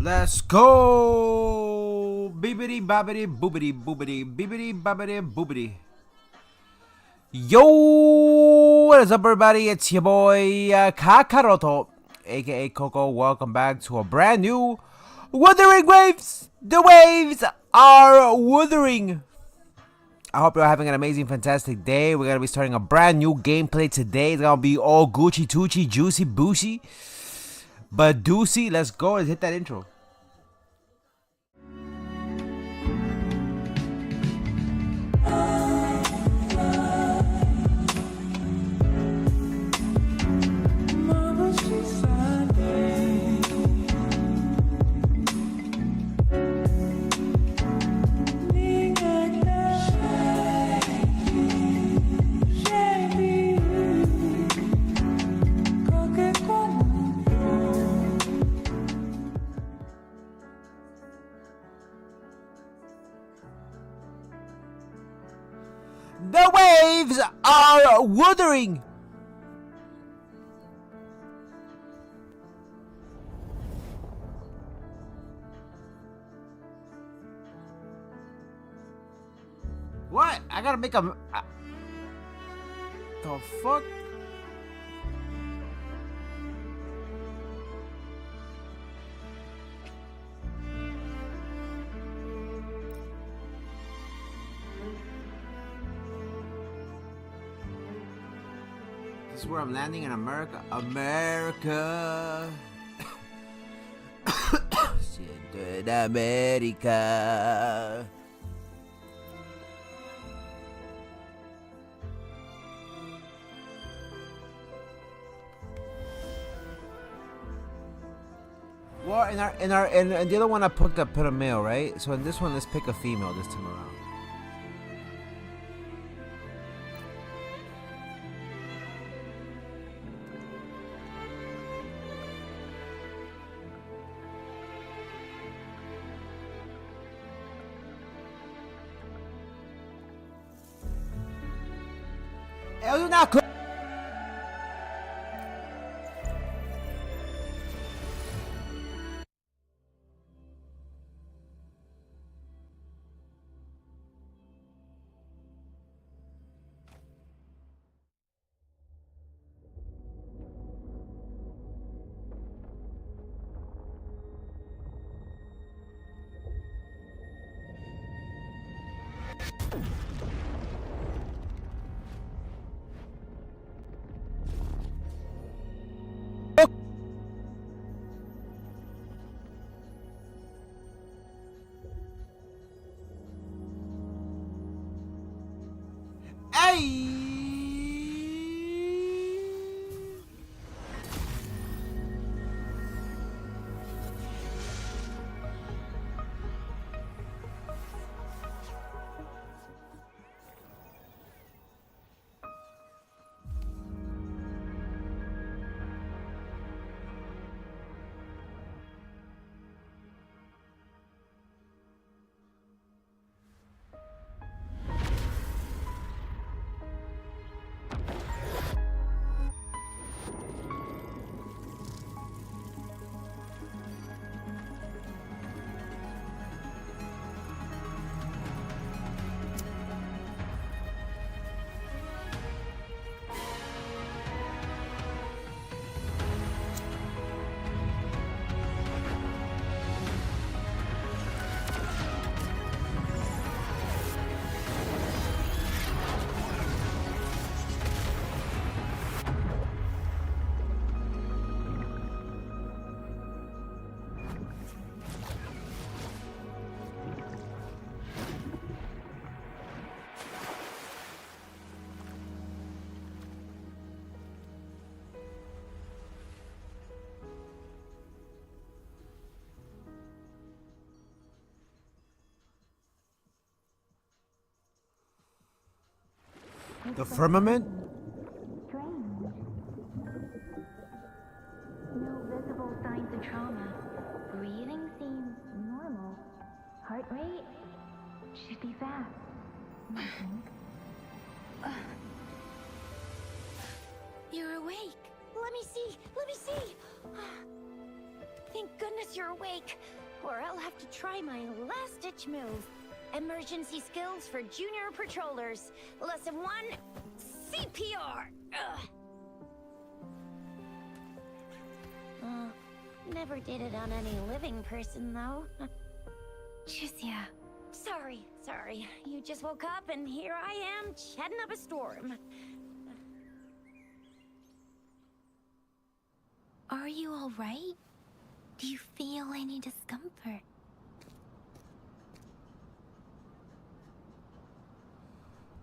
Let's go! Bibbidi bobbidi boobidi boobidi bibbidi bobbidi boobidi. Yo! What is up, everybody? It's your boy Kakaroto, aka Coco. Welcome back to a brand new Wuthering Waves! The waves are wuthering! I hope you're having an amazing, fantastic day. We're gonna be starting a brand new gameplay today. It's gonna be all Gucci, Tucci, juicy, boosy. But Doocy, let's go. Let's hit that intro. The waves are wuthering. What? I gotta make a... the fuck? This is where I'm landing in America. America. Siento en América. Well, in the other one I put a male, right? So in this one, let's pick a female this time around. Es una Hey! The firmament? Strange. No visible signs of trauma. Breathing seems normal. Heart rate should be fast. I think. You're awake. Let me see. Let me see. Thank goodness you're awake, or I'll have to try my last-ditch move. Emergency skills for junior patrollers. Lesson 1, CPR. Never did it on any living person, though. Tricia. Sorry. You just woke up, and here I am, chatting up a storm. Are you all right? Do you feel any discomfort?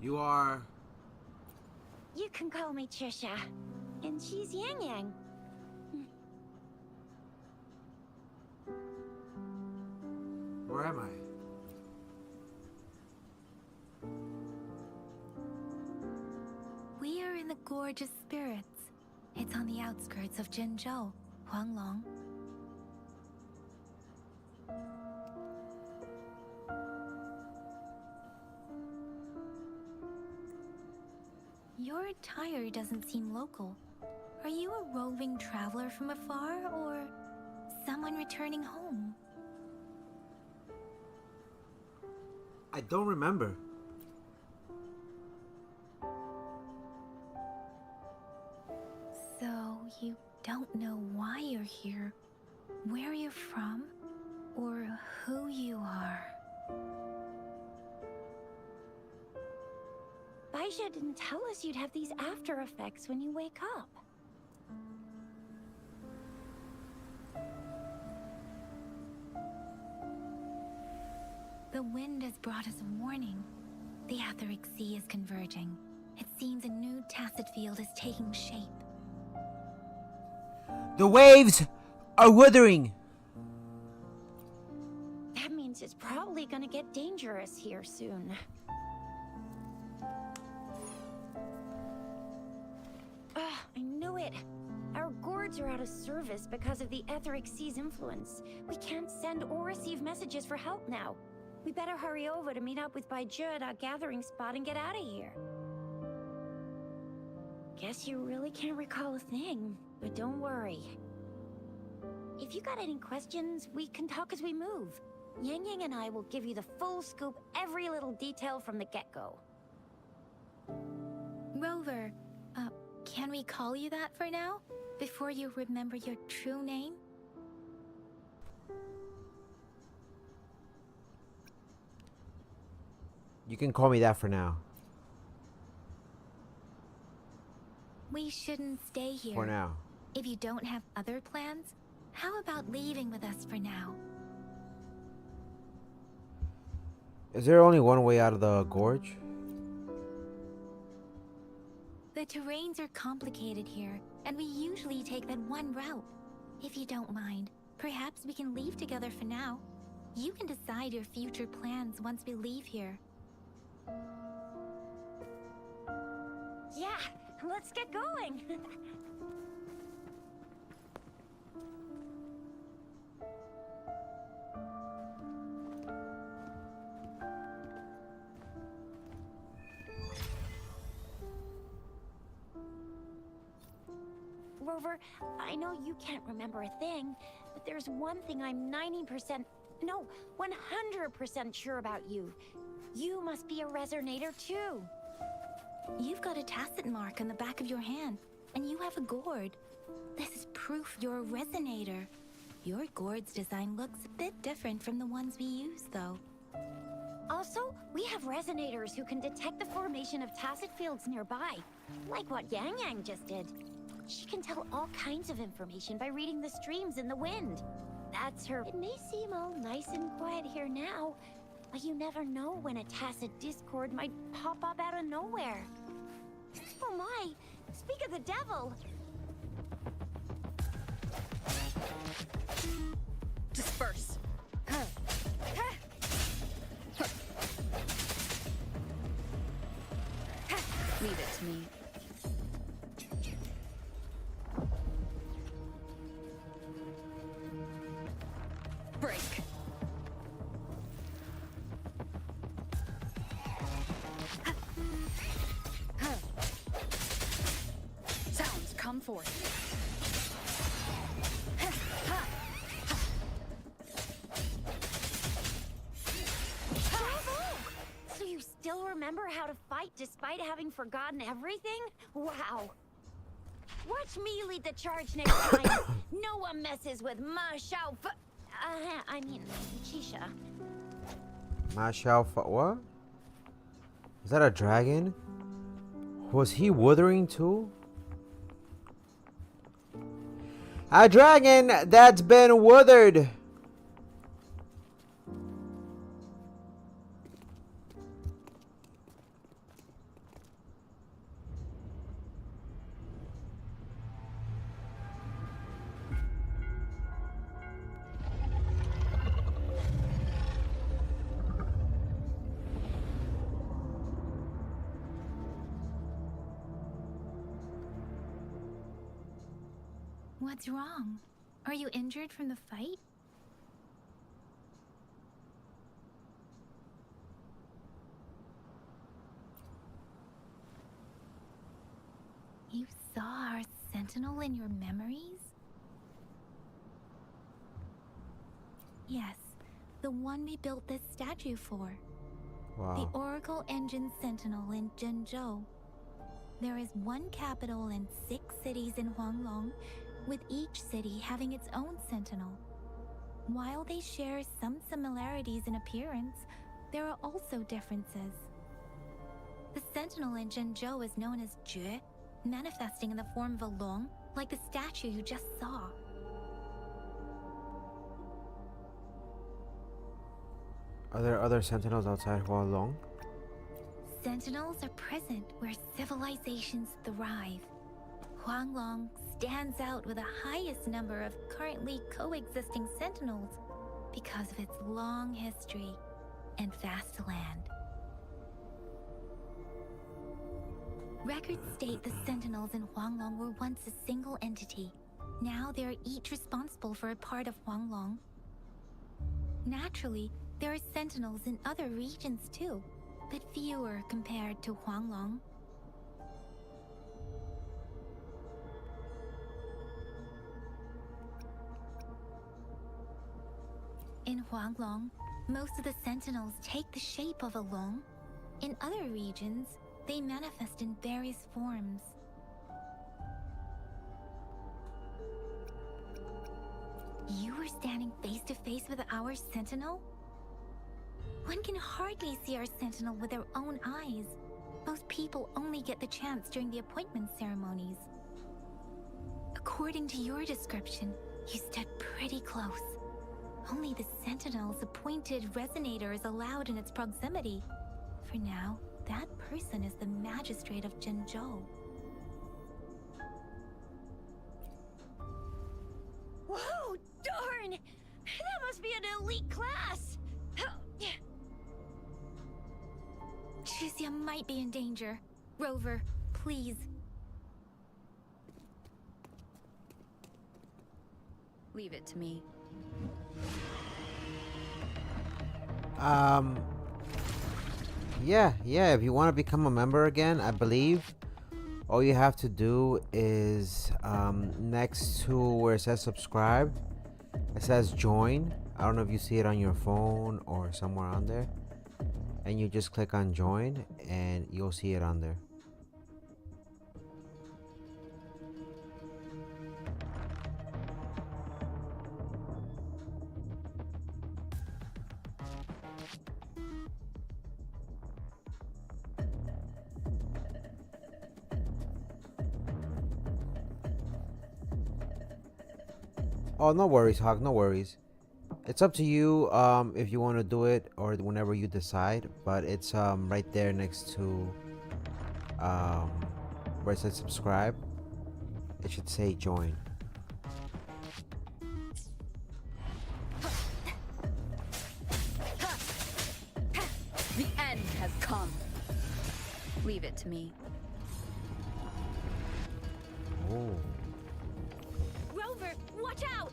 You are... You can call me Trisha, and she's Yang Yang. Where am I? We are in the Gorgeous Spirits. It's on the outskirts of Jinzhou, Huanglong. Your attire doesn't seem local. Are you a roving traveler from afar, or someone returning home? I don't remember. So, you don't know why you're here, where you're from, or who you are. Baisha didn't tell us you'd have these after effects when you wake up. The wind has brought us a warning. The Etheric Sea is converging. It seems a new tacit field is taking shape. The waves are wuthering. That means it's probably gonna get dangerous here soon. I knew it. Our gourds are out of service because of the Etheric Sea's influence. We can't send or receive messages for help now. We better hurry over to meet up with Baiju at our gathering spot and get out of here. Guess you really can't recall a thing, but don't worry. If you got any questions, we can talk as we move. Yang Yang and I will give you the full scoop, every little detail from the get-go. Rover, can we call you that for now? Before you remember your true name? You can call me that for now. We shouldn't stay here. For now. If you don't have other plans, how about leaving with us for now? Is there only one way out of the gorge? The terrains are complicated here, and we usually take that one route. If you don't mind, perhaps we can leave together for now. You can decide your future plans once we leave here. Yeah, let's get going. Rover, I know you can't remember a thing, but there's one thing I'm 90%, no, 100% sure about you. You must be a resonator too. You've got a tacit mark on the back of your hand, and you have a gourd. This is proof you're a resonator. Your gourd's design looks a bit different from the ones we use, though. Also, we have resonators who can detect the formation of tacit fields nearby, like what Yang Yang just did. She can tell all kinds of information by reading the streams in the wind. That's her. It may seem all nice and quiet here now, but you never know when a tacit discord might pop up out of nowhere. Oh my! Speak of the devil! Disperse. Leave it to me. Break. Sounds come forth. remember how to fight despite having forgotten everything? Wow. Watch me lead the charge next time. No one messes with Ma Xiao I mean, Chisha. Ma Xiao what? Is that a dragon? Was he wuthering too? A dragon that's been withered. What's wrong? Are you injured from the fight? You saw our sentinel in your memories? Yes, the one we built this statue for. Wow. The Oracle Engine Sentinel in Zhenzhou. There is one capital and 6 cities in Huanglong, with each city having its own sentinel. While they share some similarities in appearance, there are also differences. The sentinel in Zhenzhou is known as Jue, manifesting in the form of a long, like the statue you just saw. Are there other sentinels outside Hualong? Sentinels are present where civilizations thrive. Huanglong stands out with the highest number of currently coexisting sentinels because of its long history and vast land. Records state the sentinels in Huanglong were once a single entity. Now they are each responsible for a part of Huanglong. Naturally, there are sentinels in other regions too, but fewer compared to Huanglong. In Huanglong, most of the sentinels take the shape of a long. In other regions, they manifest in various forms. You were standing face to face with our sentinel? One can hardly see our sentinel with their own eyes. Most people only get the chance during the appointment ceremonies. According to your description, you stood pretty close. Only the sentinel's appointed resonator is allowed in its proximity. For now, that person is the magistrate of Zhenzhou. Whoa, darn! That must be an elite class! Chixia might be in danger. Rover, please. Leave it to me. Yeah, if you want to become a member again, I believe all you have to do is next to where it says subscribe, it says join. I don't know if you see it on your phone or somewhere on there, and you just click on join and you'll see it on there. Oh, no worries, Hawk, no worries. It's up to you if you want to do it or whenever you decide, but it's right there next to where it says subscribe. It should say join. The end has come. Leave it to me. Oh. Rover, watch out!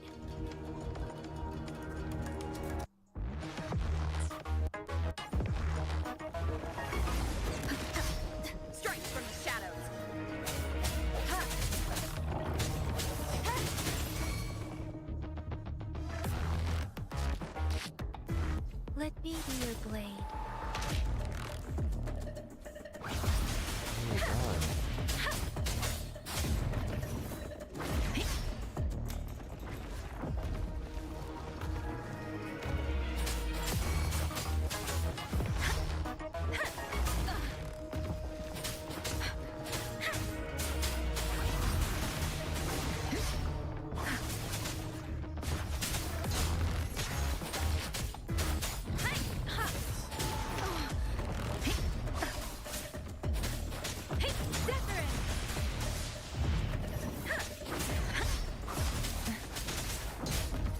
Strike from the shadows. Let me be your blade.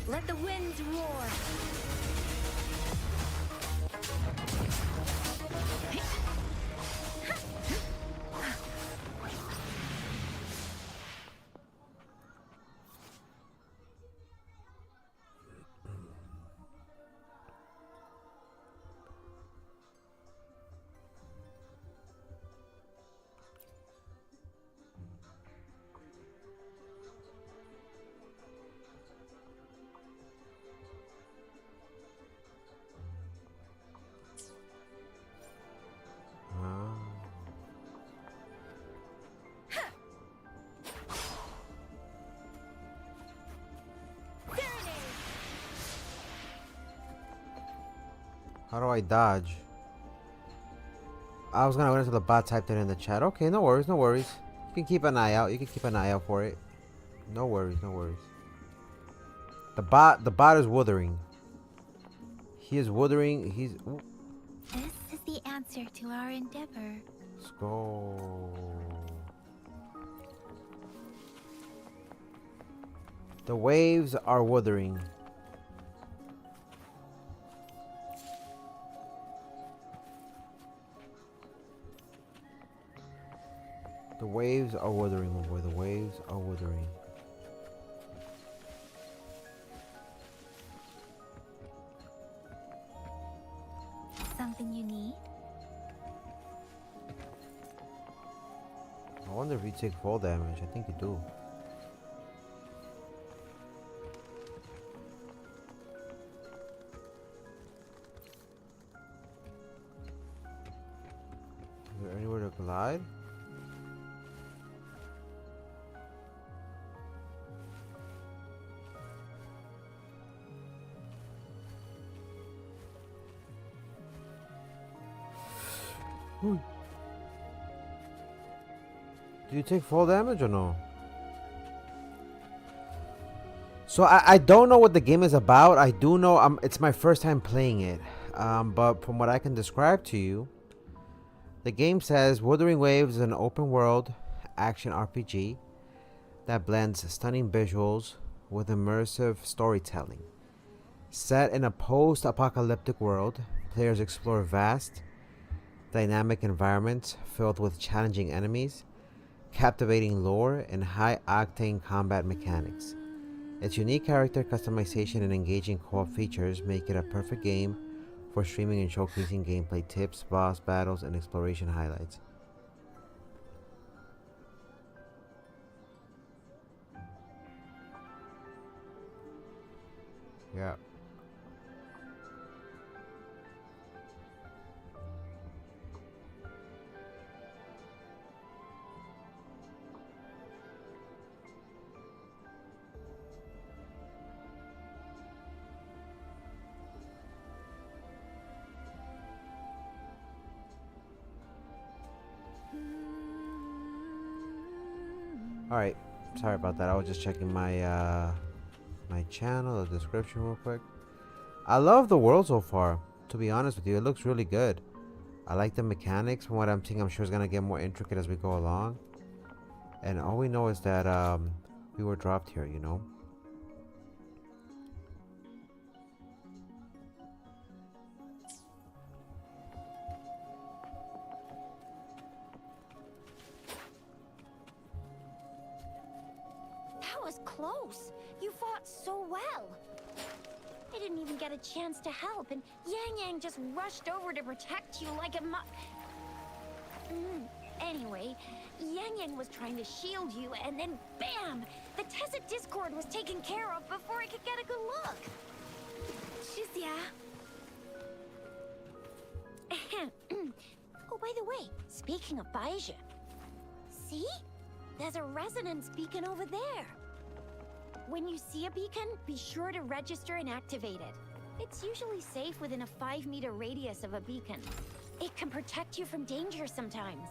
Let the winds roar. How do I dodge? I was gonna wait until the bot typed it in the chat. Okay, no worries, no worries. You can keep an eye out. You can keep an eye out for it. No worries, no worries. The bot is wuthering. He is wuthering. He's. Ooh. This is the answer to our endeavor. Let's go. The waves are wuthering. The waves are wuthering, my boy. The waves are wuthering. Something you need? I wonder if you take fall damage. I think you do. Is there anywhere to glide? Do you take fall damage or no? So I don't know what the game is about. I do know it's my first time playing it. But from what I can describe to you, the game says Wuthering Waves is an open world action RPG that blends stunning visuals with immersive storytelling. Set in a post-apocalyptic world, players explore vast, dynamic environments filled with challenging enemies, captivating lore, and high-octane combat mechanics. Its unique character customization and engaging co-op features make it a perfect game for streaming and showcasing gameplay tips, boss battles, and exploration highlights. Yeah. Alright, sorry about that. I was just checking my my channel, the description real quick. I love the world so far, to be honest with you. It looks really good. I like the mechanics. From what I'm seeing, I'm sure it's gonna get more intricate as we go along. And all we know is that we were dropped here, you know. That was close. You fought so well. I didn't even get a chance to help, and Yang Yang just rushed over to protect you like a Anyway, Yang Yang was trying to shield you, and then BAM! The Tessa Discord was taken care of before I could get a good look. Shizia. Oh, by the way, speaking of Baizhi, See? There's a resonance beacon over there. When you see a beacon, be sure to register and activate it. It's usually safe within a 5-meter radius of a beacon. It can protect you from danger sometimes.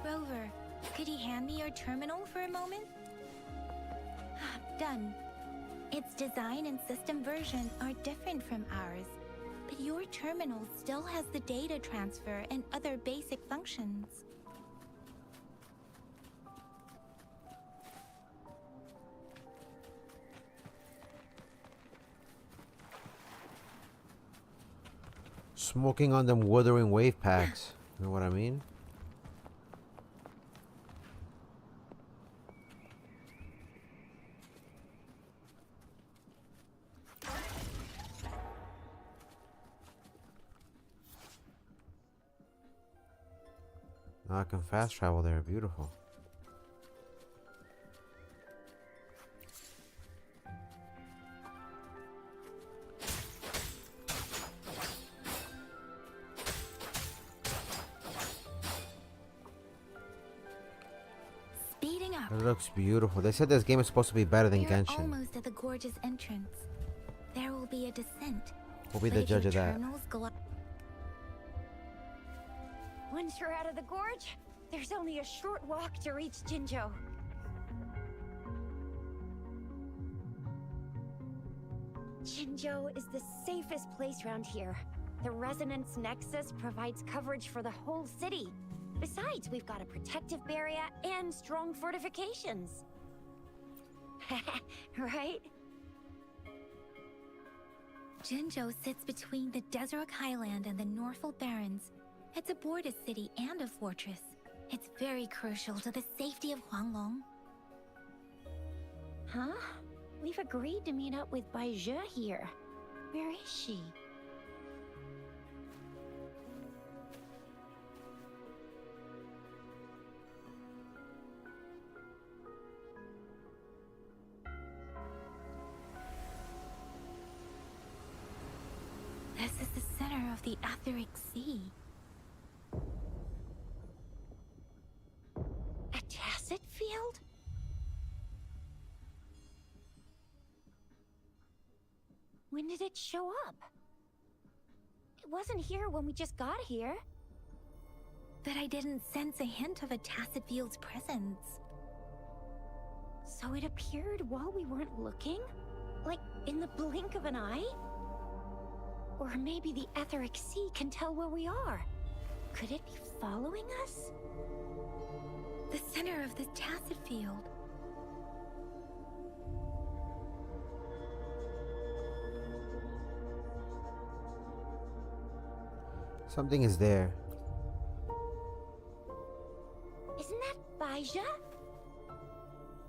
Rover, could you hand me your terminal for a moment? Done. Its design and system version are different from ours, but your terminal still has the data transfer and other basic functions. Smoking on them Wuthering Wave packs. You know what I mean? Now I can fast travel there. Beautiful. Speeding up. It looks beautiful. They said this game is supposed to be better than We're Genshin. almost at the gorge's entrance. There will be a descent. We'll be But the if your judge of that. terminals Once you're out of the gorge, there's only a short walk to reach Jinzhou. Jinzhou is the safest place around here. The Resonance Nexus provides coverage for the whole city. Besides, we've got a protective barrier and strong fortifications. Right? Jinzhou sits between the Desert Highland and the Norfolk Barrens. It's a border city and a fortress. It's very crucial to the safety of Huanglong. Huh? We've agreed to meet up with Bai Zhe here. Where is she? This is the center of the Etheric Sea. A tacit field? When did it show up? It wasn't here when we just got here. But I didn't sense a hint of a tacit field's presence. So it appeared while we weren't looking? Like in the blink of an eye? Or maybe the Etheric Sea can tell where we are. Could it be following us? The center of the tacit field. Something is there. Isn't that Bai Zhe?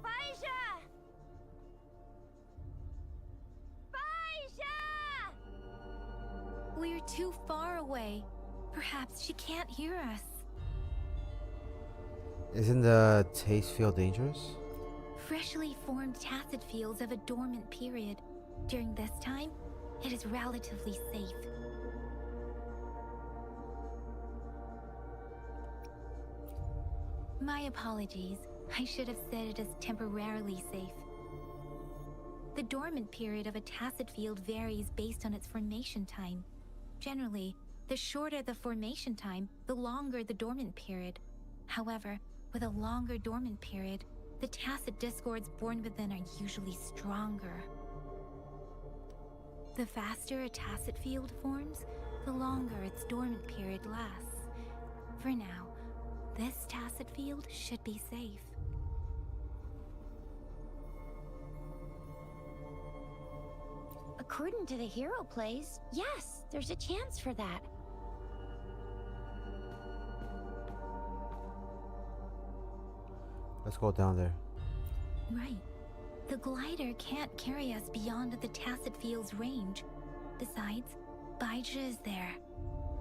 Bai Zhe! Bai Zhe! We're too far away. Perhaps she can't hear us. Isn't the taste field dangerous? Freshly formed tacit fields have a dormant period. During this time, it is relatively safe. My apologies. I should have said it is temporarily safe. The dormant period of a tacit field varies based on its formation time. Generally, the shorter the formation time, the longer the dormant period. However, with a longer dormant period, the tacit discords born within are usually stronger. The faster a tacit field forms, the longer its dormant period lasts. For now, this tacit field should be safe. According to the hero plays, yes, there's a chance for that. Let's go down there. Right. The glider can't carry us beyond the tacit field's range. Besides, Bai Zhe is there.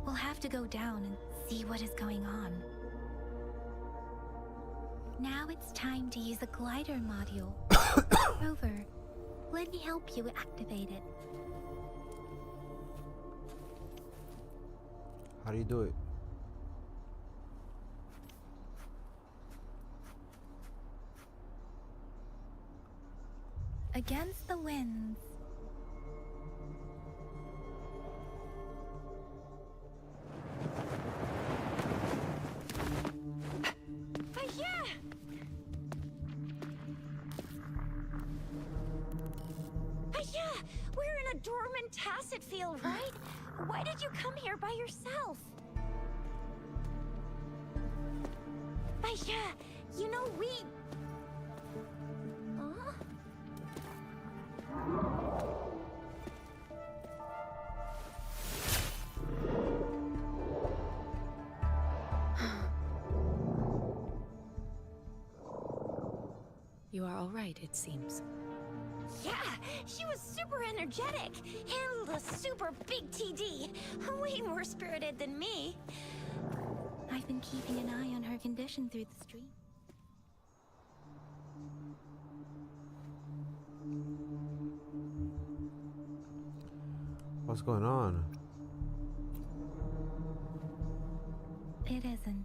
We'll have to go down and see what is going on. Now it's time to use a glider module. Rover, let me help you activate it. How do you do it? against the winds. Yeah, we're in a dormant tacit field, right? Why did you come here by yourself? Baisha, you know we... Huh? You are all right, it seems. Yeah, she was super energetic. Handled a super big TD. Way more spirited than me. I've been keeping an eye on her condition through the stream. What's going on? It isn't.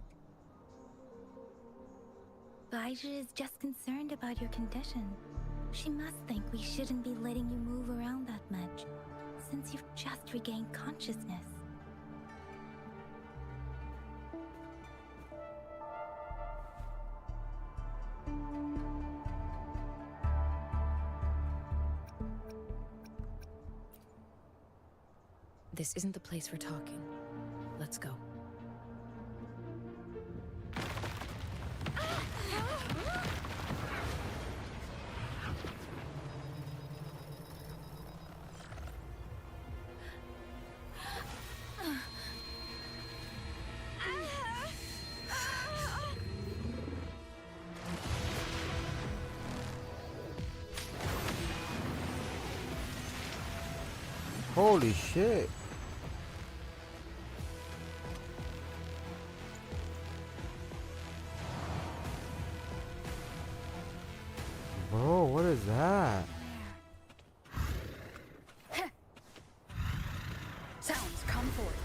Baija is just concerned about your condition. She must think we shouldn't be letting you move around that much, since you've just regained consciousness. This isn't the place for talking. Let's go. Holy shit. Bro, what is that? Sounds come forth.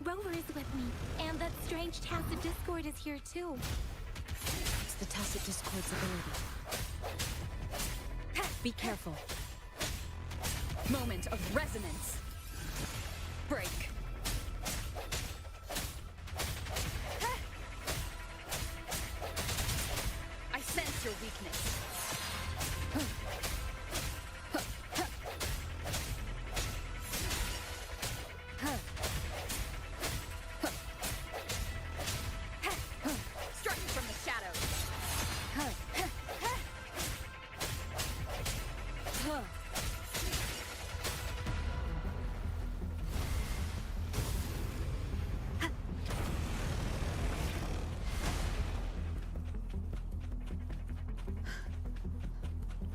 Rover is with me, and that strange tacit discord is here too. It's the tacit discord's ability. Be careful. Moment of resonance. Break. I sense your weakness. Strike from the shadows.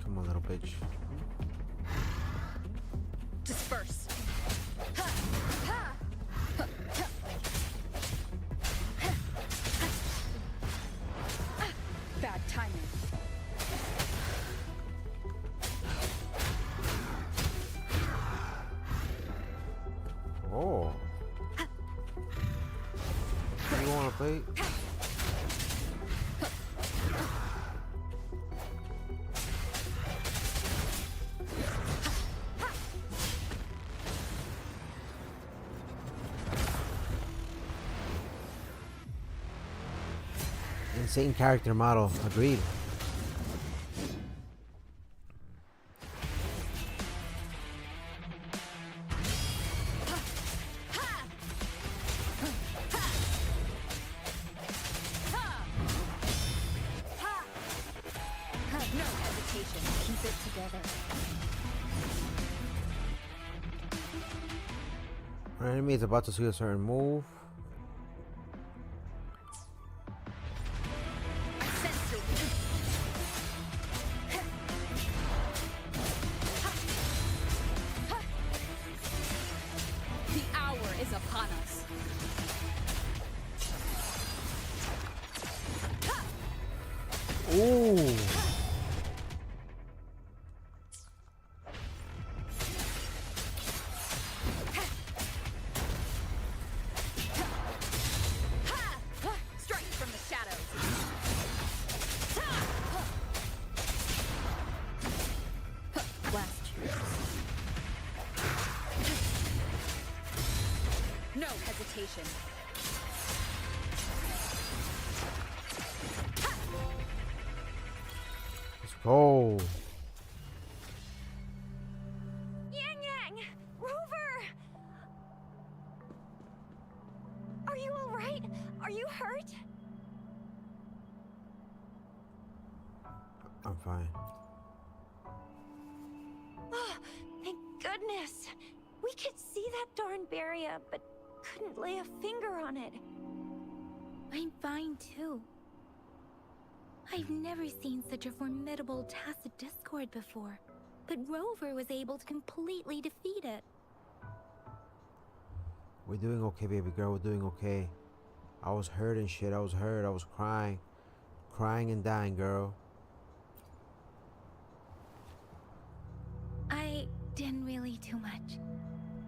Come on, little bitch. Disperse. Bad timing. Oh. You wanna play? Insane character model, agreed. No hesitation. Keep it together. Our enemy is about to see a certain move. I sense your weakness. upon us. Ooh. Strike from the shadows. Blast you. No hesitation. Let's go. Yang Yang! Rover! Are you alright? Are you hurt? I'm fine. Oh, thank goodness. We could see that darn barrier, but couldn't lay a finger on it. I'm fine too. I've never seen such a formidable tacit discord before, but Rover was able to completely defeat it. We're doing okay, baby girl. We're doing okay. I was hurt and shit. I was hurt. I was crying. Crying and dying, girl. I didn't really do much.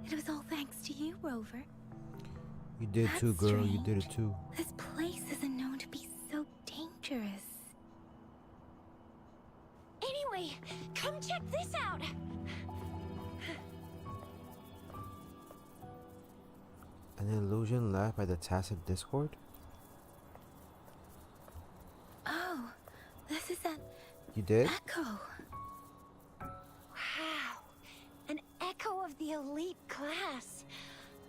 It was all thanks to you, Rover. You did That's too, girl. You did it strange. too. This place isn't known to be so dangerous. Anyway, come check this out. An illusion left by the tacit discord? Oh, this is an You did? echo. Wow, an echo of the elite class.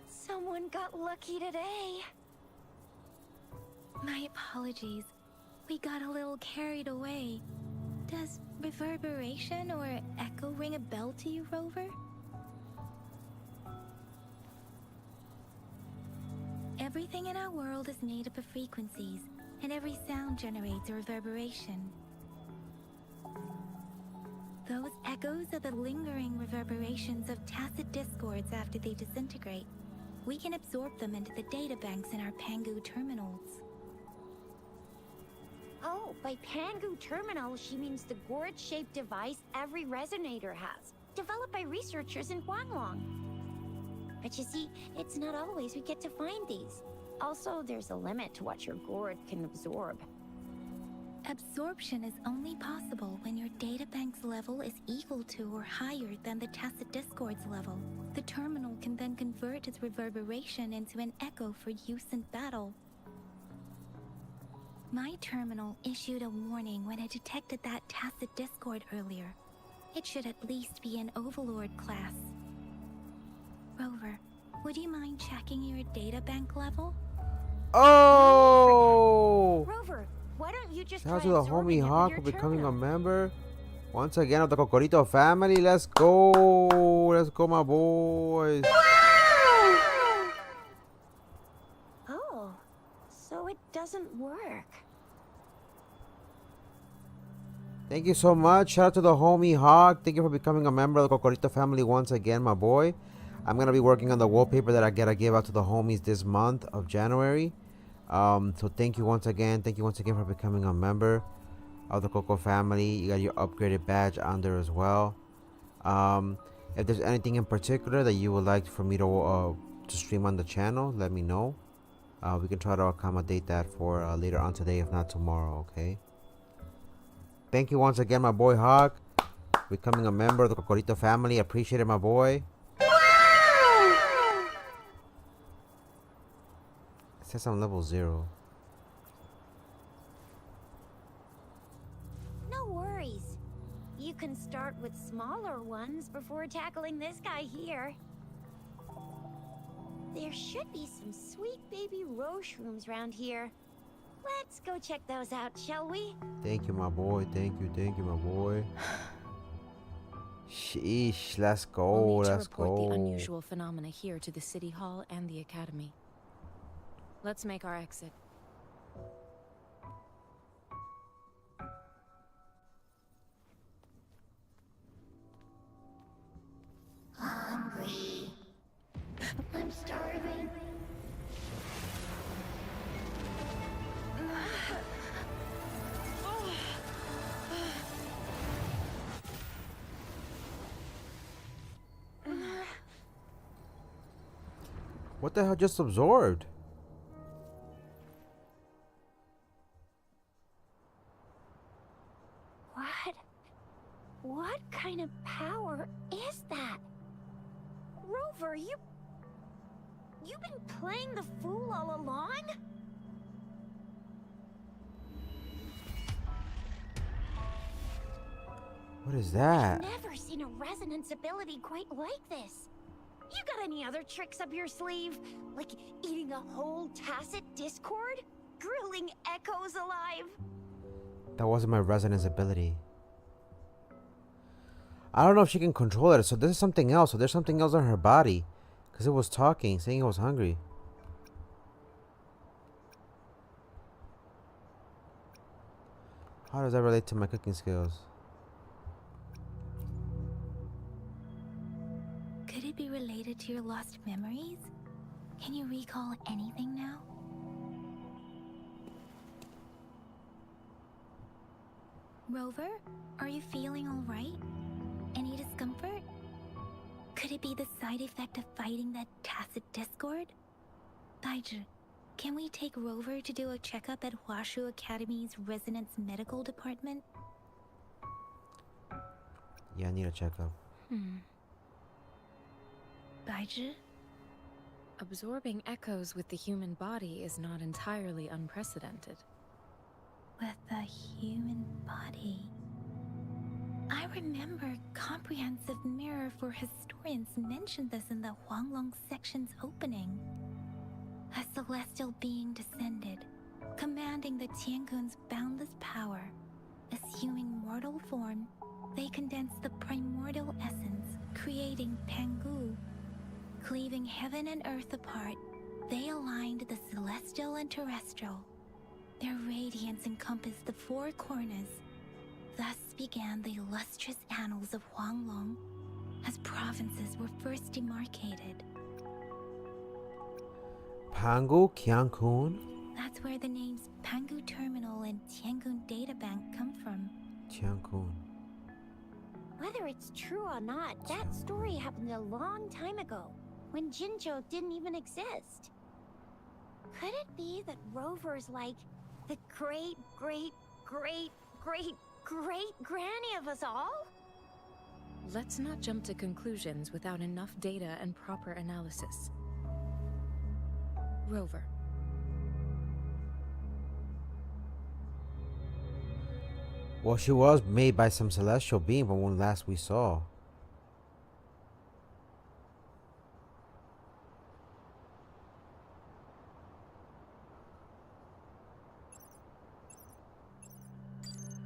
Someone got lucky today. My apologies. We got a little carried away. Does reverberation or echo ring a bell to you, Rover? Everything in our world is made up of frequencies, and every sound generates a reverberation. Those echoes are the lingering reverberations of tacit discords after they disintegrate. We can absorb them into the databanks in our Pangu terminals. Oh, by Pangu Terminal, she means the gourd-shaped device every resonator has, developed by researchers in Huanglong. But you see, it's not always we get to find these. Also, there's a limit to what your gourd can absorb. Absorption is only possible when your databank's level is equal to or higher than the tacit discord's level. The terminal can then convert its reverberation into an echo for use in battle. My terminal issued a warning when it detected that tacit discord earlier. It should at least be an Overlord class. Rover, would you mind checking your databank level? Oh! Rover, why don't you just Shout out try to the absorbing homie it with Hawk your for becoming a terminal? member. Once again of the Cocorito family. Let's go. Let's go, my boys. Oh, so it doesn't work. Thank you so much. Shout out to the homie Hawk. Thank you for becoming a member of the Cocorito family once again, my boy. I'm going to be working on the wallpaper that I gotta give out to the homies this month of January. So thank you once again. Thank you once again for becoming a member of the Coco family. You got your upgraded badge on there as well. If there's anything in particular that you would like for me to stream on the channel, let me know. We can try to accommodate that for later on today, if not tomorrow, okay? Thank you once again, my boy Hawk, becoming a member of the Cocorito family. Appreciate it, my boy. It says I'm level 0. No worries. You can start with smaller ones before tackling this guy here. There should be some sweet baby roshrooms around here. Let's go check those out, shall we? Thank you, my boy. Thank you, my boy. Sheesh, let's go. We'll need to Let's report go. the unusual phenomena here to the City Hall and the Academy. Let's make our exit. I'm starving. What the hell just absorbed? What kind of power is that? Rover, you've been playing the fool all along? What is that? I've never seen a resonance ability quite like this. You got any other tricks up your sleeve? Like eating a whole tacit discord? Grilling echoes alive? That wasn't my resonance ability. I don't know if she can control it. So this is something else. So there's something else on her body. Because it was talking, saying it was hungry. How does that relate to my cooking skills? Could it be related to your lost memories? Can you recall anything now? Rover, are you feeling all right? Any discomfort? Could it be the side effect of fighting that tacit discord? Baiju, can we take Rover to do a checkup at Hwashu Academy's Resonance Medical Department? Yeah, I need a checkup. Baiju? Absorbing echoes with the human body is not entirely unprecedented. With the human body. I remember Comprehensive Mirror for Historians mentioned this in the Huanglong section's opening. A celestial being descended, commanding the Tiankun's boundless power. Assuming mortal form, they condensed the primordial essence, creating Pangu. Cleaving heaven and earth apart, they aligned the celestial and terrestrial. Their radiance encompassed the four corners. Thus began the illustrious annals of Huanglong, as provinces were first demarcated. Pangu Kiankun? That's where the names Pangu Terminal and Tiangun Data Bank come from. Tiankun. Whether it's true or not, that story happened a long time ago, when Jinzhou didn't even exist. Could it be that Rover's like the great granny of us all? Let's not jump to conclusions without enough data and proper analysis. Rover. Well, she was made by some celestial being from when last we saw.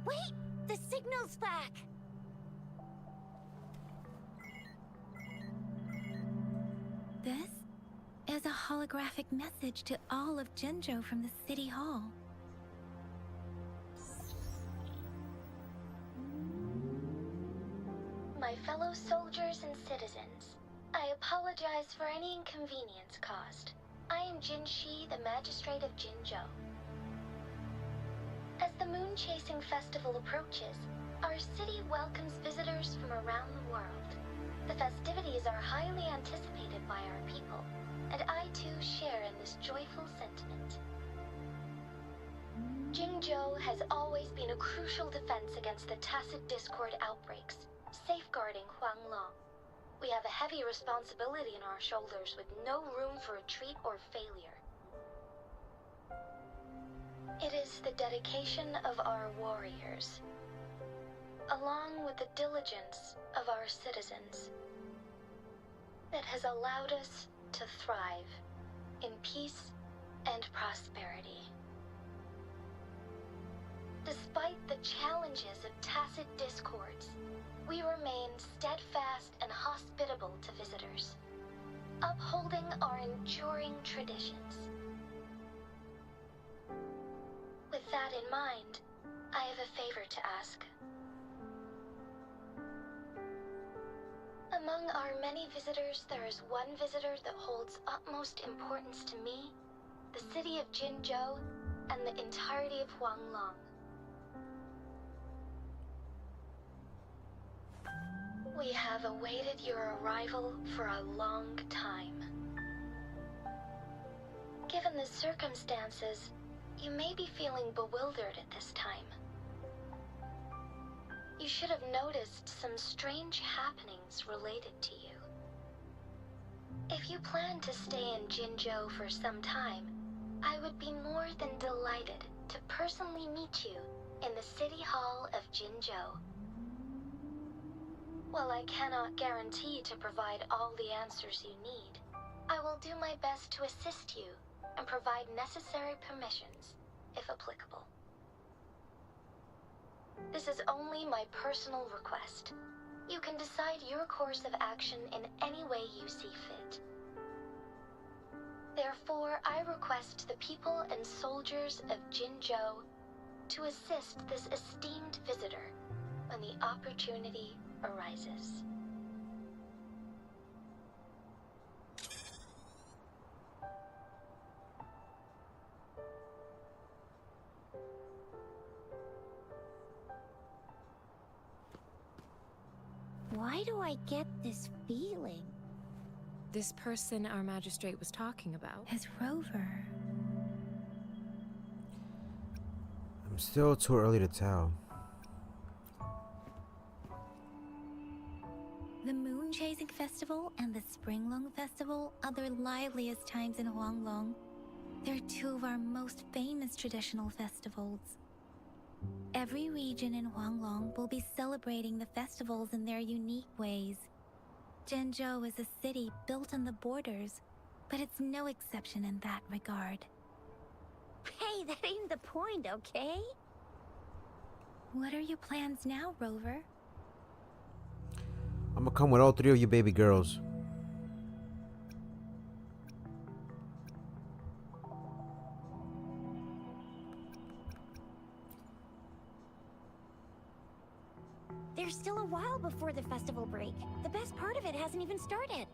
Wait! The signal's back! This is a holographic message to all of Jinzhou from the City Hall. My fellow soldiers and citizens, I apologize for any inconvenience caused. I am Jin Shi, the Magistrate of Jinzhou. As the Moon-Chasing Festival approaches, our city welcomes visitors from around the world. The festivities are highly anticipated by our people, and I too share in this joyful sentiment. Jinzhou has always been a crucial defense against the tacit discord outbreaks, safeguarding Huanglong. We have a heavy responsibility on our shoulders with no room for retreat or failure. It is the dedication of our warriors, along with the diligence of our citizens, that has allowed us to thrive in peace and prosperity. Despite the challenges of tacit discords, we remain steadfast and hospitable to visitors, upholding our enduring traditions. With that in mind, I have a favor to ask. Among our many visitors, there is one visitor that holds utmost importance to me, the city of Jinzhou, and the entirety of Huanglong. We have awaited your arrival for a long time. Given the circumstances, you may be feeling bewildered at this time. You should have noticed some strange happenings related to you. If you plan to stay in Jinzhou for some time, I would be more than delighted to personally meet you in the City Hall of Jinzhou. While I cannot guarantee to provide all the answers you need, I will do my best to assist you and provide necessary permissions, if applicable. This is only my personal request. You can decide your course of action in any way you see fit. Therefore, I request the people and soldiers of Jinzhou to assist this esteemed visitor when the opportunity arises. Why do I get this feeling? This person our magistrate was talking about. As Rover. I'm still too early to tell. The Moon Chasing Festival and the Springlong Festival are the liveliest times in Huanglong. They're two of our most famous traditional festivals. Every region in Huanglong will be celebrating the festivals in their unique ways. Jinzhou is a city built on the borders, but it's no exception in that regard. Hey, that ain't the point, okay? What are your plans now, Rover? I'm gonna come with all three of you baby girls. There's still a while before the festival break. The best part of it hasn't even started.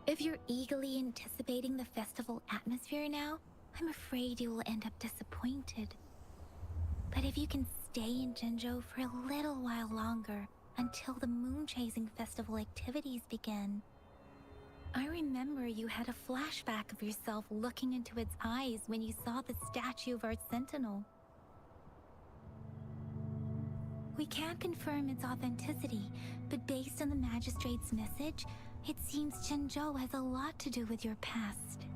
If you're eagerly anticipating the festival atmosphere now, I'm afraid you will end up disappointed. But if you can stay in Jinzhou for a little while longer, until the Moon Chasing Festival activities begin. I remember you had a flashback of yourself looking into its eyes when you saw the statue of our sentinel. We can't confirm its authenticity, but based on the magistrate's message, it seems Jinzhou has a lot to do with your past.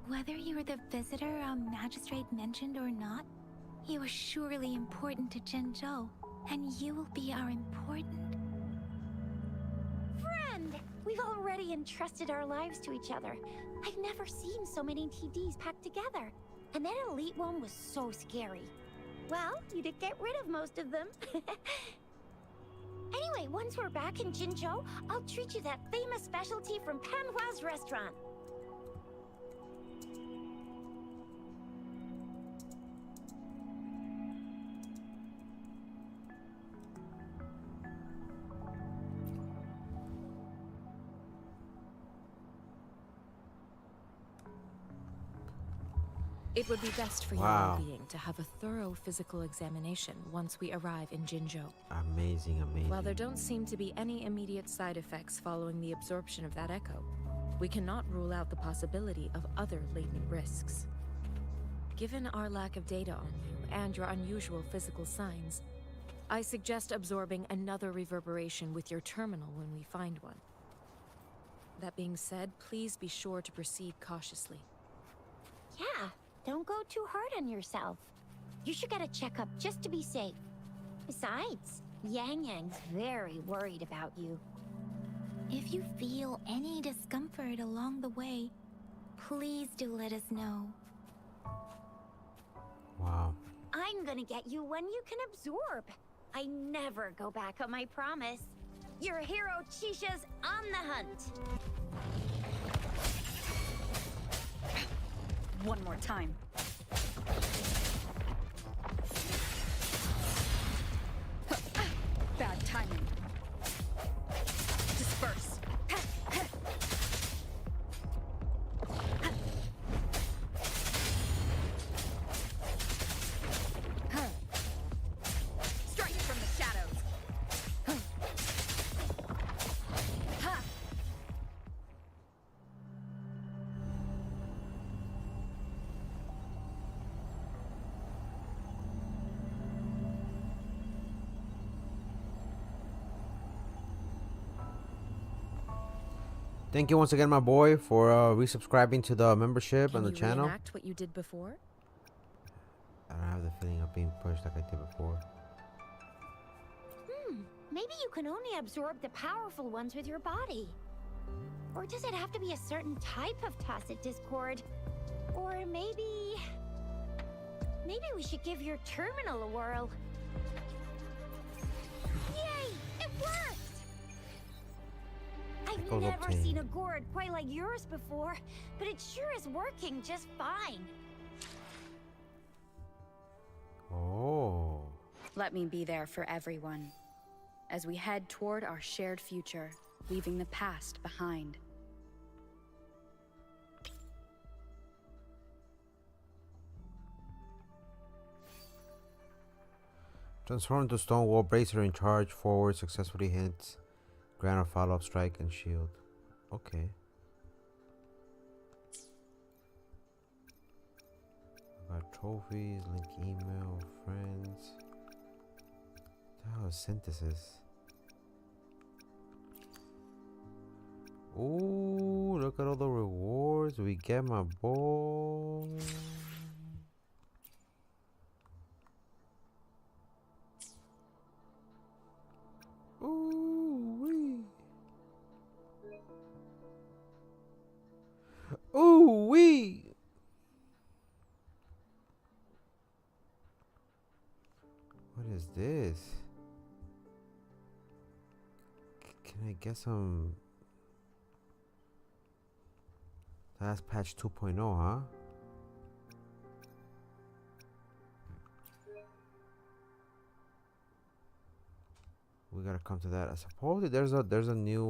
Whether you were the visitor our magistrate mentioned or not, you are surely important to Jinzhou, and you will be our important... Friend! We've already entrusted our lives to each other. I've never seen so many TDs packed together. And that elite one was so scary. Well, you did get rid of most of them. Anyway, once we're back in Jinzhou, I'll treat you that famous specialty from Panhua's restaurant. It would be best for your Wow. well-being to have a thorough physical examination once we arrive in Jinzhou. Amazing, amazing. While there don't seem to be any immediate side effects following the absorption of that echo, we cannot rule out the possibility of other latent risks. Given our lack of data on you and your unusual physical signs, I suggest absorbing another reverberation with your terminal when we find one. That being said, please be sure to proceed cautiously. Yeah, don't go too hard on yourself. You should get a checkup just to be safe. Besides, Yang Yang's very worried about you. If you feel any discomfort along the way, please do let us know. Wow. I'm gonna get you one you can absorb. I never go back on my promise. Your hero Chisha's on the hunt. One more time. Bad timing. Thank you once again, my boy, for resubscribing to the membership and the channel. Reenact what you did before? I don't have the feeling of being pushed like I did before. Maybe you can only absorb the powerful ones with your body. Or does it have to be a certain type of tacit discord? Or maybe we should give your terminal a whirl. Yay! It worked! I've never seen a gourd quite like yours before, but it sure is working just fine. Oh. Let me be there for everyone, as we head toward our shared future, leaving the past behind. Transform to Stonewall, Bracer in charge, forward, successfully hits, grant a follow-up strike, and shield. Okay. I got trophies, link email, friends. What the hell is synthesis? Ooh, look at all the rewards we get, my boy. Ooh wee. Ooh wee. What is this? Can I get some? That's patch 2.0, huh? We gotta come to that. I suppose there's a new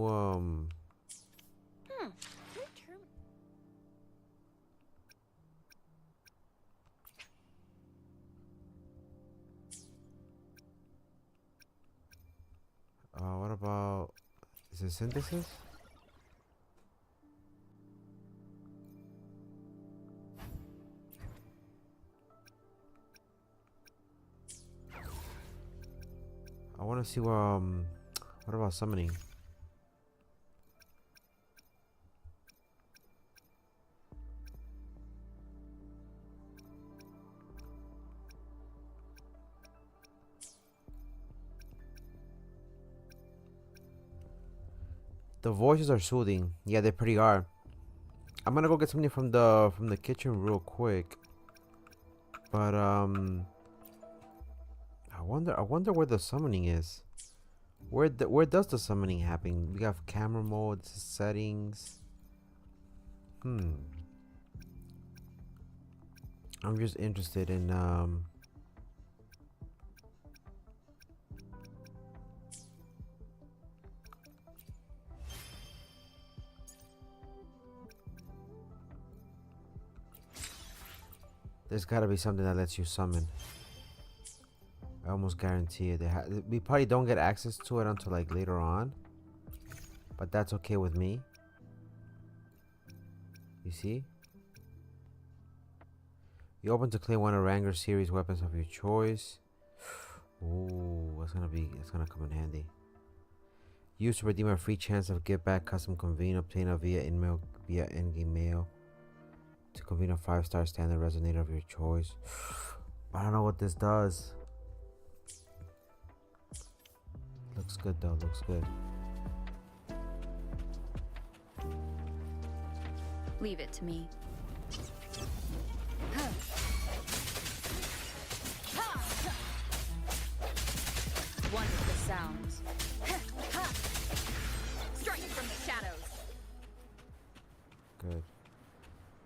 what about, is it synthesis? I want to see what about summoning? The voices are soothing. Yeah, they pretty are. I'm gonna go get something from the kitchen real quick. But I wonder where the summoning is. Where does the summoning happen? We have camera mode, settings. I'm just interested in there's gotta be something that lets you summon. I almost guarantee it. We probably don't get access to it until like later on, but that's okay with me. You see? You open to claim one of Ranger series weapons of your choice. Ooh, that's gonna come in handy. Use to redeem a free chance of get back custom convene obtained via in-game mail. To convene a 5-star standard resonator of your choice. I don't know what this does. Looks good though, looks good. Leave it to me. One of the sounds. Strike from the shadows. Good.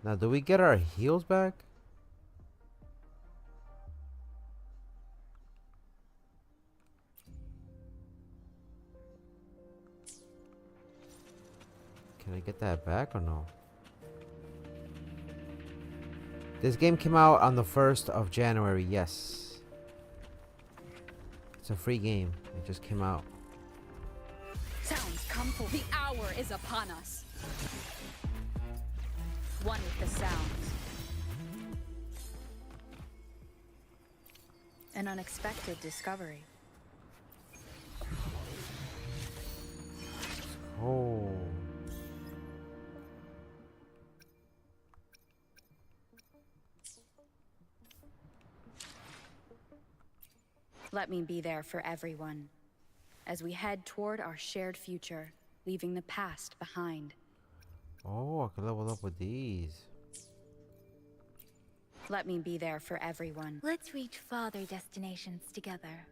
Now, do we get our heals back? Can I get that back or no? This game came out on the 1st of January, yes. It's a free game. It just came out. Sounds come for the hour is upon us. One with the sounds. An unexpected discovery. Oh. Let me be there for everyone, as we head toward our shared future, leaving the past behind. Oh, I can level up with these. Let me be there for everyone. Let's reach farther destinations together.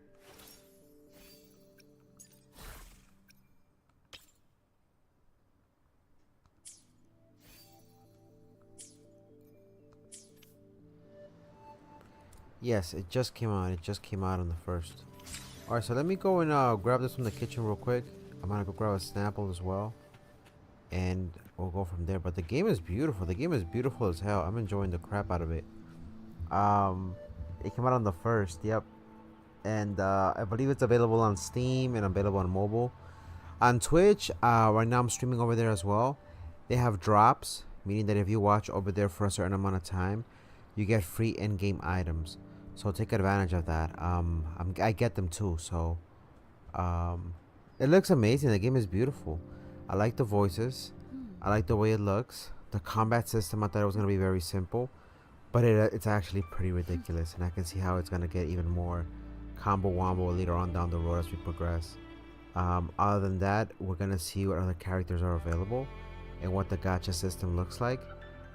Yes, it just came out. It just came out on the 1st. Alright, so let me go and grab this from the kitchen real quick. I'm gonna go grab a Snapple as well. And we'll go from there. But the game is beautiful. The game is beautiful as hell. I'm enjoying the crap out of it. It came out on the 1st, yep. And I believe it's available on Steam and available on mobile. On Twitch, right now I'm streaming over there as well. They have drops, meaning that if you watch over there for a certain amount of time, you get free in-game items. So take advantage of that. I get them too. So it looks amazing. The game is beautiful. I like the voices. I like the way it looks. The combat system, I thought it was gonna be very simple, but it's actually pretty ridiculous, and I can see how it's gonna get even more combo wombo later on down the road as we progress. Other than that, we're gonna see what other characters are available and what the gacha system looks like,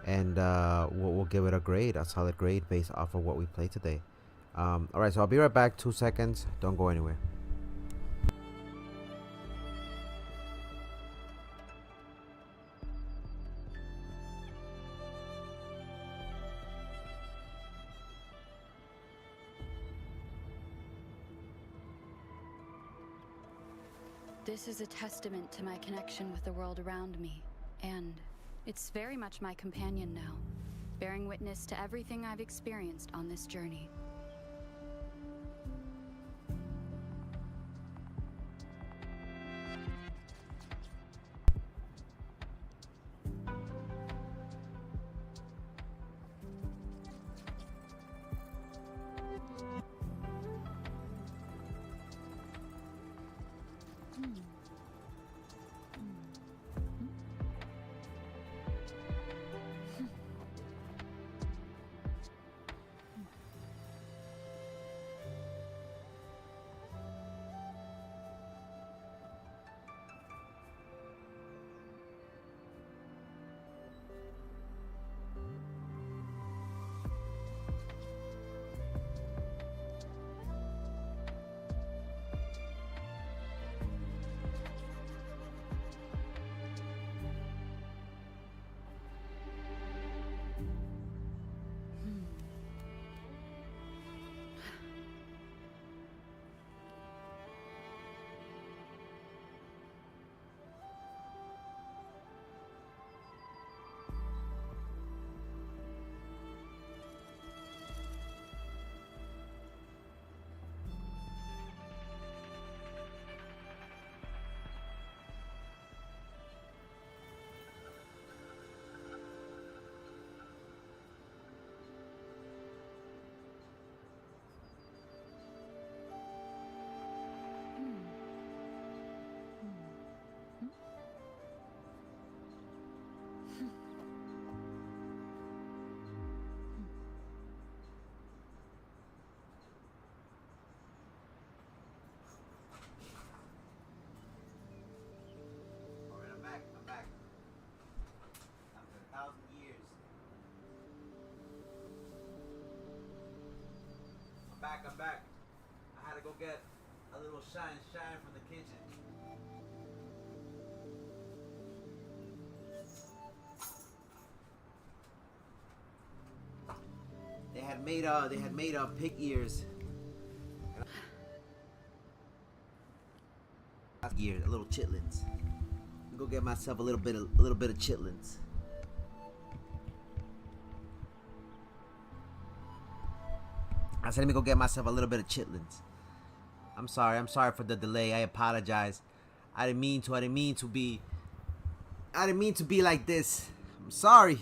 and we'll give it a solid grade based off of what we played today. Alright, so I'll be right back. 2 seconds. Don't go anywhere. This is a testament to my connection with the world around me, and it's very much my companion now, bearing witness to everything I've experienced on this journey. I'm back. I had to go get a little shine from the kitchen. They had made pig ears. A little chitlins. Go get myself a little bit of chitlins. I said, let me go get myself a little bit of chitlins. I'm sorry for the delay. I apologize. I didn't mean to be like this. I'm sorry.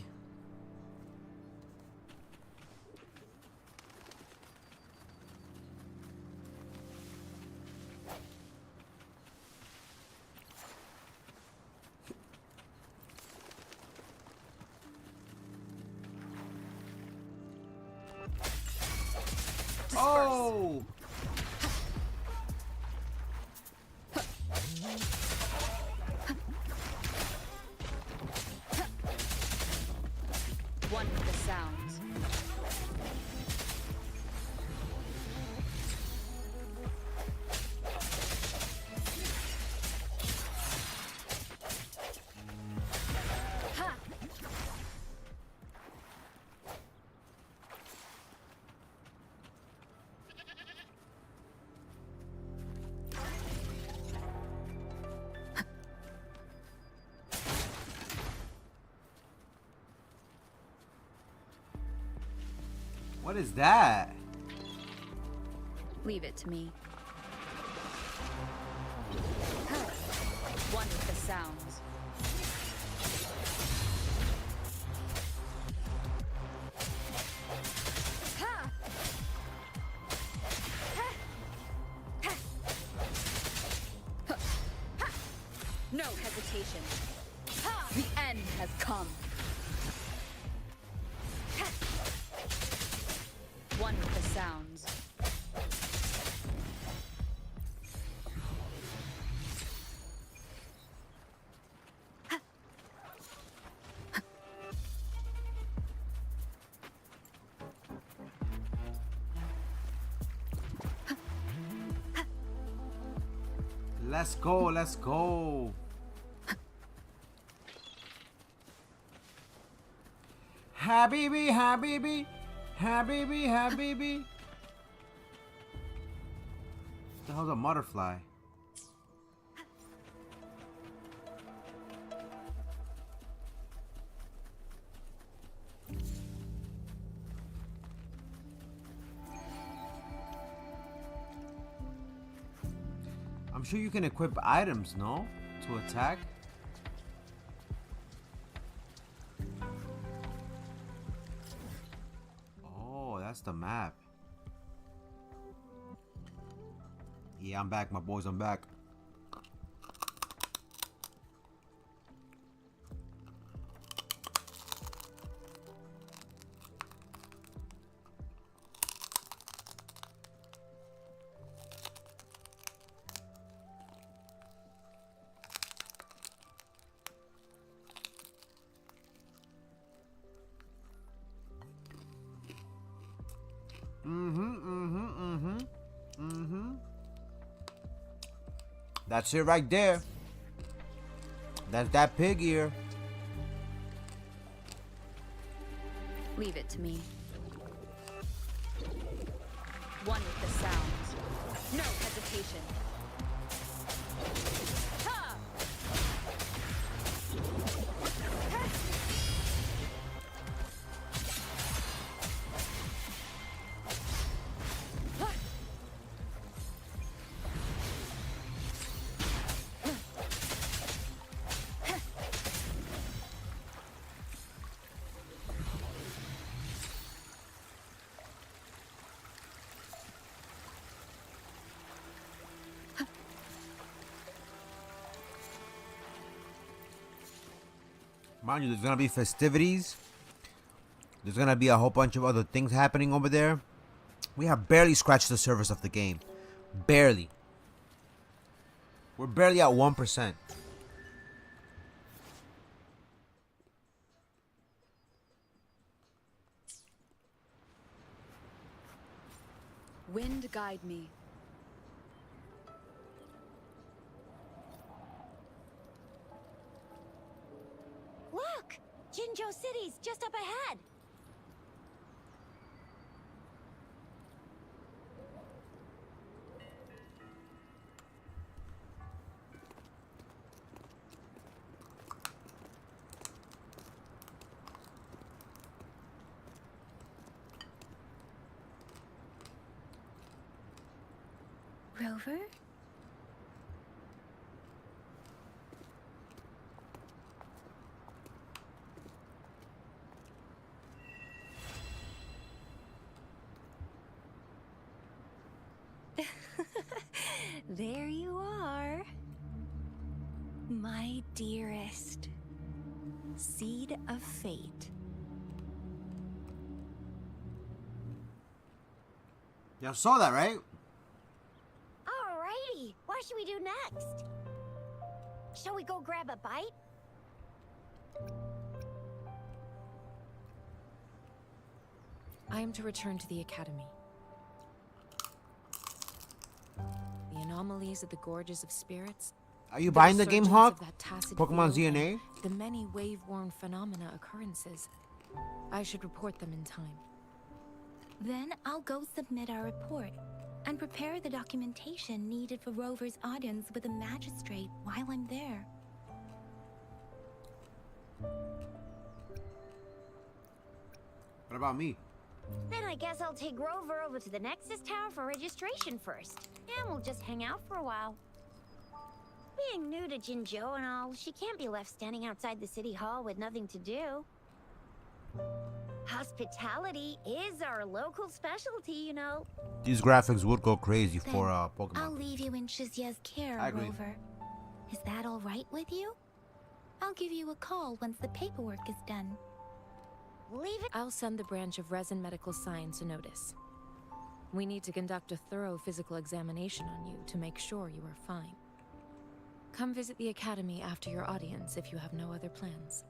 Oh! One with the sounds. Ha! What is that? Leave it to me. One with the sounds. No hesitation. The end has come. One with the sounds. Let's go, let's go. Habibi, Habibi, Habibi, Habibi. What the hell's a butterfly? I'm sure you can equip items, no? To attack? Oh, that's the map. Yeah, I'm back, my boys, I'm back. That's it right there. That's that pig ear. Leave it to me. One with the sounds. No hesitation. Ha! Mind you, there's gonna be festivities. There's gonna be a whole bunch of other things happening over there. We have barely scratched the surface of the game. Barely. We're barely at 1%. Wind guide me. Look! Jinzhou City's just up ahead. Rover? There you are. My dearest. Seed of fate. Y'all saw that, right? Alrighty, what should we do next? Shall we go grab a bite? I am to return to the Academy. The anomalies of the Gorges of Spirits. Are you buying the game, Hawk? Of that tacit Pokemon field ZNA? and the many wave-worn phenomena occurrences. I should report them in time. Then I'll go submit our report and prepare the documentation needed for Rover's audience with the magistrate while I'm there. What about me? Then I guess I'll take Rover over to the Nexus Tower for registration first. And we'll just hang out for a while. Being new to Jinzhou and all, she can't be left standing outside the city hall with nothing to do. Hospitality is our local specialty, you know. These graphics would go crazy Then for I'll Pokemon. leave you in Shizia's care, I agree. Rover. Is that all right with you? I'll give you a call once the paperwork is done. Leave it. I'll send the branch of Resin Medical Science a notice. We need to conduct a thorough physical examination on you to make sure you are fine. Come visit the Academy after your audience if you have no other plans.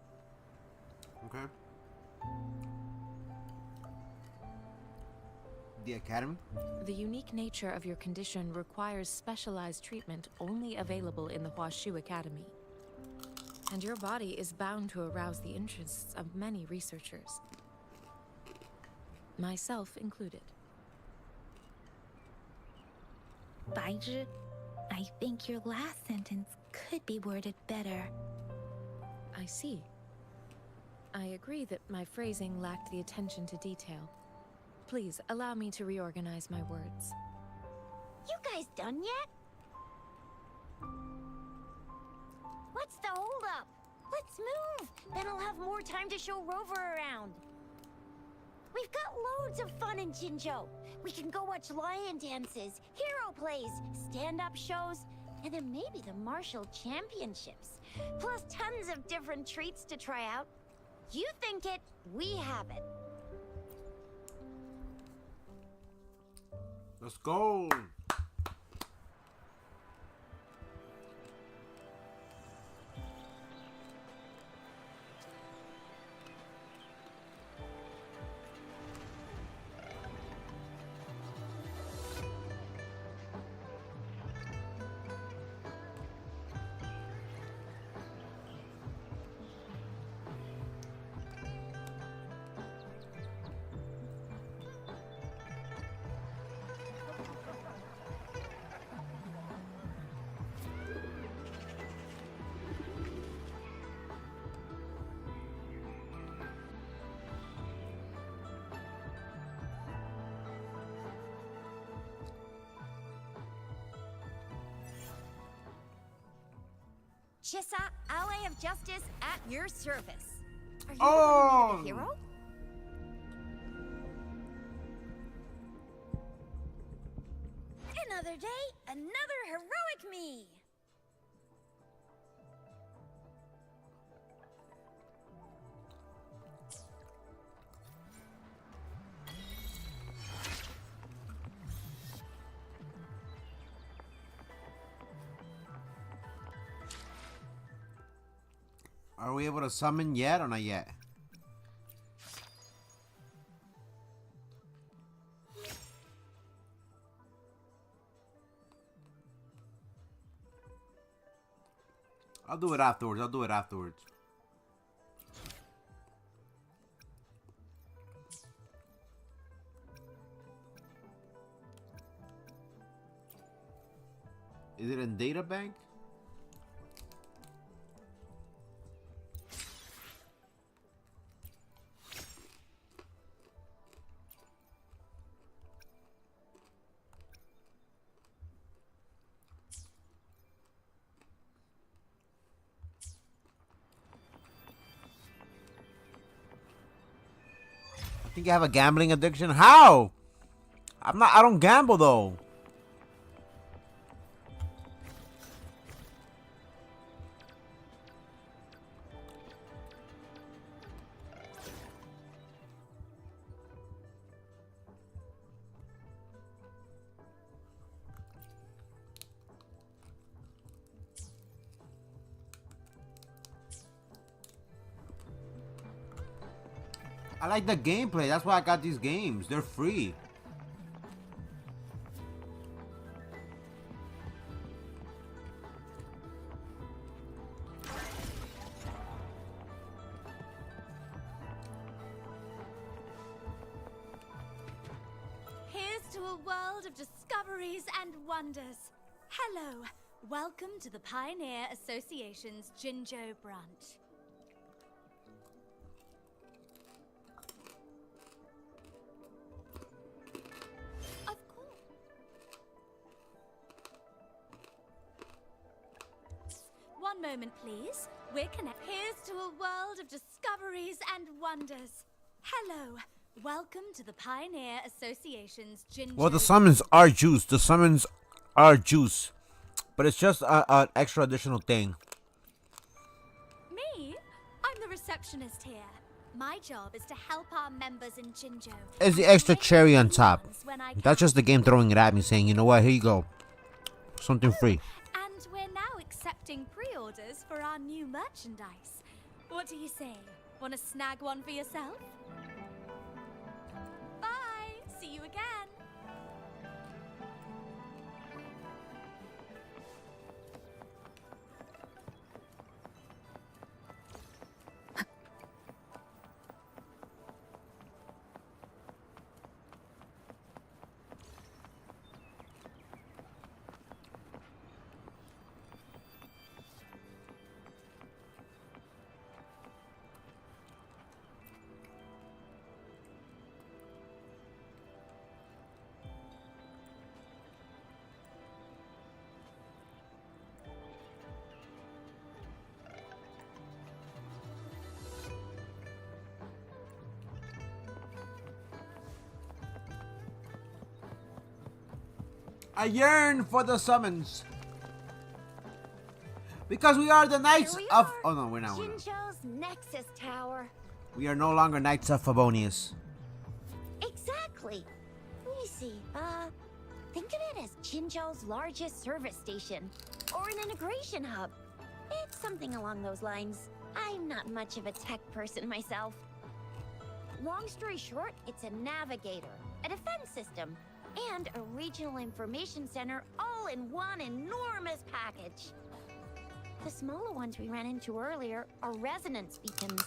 Okay. The Academy? The unique nature of your condition requires specialized treatment only available in the Huashu Academy. And your body is bound to arouse the interests of many researchers. Myself included. Baizhi, I think your last sentence could be worded better. I see. I agree that my phrasing lacked the attention to detail. Please, allow me to reorganize my words. You guys done yet? What's the holdup? Let's move! Then I'll have more time to show Rover around. We've got loads of fun in Jinzhou. We can go watch lion dances, hero plays, stand-up shows, and then maybe the martial championships. Plus tons of different treats to try out. You think it, we have it. Let's go. Chissa, ally of justice at your service. Are you Oh! the hero? Another day, another heroic me. Are we able to summon yet or not yet? I'll do it afterwards. I'll do it afterwards. Is it in data bank? I think I have a gambling addiction. How? I don't gamble though. I like the gameplay. That's why I got these games. They're free. Here's to a world of discoveries and wonders. Hello, welcome to the Pioneer Association's Jinzhou branch. Of course. One moment, please. We're connected. Here's to a world of discoveries and wonders. Hello, welcome to the Pioneer Association's Jinzhou. Well, the summons are juice. The summons are juice. But it's just an extra additional thing. Me? I'm the receptionist here. My job is to help our members in Jinzhou. It's the extra cherry on top. That's just the game throwing it at me saying, you know what, here you go. Something free. And we're now accepting pre-orders for our new merchandise. What do you say? Want to snag one for yourself? Bye! See you again! I yearn for the summons. Because we are the knights Here we of... are, Oh no, we're not. Jinzhou's Nexus Tower. We are no longer knights of Favonius. Exactly. Let me see. Think of it as Jinzhou's largest service station, or an integration hub. It's something along those lines. I'm not much of a tech person myself. Long story short, it's a navigator, a defense system, and a regional information center all in one enormous package. The smaller ones we ran into earlier are resonance beacons.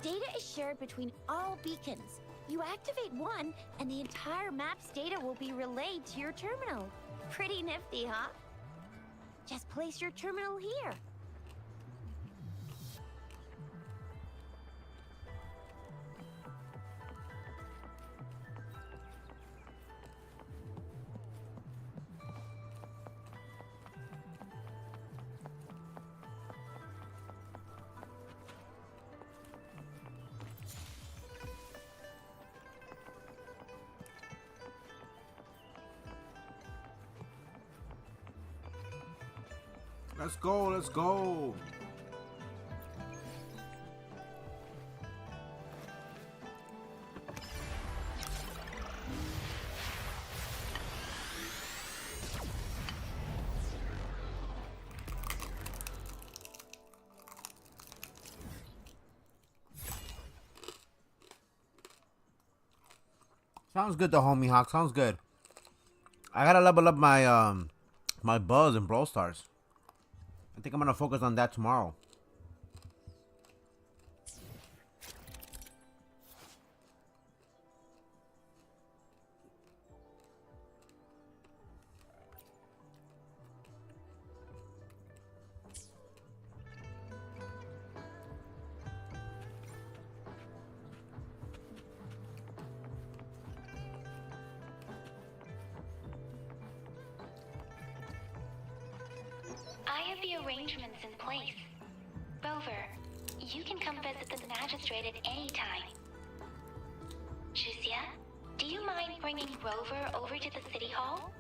Data is shared between all beacons. You activate one, and the entire map's data will be relayed to your terminal. Pretty nifty, huh? Just place your terminal here. Let's go, let's go. Sounds good, the homie Hawk. Sounds good. I gotta level up my my buzz in Brawl Stars. I think I'm gonna focus on that tomorrow. I have the arrangements in place. Rover, you can come visit the magistrate at any time. Jusia, do you mind bringing Rover over to the city hall?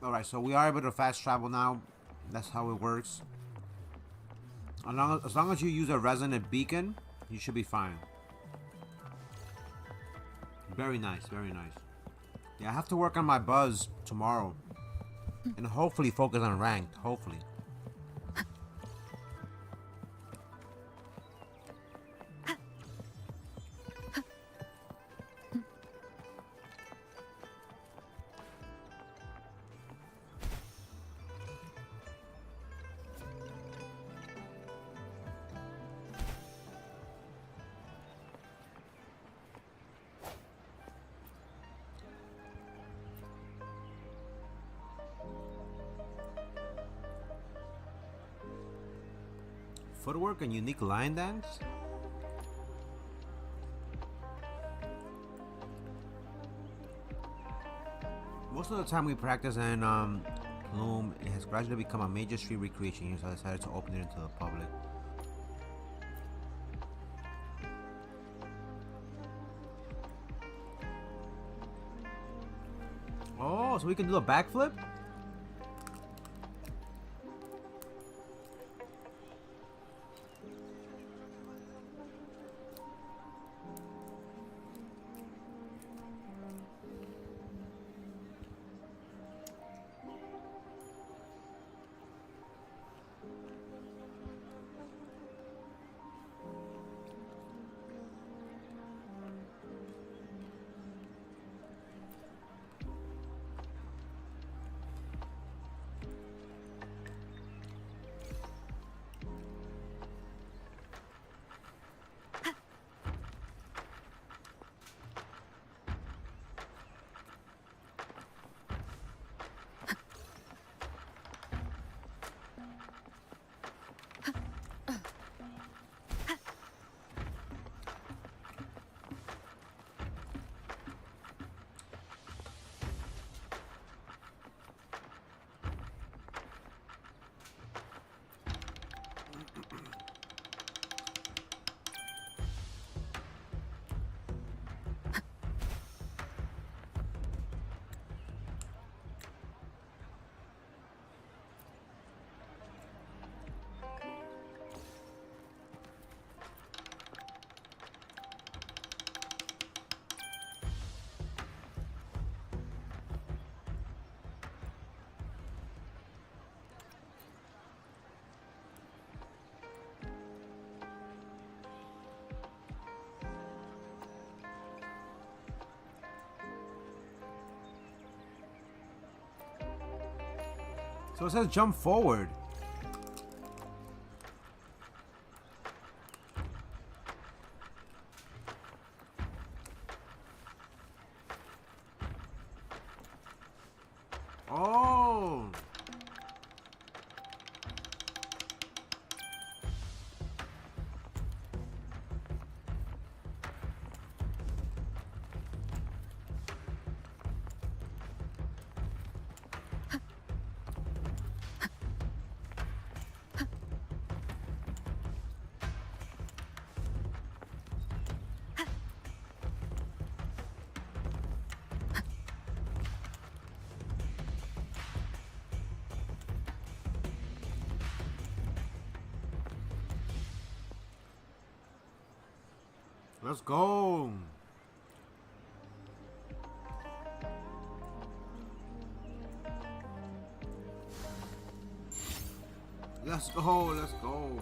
Alright, so we are able to fast travel now. That's how it works. As long as you use a resonant beacon, you should be fine. Very nice, very nice. Yeah, I have to work on my buzz tomorrow. And hopefully focus on ranked. Hopefully. Footwork and unique line dance? Most of the time we practice in Plume, it has gradually become a major street recreation here, so I decided to open it into the public. Oh, so we can do a backflip? So it says jump forward. Oh. Let's go. Let's go, let's go.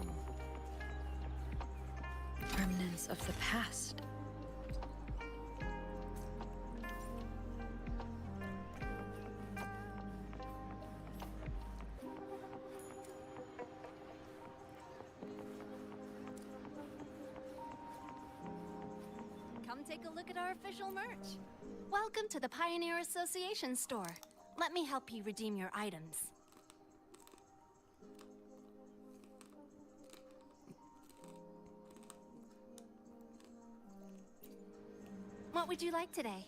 Remnants of the past. Come take a look at our official merch. Welcome to the Pioneer Association store. Let me help you redeem your items. What would you like today?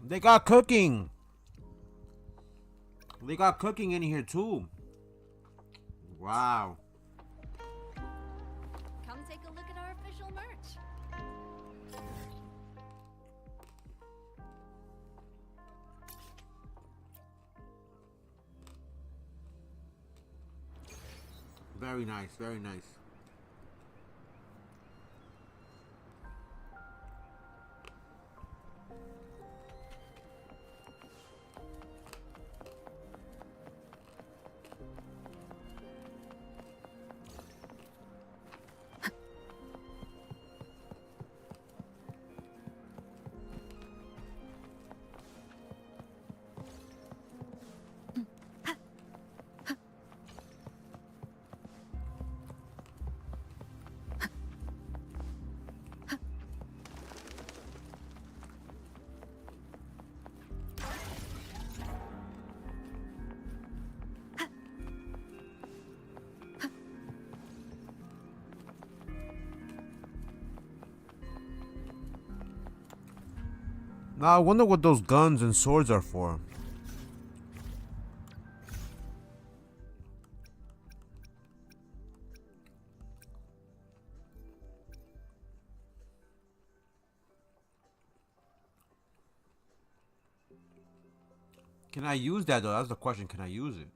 They got cooking. They got cooking in here too. Wow. Come take a look at our official merch. Very nice, very nice. Now I wonder what those guns and swords are for. Can I use that though? That's the question. Can I use it?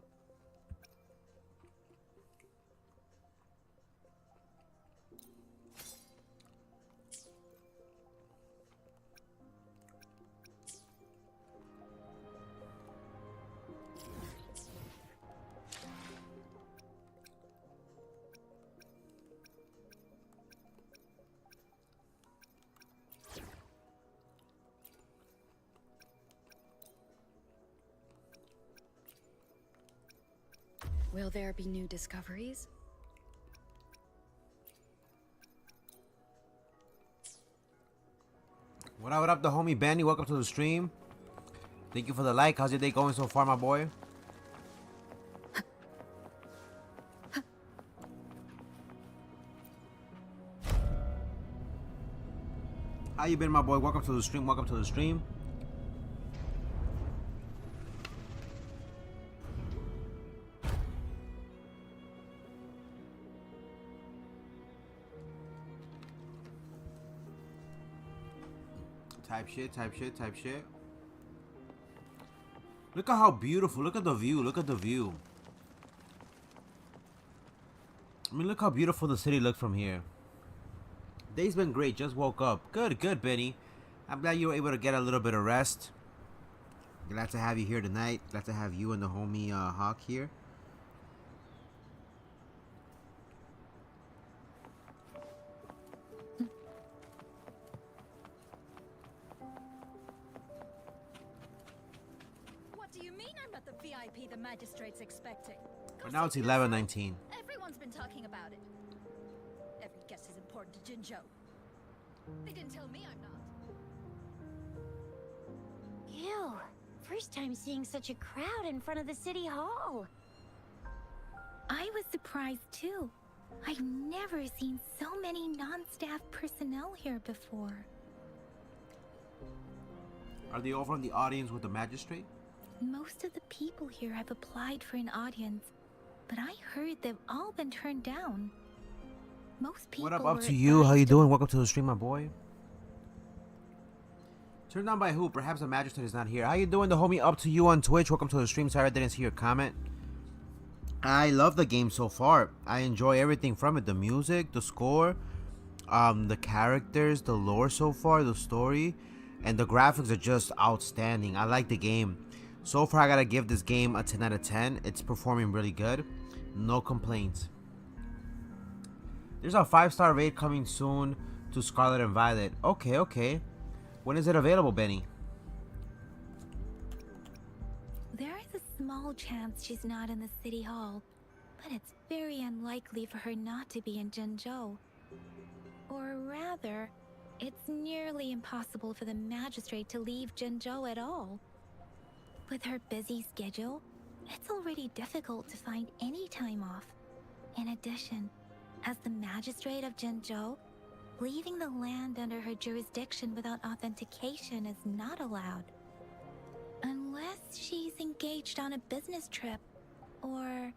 Will there be new discoveries? What up, the homie Benny? Welcome to the stream. Thank you for the like. How's your day going so far, my boy? How you been, my boy? Welcome to the stream. Welcome to the stream. Type shit, type shit, type shit. Look at how beautiful. Look at the view. Look at the view. I mean, look how beautiful the city looks from here. Day's been great. Just woke up. Good, good, Benny. I'm glad you were able to get a little bit of rest. Glad to have you here tonight. Glad to have you and the homie Hawk here. What do you mean I'm not the VIP the magistrate's expecting? But now it's 11:19. Everyone's been talking about it. Every guess is important to Jinzhou. They didn't tell me I'm not. Ew. First time seeing such a crowd in front of the city hall. I was surprised too. I've never seen so many non-staff personnel here before. Are they all from the audience with the magistrate? Most of the people here have applied for an audience, but I heard they've all been turned down. Most people What up were to you? How you advised to- doing? Welcome to the stream, my boy. Turned down by who? Perhaps the magistrate is not here. How you doing, the homie? Up to you on Twitch. Welcome to the stream. Sorry I didn't see your comment. I love the game so far. I enjoy everything from it. The music, the score, the characters, the lore so far, the story, and the graphics are just outstanding. I like the game. So far, I gotta give this game a 10 out of 10. It's performing really good. No complaints. There's a 5-star raid coming soon to Scarlet and Violet. Okay, okay. When is it available, Benny? There is a small chance she's not in the city hall, but it's very unlikely for her not to be in Jinzhou. Or rather, it's nearly impossible for the magistrate to leave Jinzhou at all. With her busy schedule, it's already difficult to find any time off. In addition, as the magistrate of Jinzhou, leaving the land under her jurisdiction without authentication is not allowed. Unless she's engaged on a business trip, or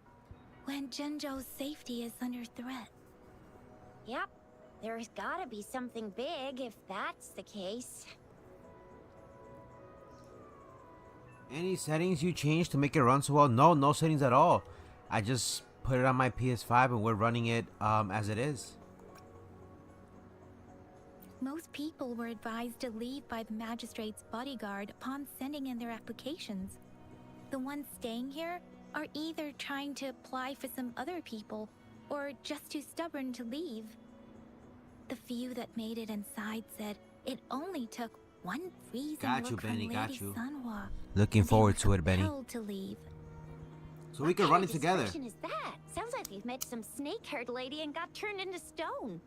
when Jinzhou's safety is under threat. Yep. There's gotta be something big if that's the case. Any settings you changed to make it run so well? No, no settings at all. I just put it on my PS5 and we're running it as it is. Most people were advised to leave by the magistrate's bodyguard upon sending in their applications. The ones staying here are either trying to apply for some other people or just too stubborn to leave. The few that made it inside said it only took one freezing Got you, look Benny, from got Lady you. Sanhua. Looking and they forward were to it, Benny. compelled to leave. So we can run it together. What kind of description is that? Sounds like you've met some snake-haired lady and got turned into stone.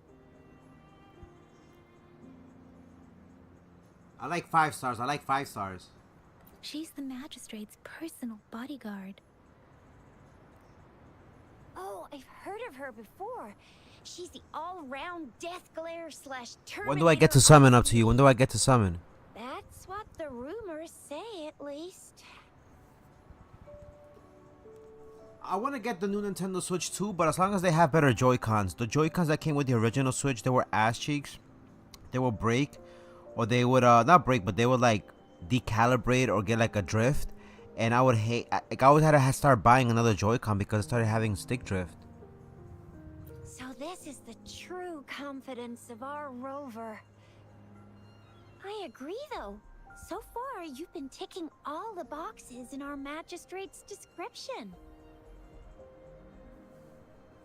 I like 5 stars. I like 5 stars. She's the magistrate's personal bodyguard. Oh, I've heard of her before. She's the all-round death glare slash Terminator. When do I get to summon up to you? When do I get to summon? That's what the rumors say, at least. I want to get the new Nintendo Switch too, but as long as they have better Joy-Cons. The Joy-Cons that came with the original Switch, they were ass cheeks. They would break, or they would not break, but they would like decalibrate or get like a drift. And I would hate, like I always had to start buying another Joy-Con because I started having stick drift. So this is the true confidence of our rover. I agree, though. So far, you've been ticking all the boxes in our magistrate's description.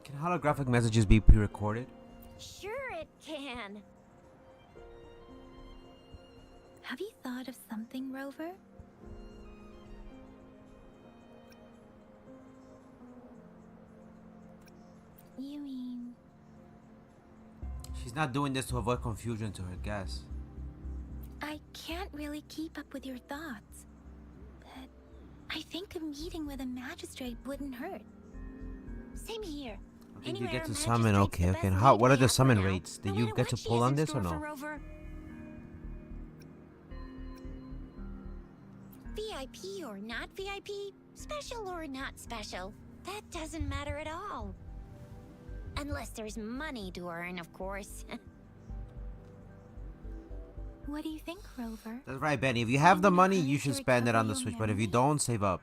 Can holographic messages be pre-recorded? Sure it can. Have you thought of something, Rover? You mean... She's not doing this to avoid confusion to her guests. I can't really keep up with your thoughts. But I think a meeting with a magistrate wouldn't hurt. Same here. I think you Anywhere get to a summon. magistrate's Okay, the okay. And best how? lead What we are the have for summon now, rates? Do no you matter get to what she pull has on in this or store no? for Rover. VIP or not VIP, special or not special, that doesn't matter at all. Unless there's money to earn, of course. What do you think, Rover? That's right, Benny. If you have the Maybe money, hers you to should spend it on the recover Switch. your But if you memories? don't, save up.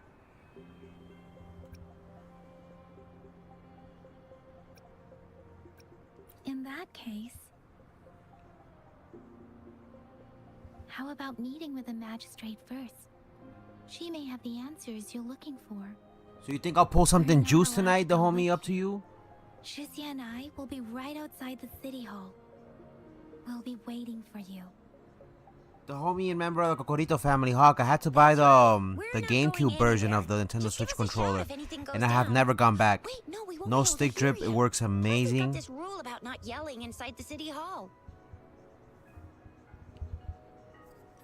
In that case, how about meeting with the magistrate first? She may have the answers you're looking for. So you think I'll pull something not juice allowed tonight, to the go homie? with Up to you. Shizia and I will be right outside the city hall. We'll be waiting for you. The homie and member of the Cocorito family, Hawk. I had to buy the We're not GameCube going version anywhere. of the Nintendo Just Switch give us a shout controller, if anything goes and I have down. never gone back. Wait, no, we won't No be able stick to hear drip. It you. works Plus, they've amazing. got this rule about not yelling inside the city hall.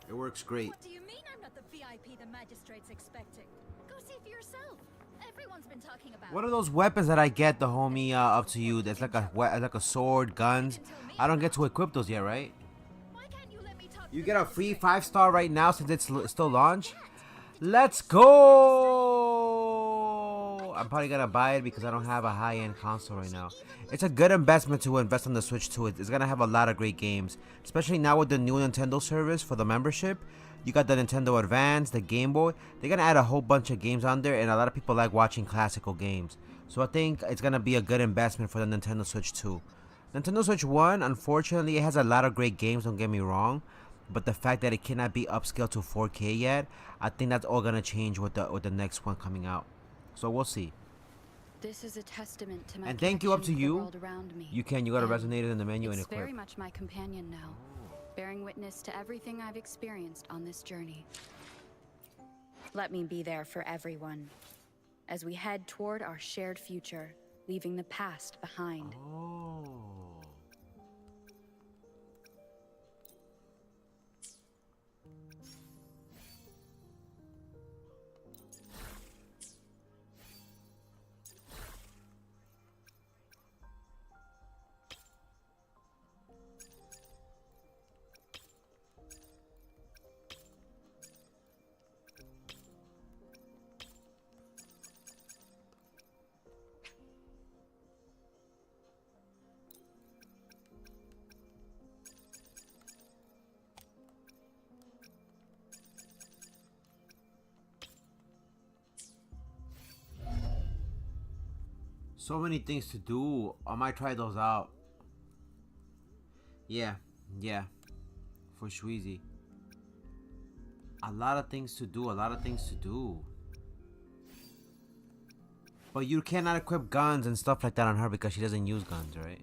It works great. What do you mean I'm not the VIP the magistrate's expecting? Go see for yourself. Everyone's been talking about What are those weapons that I get, the homie? Up to you. That's like a sword, guns. I don't get to equip those yet, right? Why can't you let me talk to You the get a free magistrate? 5-star right now since it's still launched. Let's go! I'm probably gonna buy it because I don't have a high-end console right now. It's a good investment to invest on the Switch too. It's gonna have a lot of great games, especially now with the new Nintendo service for the membership. You got the Nintendo Advance, the Game Boy. They're gonna add a whole bunch of games on there, and a lot of people like watching classical games. So I think it's gonna be a good investment for the Nintendo Switch 2. Nintendo Switch 1, unfortunately, it has a lot of great games, don't get me wrong. But the fact that it cannot be upscaled to 4K yet, I think that's all gonna change with the next one coming out. So we'll see. This is a testament to my And thank you up to connection with the you. world around me. You gotta And resonate it in the menu and it's equip. very much my companion now, bearing witness to everything I've experienced on this journey. Let me be there for everyone as we head toward our shared future, leaving the past behind. Oh. So many things to do. I might try those out. Yeah, for Shweezy. A lot of things to do. But you cannot equip guns and stuff like that on her because she doesn't use guns, right?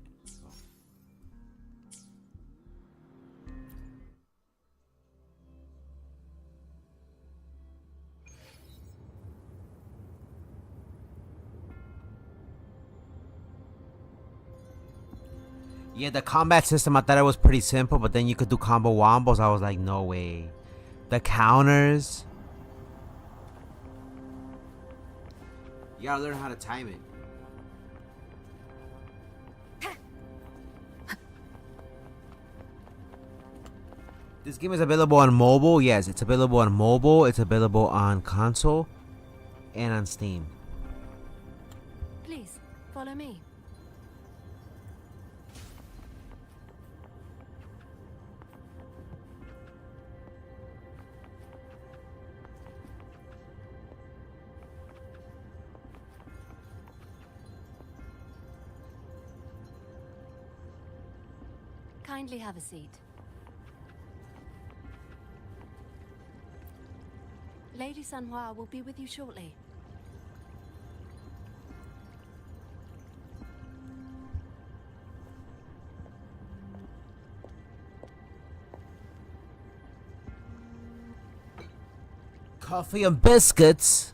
Yeah, the combat system, I thought it was pretty simple, but then you could do combo wombos. I was like, no way. The counters. You gotta learn how to time it. This game is available on mobile. Yes, it's available on mobile. It's available on console and on Steam. Please, follow me. Kindly have a seat. Lady Sanhua will be with you shortly. Coffee and biscuits.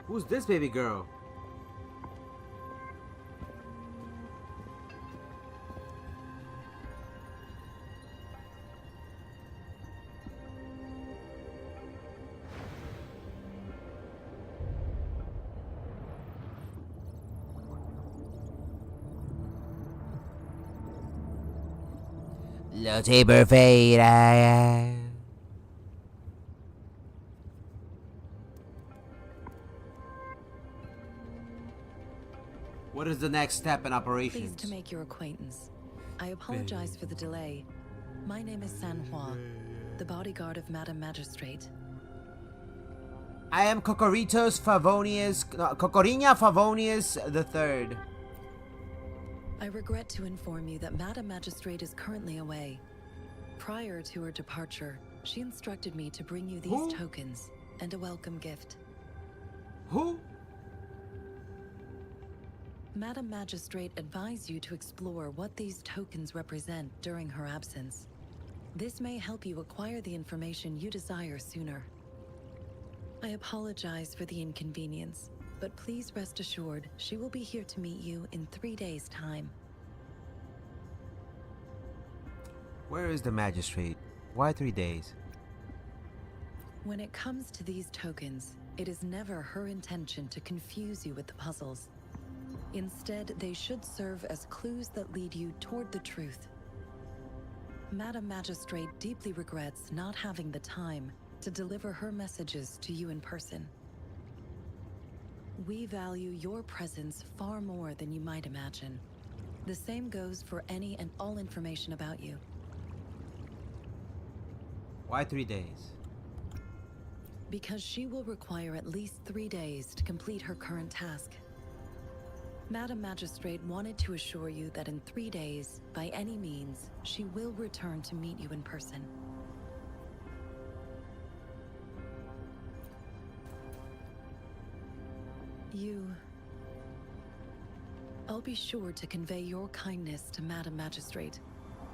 Who's this baby girl? Lotte Perfeira. What is the next step in operations? Pleased to make your acquaintance. I apologize for the delay. My name is Sanhua, the bodyguard of Madam Magistrate. I am Cocoriña Favonius III. I regret to inform you that Madam Magistrate is currently away. Prior to her departure, she instructed me to bring you these tokens and a welcome gift. Who? Madam Magistrate advised you to explore what these tokens represent during her absence. This may help you acquire the information you desire sooner. I apologize for the inconvenience, but please rest assured she will be here to meet you in 3 days' time. Where is the magistrate? Why 3 days? When it comes to these tokens, it is never her intention to confuse you with the puzzles. Instead, they should serve as clues that lead you toward the truth. Madam Magistrate deeply regrets not having the time to deliver her messages to you in person. We value your presence far more than you might imagine. The same goes for any and all information about you. Why 3 days? Because she will require at least 3 days to complete her current task. Madam Magistrate wanted to assure you that in 3 days, by any means, she will return to meet you in person. I'll be sure to convey your kindness to Madam Magistrate.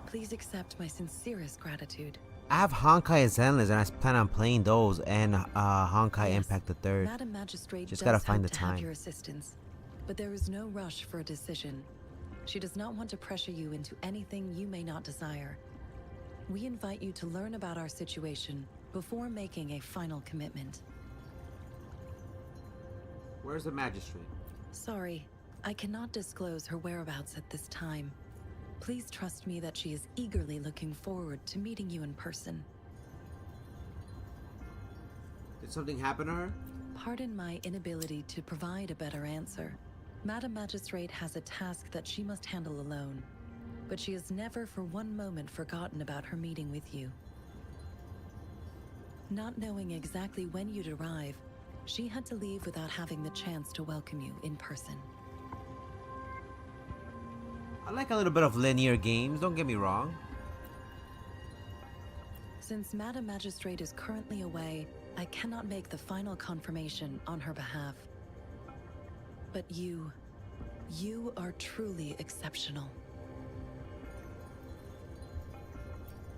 Please accept my sincerest gratitude. I have Honkai and Zenless, and I plan on playing those and Honkai Impact the Third. Madam Magistrate Just does gotta find hope the to have time. your assistance, but there is no rush for a decision. She does not want to pressure you into anything you may not desire. We invite you to learn about our situation before making a final commitment. Where's the magistrate? Sorry, I cannot disclose her whereabouts at this time. Please trust me that she is eagerly looking forward to meeting you in person. Did something happen to her? Pardon my inability to provide a better answer. Madam Magistrate has a task that she must handle alone, but she has never for one moment forgotten about her meeting with you. Not knowing exactly when you'd arrive, she had to leave without having the chance to welcome you in person. I like a little bit of linear games, don't get me wrong. Since Madam Magistrate is currently away, I cannot make the final confirmation on her behalf. But you are truly exceptional.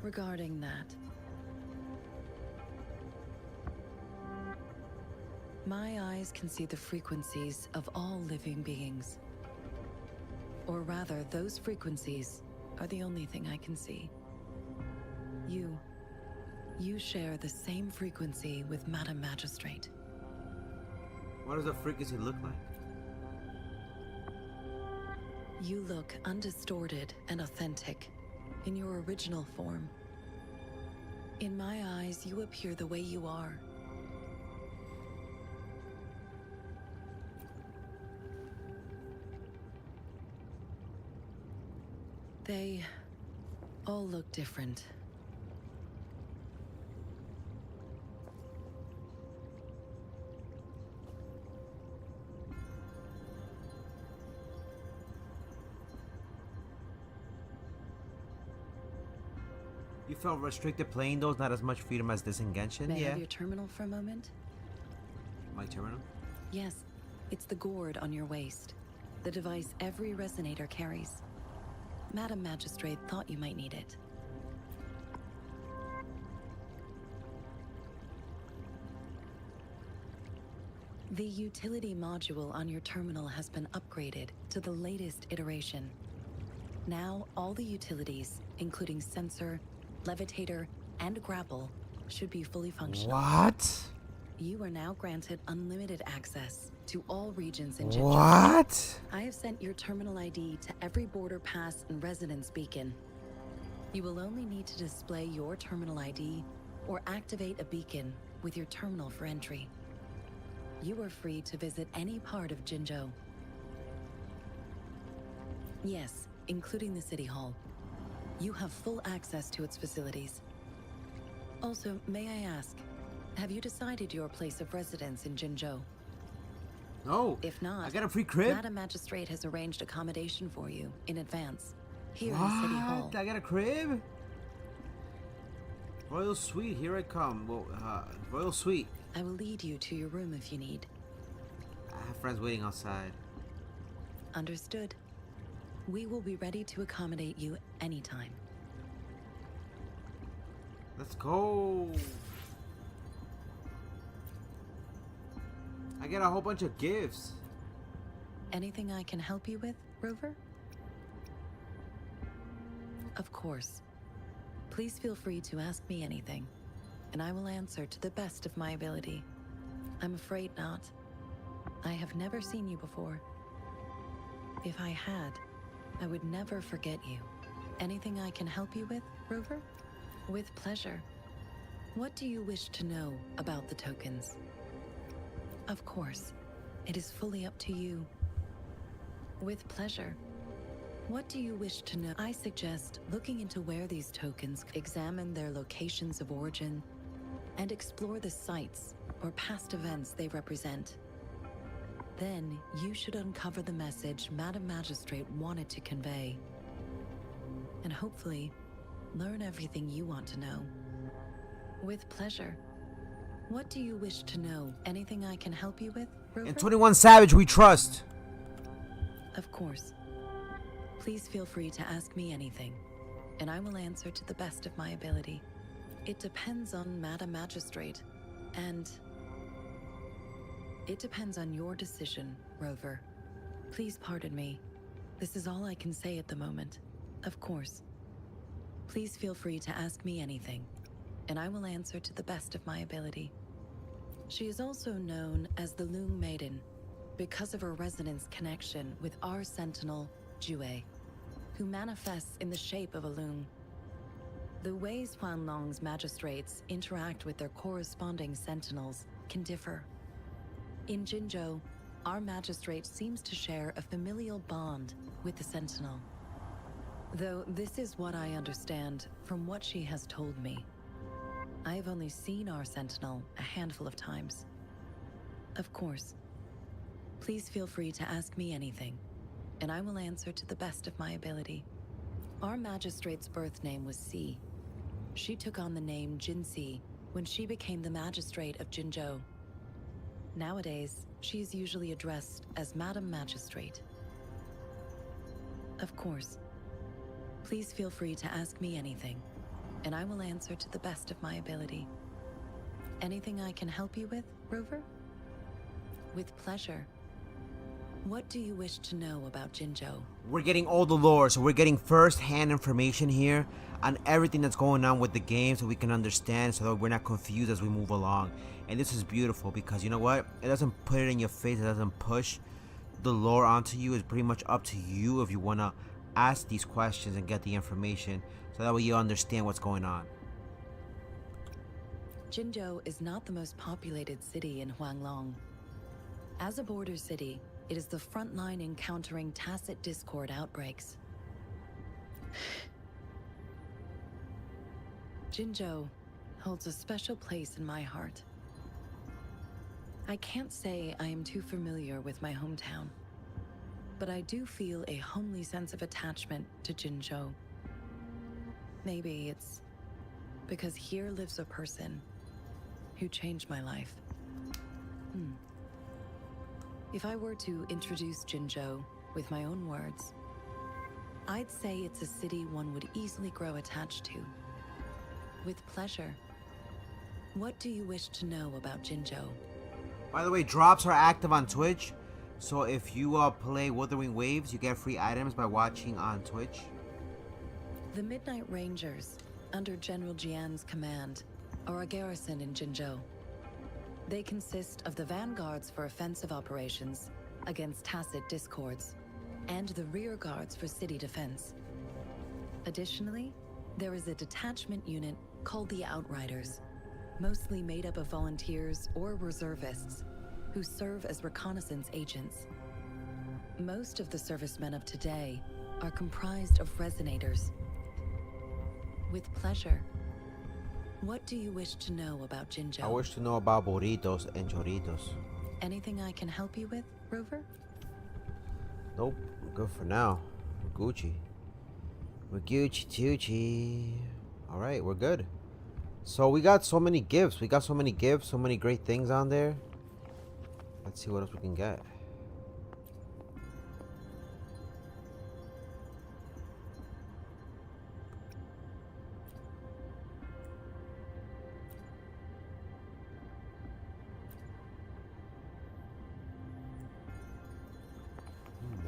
Regarding that, my eyes can see the frequencies of all living beings. Or rather, those frequencies are the only thing I can see. You share the same frequency with Madam Magistrate. What does a frequency look like? You look undistorted and authentic in your original form. In my eyes, you appear the way you are. They all look different. You felt restricted playing those, not as much freedom as this in Genshin? May I Yeah. have your terminal for a moment? My terminal? Yes, it's the gourd on your waist. The device every resonator carries. Madam Magistrate thought you might need it. The utility module on your terminal has been upgraded to the latest iteration. Now, all the utilities, including sensor, levitator, and grapple, should be fully functional. What? You are now granted unlimited access to all regions in Jinja. What? I have sent your terminal ID to every border pass and residence beacon. You will only need to display your terminal ID or activate a beacon with your terminal for entry. You are free to visit any part of Jinzhou. Yes, including the City Hall. You have full access to its facilities. Also, may I ask, have you decided your place of residence in Jinzhou? No. If not, I got a free crib? Madam Magistrate has arranged accommodation for you in advance, here in the City Hall. I got a crib? Royal Suite, here I come. Well, Royal Suite. I will lead you to your room if you need. I have friends waiting outside. Understood. We will be ready to accommodate you anytime. Let's go. I get a whole bunch of gifts. Anything I can help you with, Rover? Of course. Please feel free to ask me anything, and I will answer to the best of my ability. I'm afraid not. I have never seen you before. If I had, I would never forget you. Anything I can help you with, Rover? With pleasure. What do you wish to know about the tokens? Of course, it is fully up to you. With pleasure. What do you wish to know? I suggest looking into where these tokens examine their locations of origin and explore the sites or past events they represent. Then you should uncover the message Madam Magistrate wanted to convey. And hopefully, learn everything you want to know. With pleasure. What do you wish to know? Anything I can help you with, Rover? And 21 Savage, we trust. Of course. Please feel free to ask me anything, and I will answer to the best of my ability. It depends on Madam Magistrate, and it depends on your decision, Rover. Please pardon me. This is all I can say at the moment. Of course. Please feel free to ask me anything, and I will answer to the best of my ability. She is also known as the Loong Maiden because of her resonance connection with our sentinel, Jue, who manifests in the shape of a loon. The ways Huanlong's magistrates interact with their corresponding sentinels can differ. In Jinzhou, our magistrate seems to share a familial bond with the sentinel. Though this is what I understand from what she has told me. I have only seen our sentinel a handful of times. Of course. Please feel free to ask me anything, and I will answer to the best of my ability. Our magistrate's birth name was Si. She took on the name Jinsi when she became the magistrate of Jinzhou. Nowadays, she is usually addressed as Madam Magistrate. Of course. Please feel free to ask me anything, and I will answer to the best of my ability. Anything I can help you with, Rover? With pleasure. What do you wish to know about Jinzhou? We're getting all the lore, so we're getting first-hand information here on everything that's going on with the game so we can understand, so that we're not confused as we move along. And this is beautiful because, you know what? It doesn't put it in your face, it doesn't push the lore onto you. It's pretty much up to you if you want to ask these questions and get the information, so that way you understand what's going on. Jinzhou is not the most populated city in Huanglong. As a border city, it is the front line in countering tacit discord outbreaks. Jinzhou holds a special place in my heart. I can't say I am too familiar with my hometown, but I do feel a homely sense of attachment to Jinzhou. Maybe it's because here lives a person who changed my life. If I were to introduce Jinzhou with my own words, I'd say it's a city one would easily grow attached to. With pleasure. What do you wish to know about Jinzhou? By the way, drops are active on Twitch, so if you play Wuthering Waves, you get free items by watching on Twitch. The Midnight Rangers, under General Jian's command, are a garrison in Jinzhou. They consist of the vanguards for offensive operations against tacit discords, and the rear guards for city defense. Additionally, there is a detachment unit called the Outriders, mostly made up of volunteers or reservists who serve as reconnaissance agents. Most of the servicemen of today are comprised of resonators. With pleasure. What do you wish to know about Jinzhou? I wish to know about burritos and choritos. Anything I can help you with, Rover? Nope, good for now. We're Gucci. We're Gucci. Alright, we're good. So we got so many gifts. So many great things on there. Let's see what else we can get.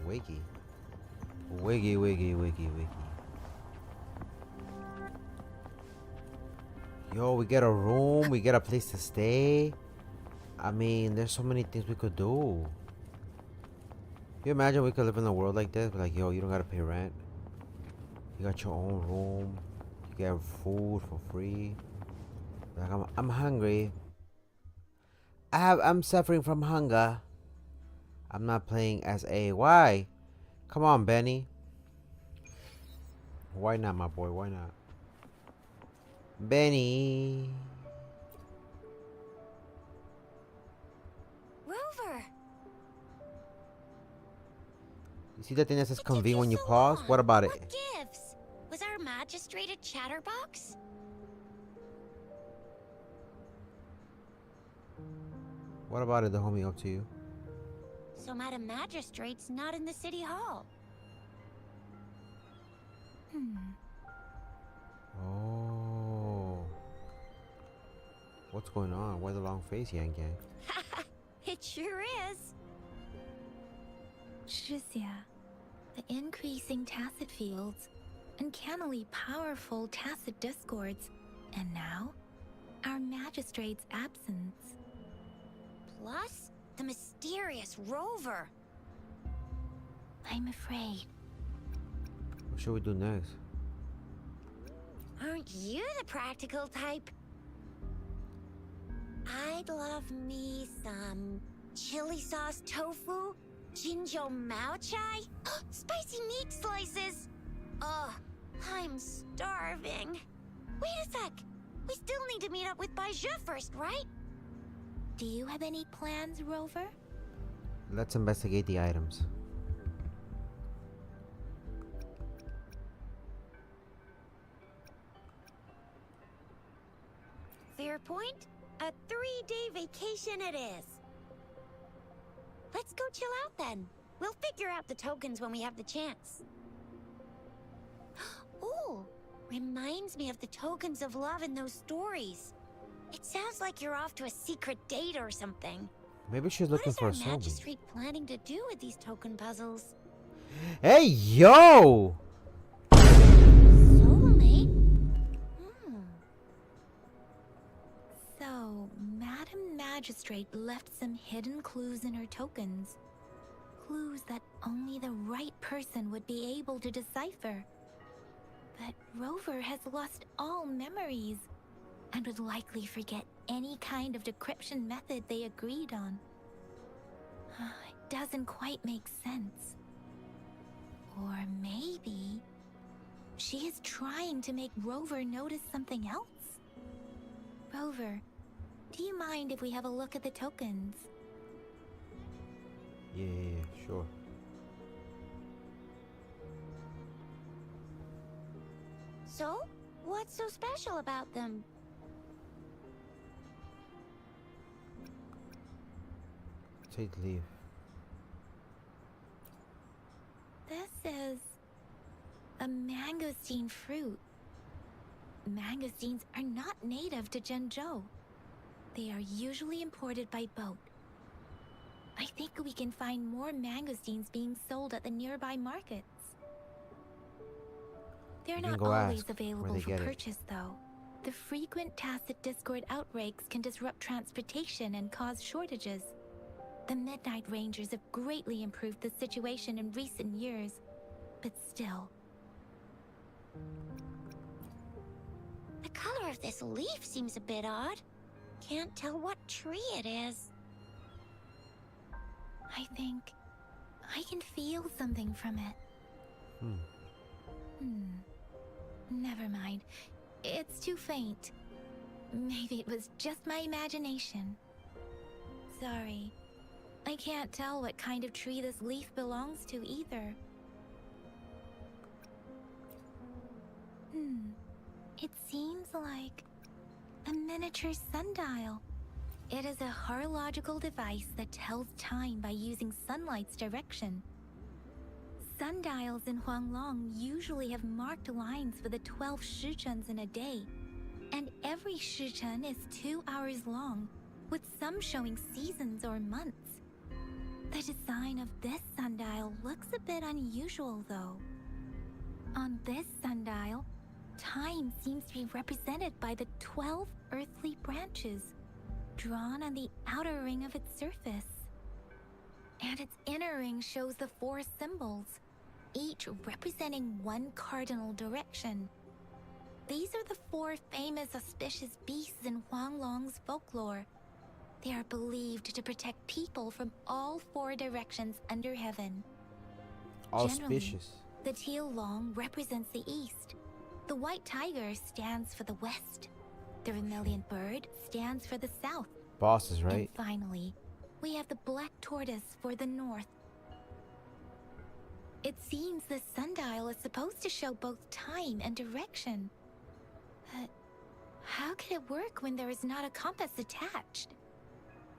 Wiggy. Yo, we get a room, we get a place to stay. I mean, there's so many things we could do. You imagine we could live in a world like this? Like, yo, you don't gotta pay rent. You got your own room. You get food for free. Like, I'm hungry. I'm suffering from hunger. I'm not playing as a why? Come on, Benny. Why not, my boy? Why not? Benny. Rover! You see that thing that says convene when you pause? What about it? What gives? Was our magistrate a chatterbox? What about it, the homie? Up to you. So Madam Magistrate's not in the city hall. Oh. What's going on? Why the long face, Yang Yang? It sure is. Shizia, the increasing tacit fields, uncannily powerful tacit discords, and now, our magistrate's absence. Plus, the mysterious Rover. I'm afraid. What should we do next? Aren't you the practical type? I'd love me some chili sauce tofu, Jinzhou Mao Chai, spicy meat slices. Ugh, I'm starving. Wait a sec. We still need to meet up with Baiju first, right? Do you have any plans, Rover? Let's investigate the items. Fair point. A 3-day vacation it is. Let's go chill out then. We'll figure out the tokens when we have the chance. Ooh, reminds me of the tokens of love in those stories. It sounds like you're off to a secret date or something. Maybe she's looking for a What is our soulmate. magistrate planning to do with these token puzzles? Hey, yo! Soulmate? So, Madam Magistrate left some hidden clues in her tokens. Clues that only the right person would be able to decipher. But Rover has lost all memories and would likely forget any kind of decryption method they agreed on. It doesn't quite make sense. Or maybe she is trying to make Rover notice something else? Rover, do you mind if we have a look at the tokens? Yeah, sure. So, what's so special about them? Take leave. This is a mangosteen fruit. Mangosteens are not native to Zhengzhou. They are usually imported by boat. I think we can find more mangosteens being sold at the nearby markets. They're You can not go always ask where available they for get it. purchase, though. The frequent tacit Discord outbreaks can disrupt transportation and cause shortages. The Midnight Rangers have greatly improved the situation in recent years, but still. The color of this leaf seems a bit odd. Can't tell what tree it is. I think I can feel something from it. Never mind. It's too faint. Maybe it was just my imagination. Sorry. I can't tell what kind of tree this leaf belongs to either. It seems like a miniature sundial. It is a horological device that tells time by using sunlight's direction. Sundials in Huanglong usually have marked lines for the 12 shichuns in a day, and every shichun is 2 hours long, with some showing seasons or months. The design of this sundial looks a bit unusual, though. On this sundial, time seems to be represented by the 12 earthly branches, drawn on the outer ring of its surface. And its inner ring shows the 4 symbols, each representing one cardinal direction. These are the 4 famous auspicious beasts in Huanglong's folklore. They are believed to protect people from all 4 directions under heaven. Auspicious. The teal long represents the east. The white tiger stands for the west. The vermilion bird stands for the south. Bosses, right? And finally, we have the black tortoise for the north. It seems the sundial is supposed to show both time and direction. But how could it work when there is not a compass attached?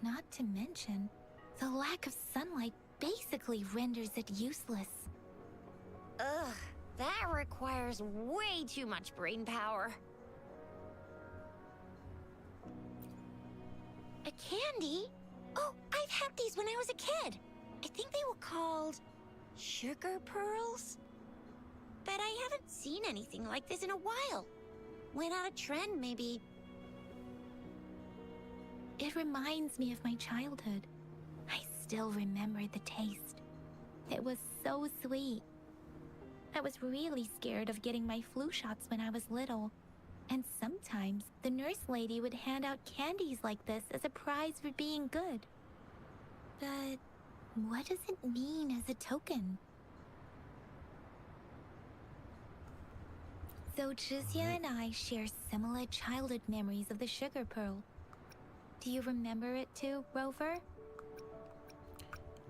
Not to mention, the lack of sunlight basically renders it useless. Ugh, that requires way too much brain power. A candy? Oh, I've had these when I was a kid. I think they were called sugar pearls? But I haven't seen anything like this in a while. Went out of trend, maybe. It reminds me of my childhood. I still remember the taste. It was so sweet. I was really scared of getting my flu shots when I was little. And sometimes the nurse lady would hand out candies like this as a prize for being good. But what does it mean as a token? So Jizya and I share similar childhood memories of the sugar pearl. Do you remember it too, Rover? It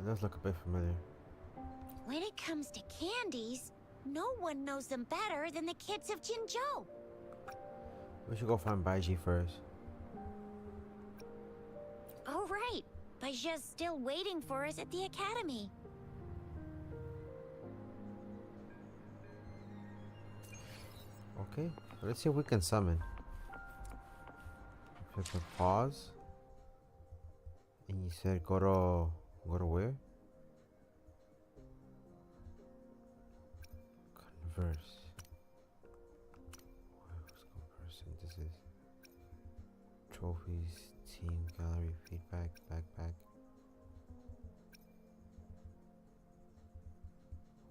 does look a bit familiar. When it comes to candies, no one knows them better than the kids of Jinzhou. We should go find Baiji first. Oh, right. Baijia's still waiting for us at the academy. Okay, let's see if we can summon. Flip the pause. And you said go to where? Converse. Converse synthesis. Trophies, team, gallery, feedback, backpack.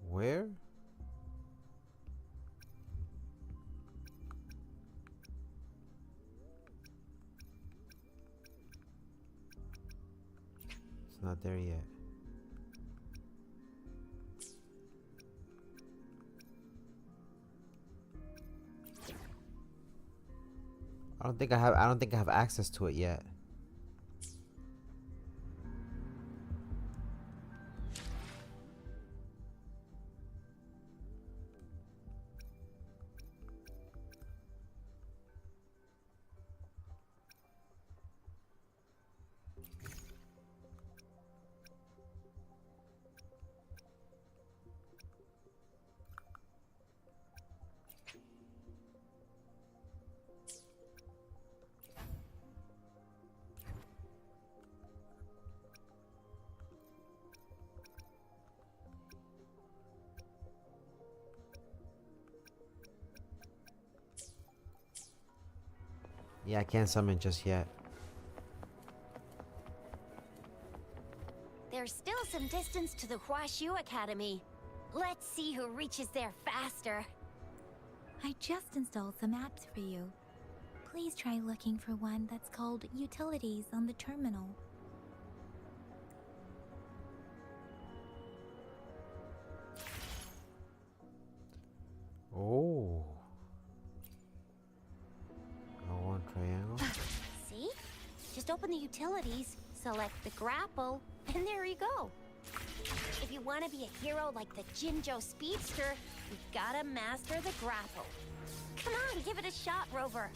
Where? It's not there yet. I don't think I have access to it yet. Yeah, I can't summon just yet. There's still some distance to the Huashu Academy. Let's see who reaches there faster. I just installed some apps for you. Please try looking for one that's called Utilities on the terminal. Oh. I want triangle. See? Just open the utilities, select the grapple, and there you go. If you want to be a hero like the Jinzhou Speedster, you gotta master the grapple. Come on, give it a shot, Rover.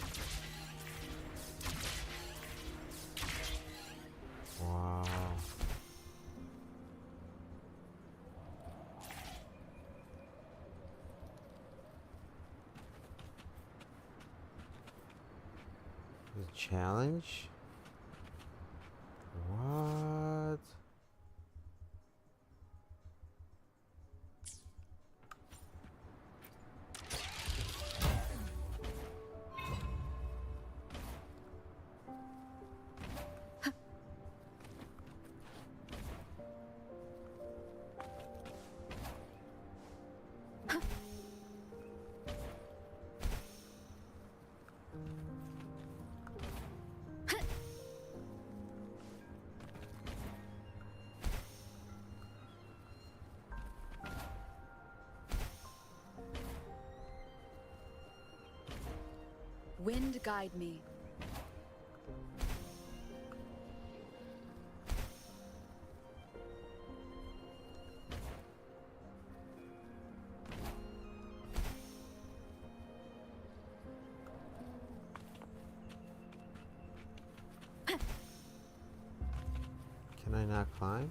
Wow. The challenge? What? Wind guide me. Can I not climb?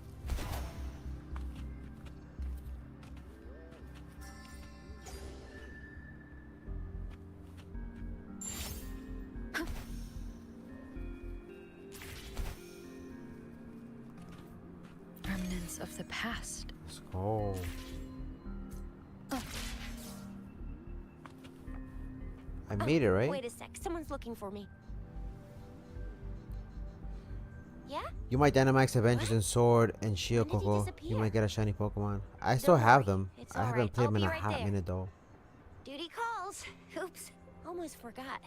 Remnants of the past. Let's go. I made it, right? Wait a sec, someone's looking for me. Yeah? You might Dynamax Avengers and Sword and Shield, When did he Coco. You disappear? might get a shiny Pokemon. I still Don't have worry, them. it's I haven't alright. played I'll them in be a right hot there. minute though. Duty calls. Oops, almost forgot.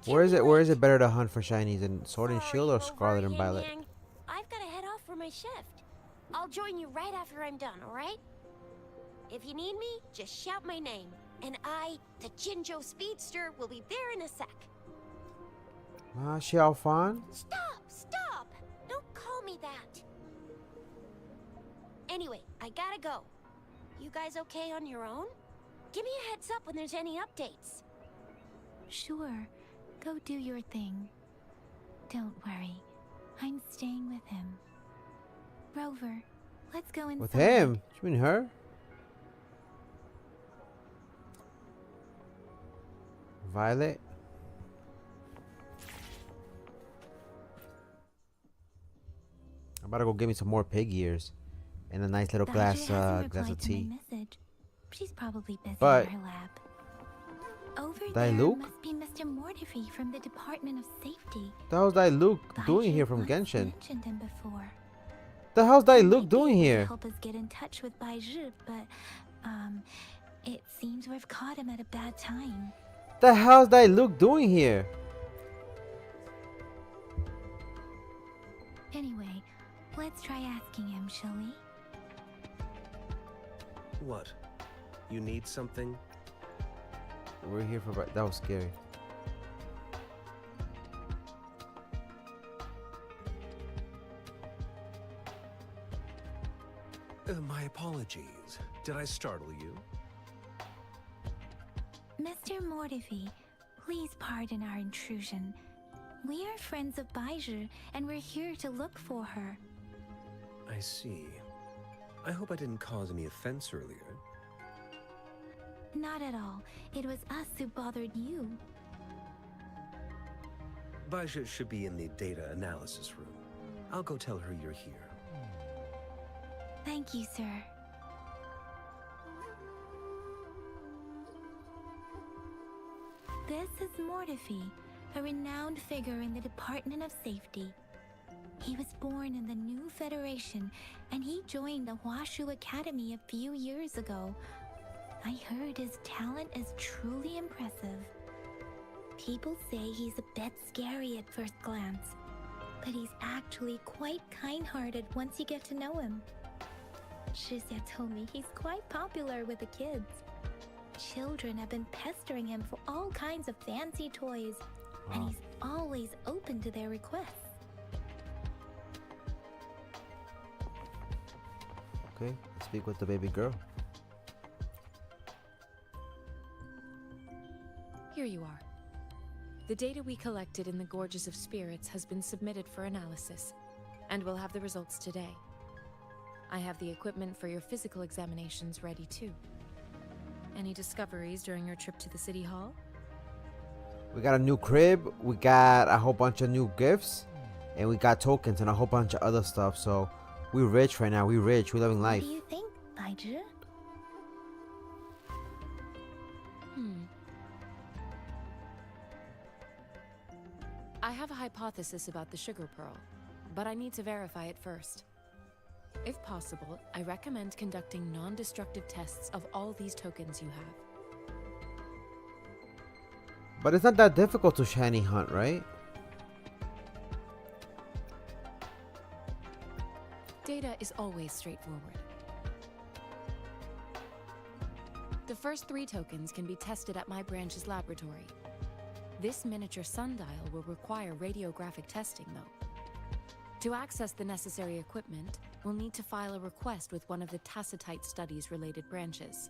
Where is it? Where is Can't it better to hunt for shinies, in Sword and Sorry, Shield or Rover, Scarlet and Yin Violet? Yang. I've got to head off for my shift. I'll join you right after I'm done, alright? If you need me, just shout my name. And I, the Jinjo Speedster, will be there in a sec. She all fun? Stop! Stop! Don't call me that. Anyway, I gotta go. You guys okay on your own? Give me a heads up when there's any updates. Sure, go do your thing. Don't worry, I'm staying with him. Rover, let's go inside. With him? You mean her? Violet? I'm about to go get me some more pig ears and a nice little glass of tea. Message. She's probably busy But in her lab. Over that there Luke? must be Mr. Mortifi from the Department of Safety. The hell's that Luke doing Baiju here from once Genshin? mentioned him before. The hell's that He Luke might be doing able to here? help us get in touch with Baiju, but it seems we've caught him at a bad time. The hell's that Luke doing here? Anyway, let's try asking him, shall we? What? You need something? We're here for that was scary. My apologies. Did I startle you? Mr. Mortifi, please pardon our intrusion. We are friends of Baiju, and we're here to look for her. I see. I hope I didn't cause any offense earlier. Not at all. It was us who bothered you. Baja should be in the data analysis room. I'll go tell her you're here. Thank you, sir. This is Mortifi, a renowned figure in the Department of Safety. He was born in the new Federation, and he joined the Huashu Academy a few years ago. I heard his talent is truly impressive. People say he's a bit scary at first glance, but he's actually quite kind-hearted once you get to know him. Shizia told me he's quite popular with the kids. Children have been pestering him for all kinds of fancy toys, and he's always open to their requests. Okay, let's speak with the baby girl. Here you are. The data we collected in the Gorges of Spirits has been submitted for analysis, and we'll have the results today. I have the equipment for your physical examinations ready too. Any discoveries during your trip to the City Hall? We got a new crib, we got a whole bunch of new gifts, and we got tokens and a whole bunch of other stuff, so we're rich right now, we're rich, we're living life. What do you think, Baiju? I have a hypothesis about the sugar pearl, but I need to verify it first. If possible, I recommend conducting non-destructive tests of all these tokens you have. But it's not that difficult to shiny hunt, right? Data is always straightforward. The first 3 tokens can be tested at my branch's laboratory. This miniature sundial will require radiographic testing, though. To access the necessary equipment, we'll need to file a request with one of the Tacitite studies related branches.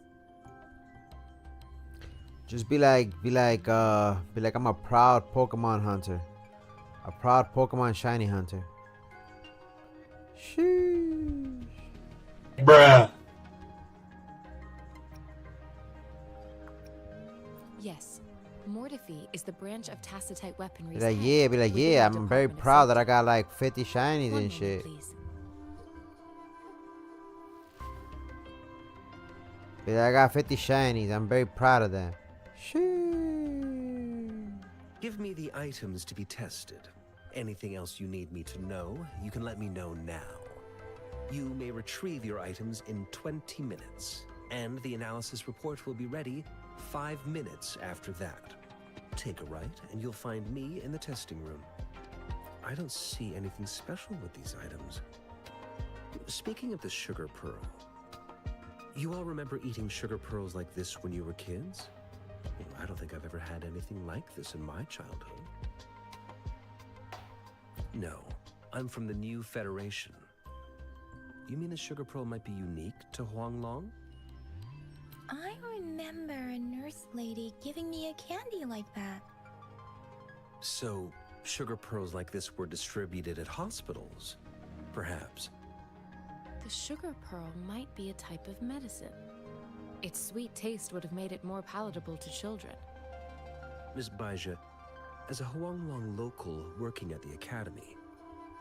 Just be like I'm a proud Pokemon hunter. A proud Pokemon shiny hunter. Sheesh. Bruh. Yes, Mortifi is the branch of Tacitite weaponry. Be like, yeah, I'm very proud that I got like 50 shinies and shit. Please. Be like, I got 50 shinies, I'm very proud of them. Sheesh. Give me the items to be tested. Anything else you need me to know, you can let me know now. You may retrieve your items in 20 minutes, and the analysis report will be ready 5 minutes after that. Take a right, and you'll find me in the testing room. I don't see anything special with these items. Speaking of the sugar pearl, You all remember eating sugar pearls like this when you were kids? Well, I don't think I've ever had anything like this in my childhood. No, I'm from the New Federation. You mean a sugar pearl might be unique to Huanglong? I remember a nurse lady giving me a candy like that. So, sugar pearls like this were distributed at hospitals, perhaps. The sugar pearl might be a type of medicine. Its sweet taste would have made it more palatable to children. Miss Baija, as a Huanglong local working at the academy,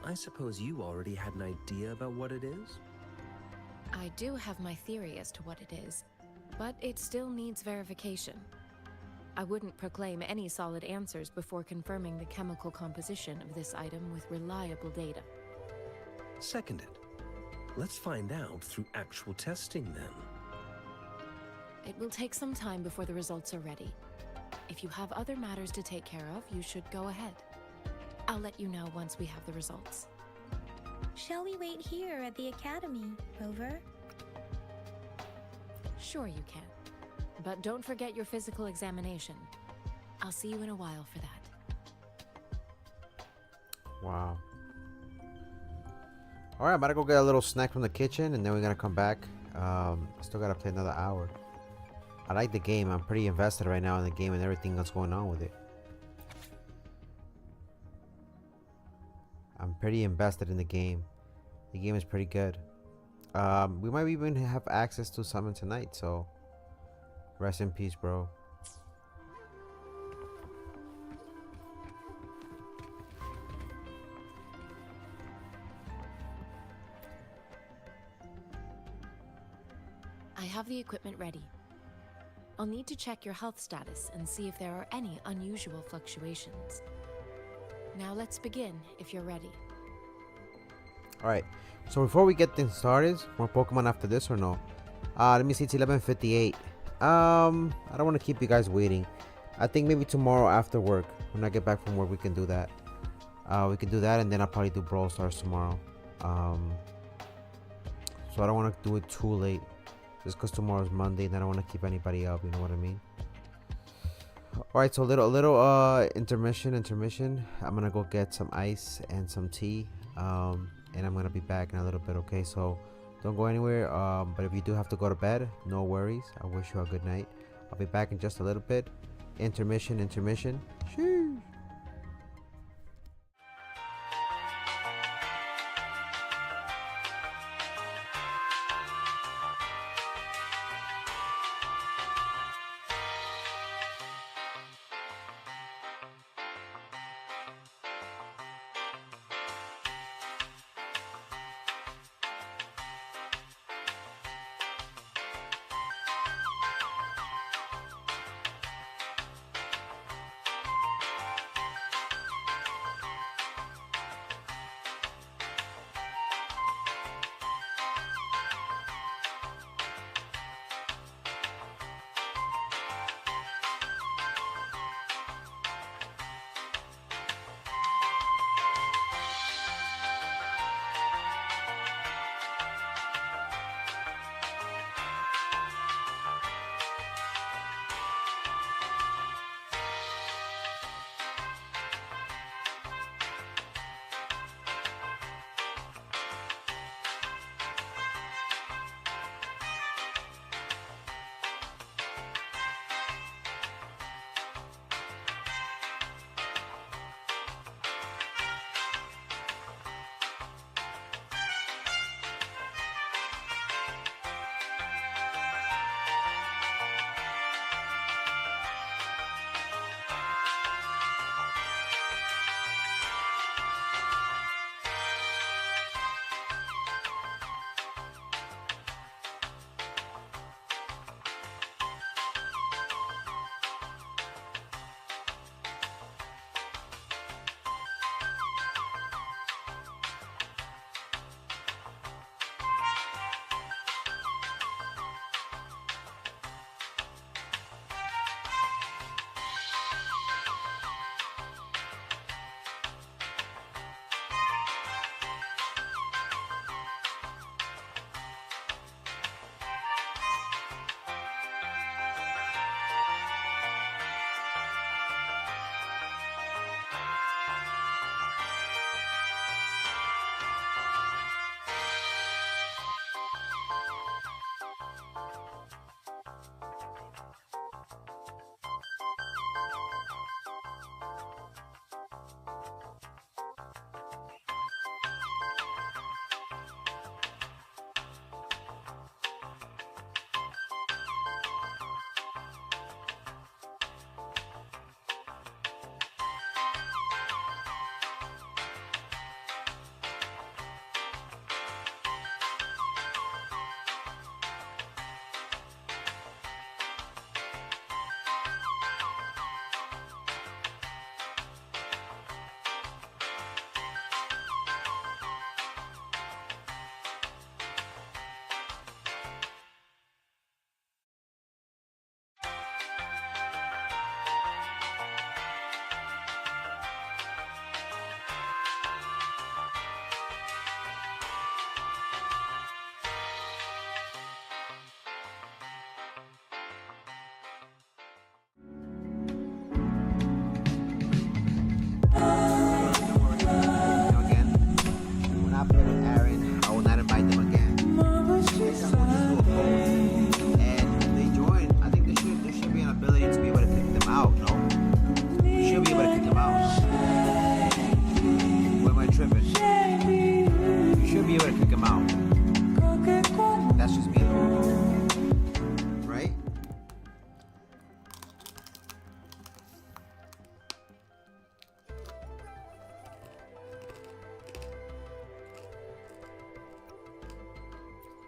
I suppose you already had an idea about what it is? I do have my theory as to what it is, but it still needs verification. I wouldn't proclaim any solid answers before confirming the chemical composition of this item with reliable data. Seconded. Let's find out through actual testing then. It will take some time before the results are ready. If you have other matters to take care of, you should go ahead. I'll let you know once we have the results. Shall we wait here at the academy, Rover? Sure you can. But don't forget your physical examination. I'll see you in a while for that. Wow. Alright, I'm about to go get a little snack from the kitchen and then we're gonna come back. Still gotta play another hour. I like the game. I'm pretty invested right now in the game and everything that's going on with it. I'm pretty invested in the game. The game is pretty good. We might even have access to summon tonight, so rest in peace, bro. I have the equipment ready. I'll need to check your health status and see if there are any unusual fluctuations. Now let's begin, if you're ready. Alright, so before we get things started, more Pokemon after this or no? Let me see, it's 11:58. I don't want to keep you guys waiting. I think maybe tomorrow after work, when I get back from work, we can do that. We can do that, and then I'll probably do Brawl Stars tomorrow. So I don't want to do it too late, just because tomorrow's Monday, and I don't want to keep anybody up. You know what I mean? All right, so a little intermission. I'm gonna go get some ice and some tea, and I'm gonna be back in a little bit. Okay, so don't go anywhere. But if you do have to go to bed, no worries. I wish you a good night. I'll be back in just a little bit. Intermission. Sheesh.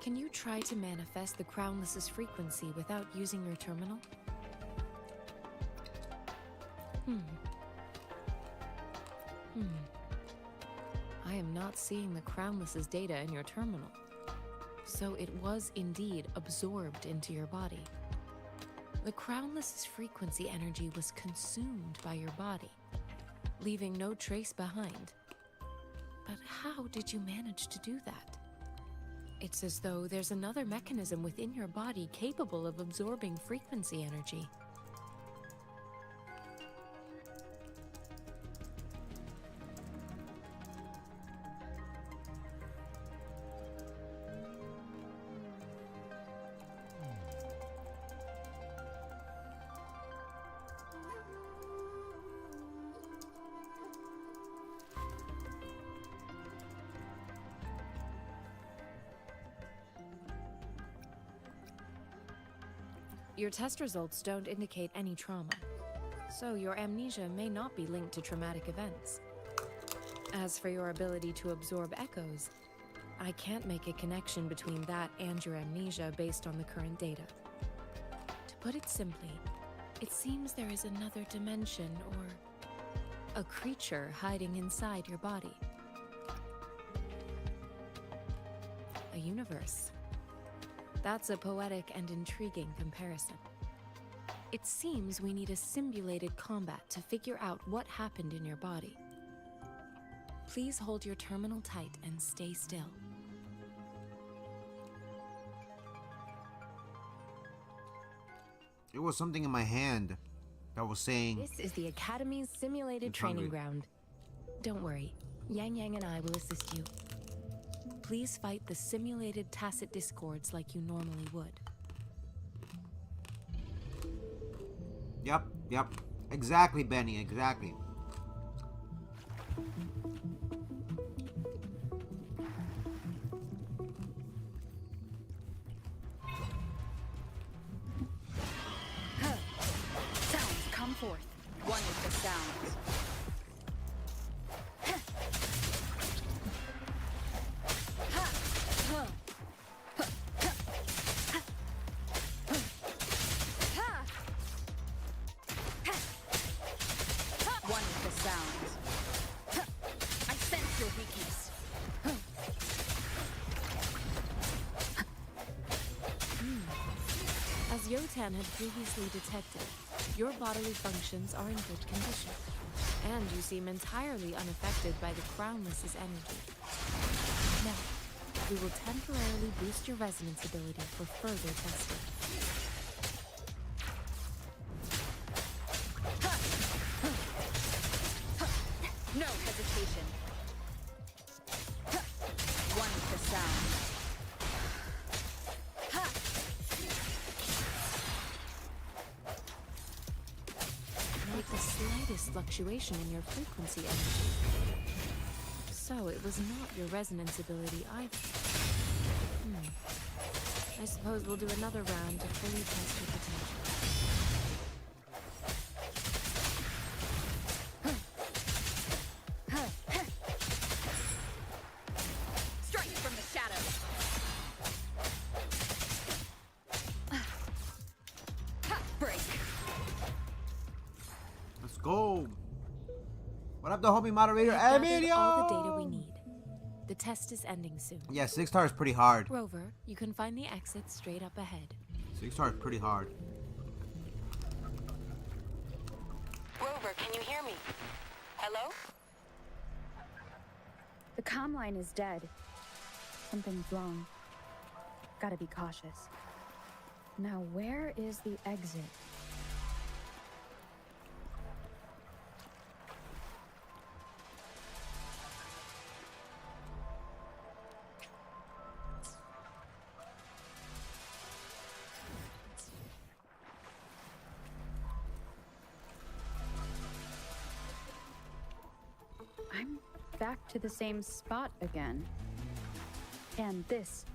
Can you try to manifest the Crownless's frequency without using your terminal? I am not seeing the Crownless's data in your terminal. So it was indeed absorbed into your body. The Crownless's frequency energy was consumed by your body, leaving no trace behind. But how did you manage to do that? It's as though there's another mechanism within your body capable of absorbing frequency energy. Your test results don't indicate any trauma, so your amnesia may not be linked to traumatic events. As for your ability to absorb echoes, I can't make a connection between that and your amnesia based on the current data. To put it simply, it seems there is another dimension or a creature hiding inside your body. A universe. That's a poetic and intriguing comparison. It seems we need a simulated combat to figure out what happened in your body. Please hold your terminal tight and stay still. There was something in my hand that was saying... This is the Academy's simulated training ground. Don't worry, Yang Yang and I will assist you. Please fight the simulated tacit discords like you normally would. Yep. Exactly, Benny, exactly. Sounds come forth. One with the sounds. As Yotan had previously detected, your bodily functions are in good condition, and you seem entirely unaffected by the Crownless's energy. Now, we will temporarily boost your resonance ability for further testing. No hesitation. One with the sound. Not the slightest fluctuation in your frequency energy. So it was not your resonance ability either. I suppose we'll do another round to fully test your potential. Strike from the shadows. Break. Let's go. What up, the homie moderator? We've gathered all the data we need. The test is ending soon. Yeah, 6 star is pretty hard. Rover, you can find the exit straight up ahead. 6 star is pretty hard. Rover, can you hear me? Hello? The comm line is dead. Something's wrong. Gotta be cautious. Now, where is the exit? I'm back to the same spot again. And this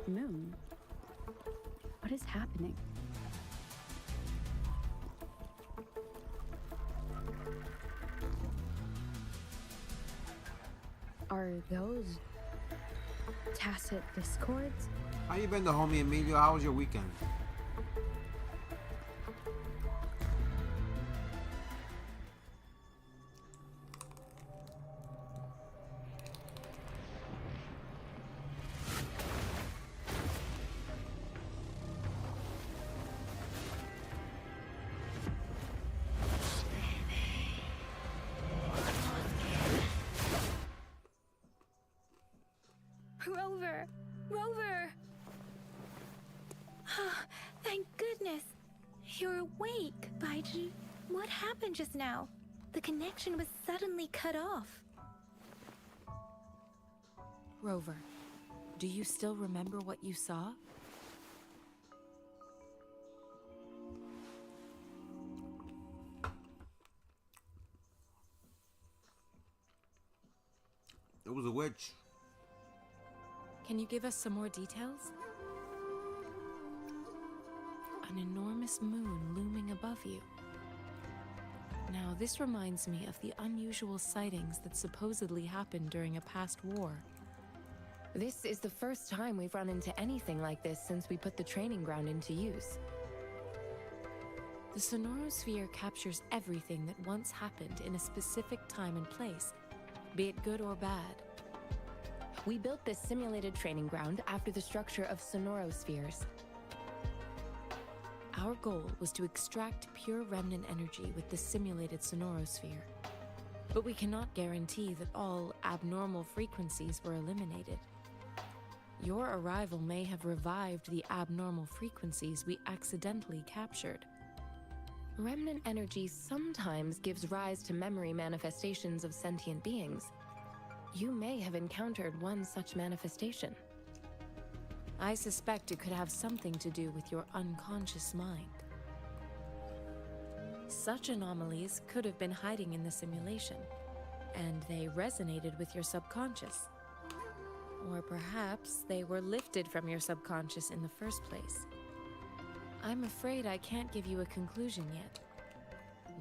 moon. What is happening? Are those Tacit discords? How you been, the homie Emilio? How was your weekend? Rover! Rover! Thank goodness. You're awake, Baiji. What happened just now? The connection was suddenly cut off. Rover, do you still remember what you saw? It was a witch. Can you give us some more details? An enormous moon looming above you. Now, this reminds me of the unusual sightings that supposedly happened during a past war. This is the first time we've run into anything like this since we put the training ground into use. The sonorosphere captures everything that once happened in a specific time and place, be it good or bad. We built this simulated training ground after the structure of sonorospheres. Our goal was to extract pure remnant energy with the simulated sonorosphere. But we cannot guarantee that all abnormal frequencies were eliminated. Your arrival may have revived the abnormal frequencies we accidentally captured. Remnant energy sometimes gives rise to memory manifestations of sentient beings. You may have encountered one such manifestation. I suspect it could have something to do with your unconscious mind. Such anomalies could have been hiding in the simulation, and they resonated with your subconscious. Or perhaps they were lifted from your subconscious in the first place. I'm afraid I can't give you a conclusion yet.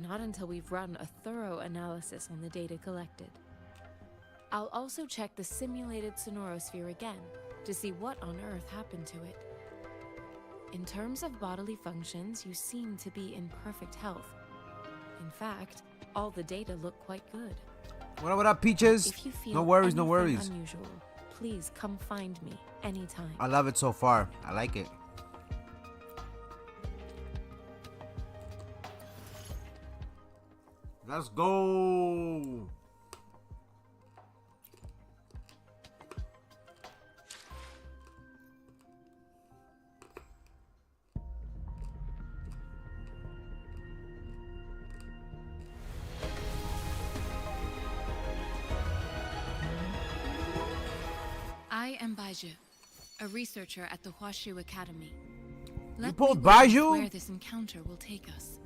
Not until we've run a thorough analysis on the data collected. I'll also check the simulated sonorosphere again to see what on earth happened to it. In terms of bodily functions, you seem to be in perfect health. In fact, all the data look quite good. What up, Peaches? If you feel no worries, no anything worries. unusual, please come find me anytime. I love it so far. I like it. Let's go. I am Baiju, a researcher at the Huashu Academy. You pulled Baiju? Where this encounter will take us.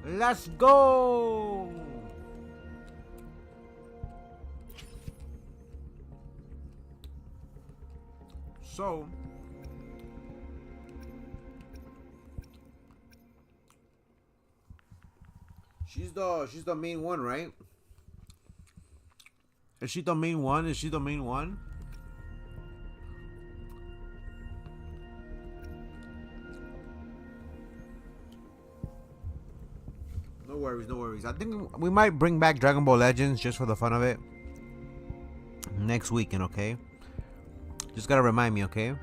Let's go. So, she's the main one, right? Is she the main one? Is she the main one? No worries, no worries. I think we might bring back Dragon Ball Legends just for the fun of it next weekend, okay? Just gotta remind me, okay?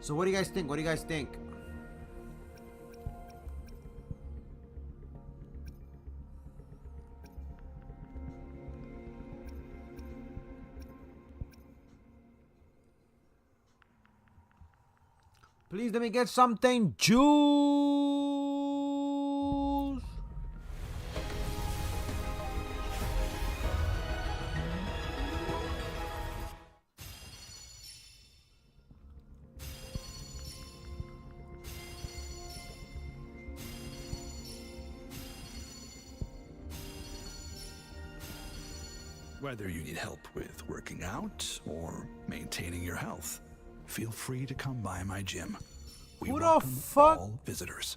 So what do you guys think? What do you guys think? Please let me get something juice. Whether you need help with working out or maintaining your health, feel free to come by my gym. We Who the welcome fuck? all visitors.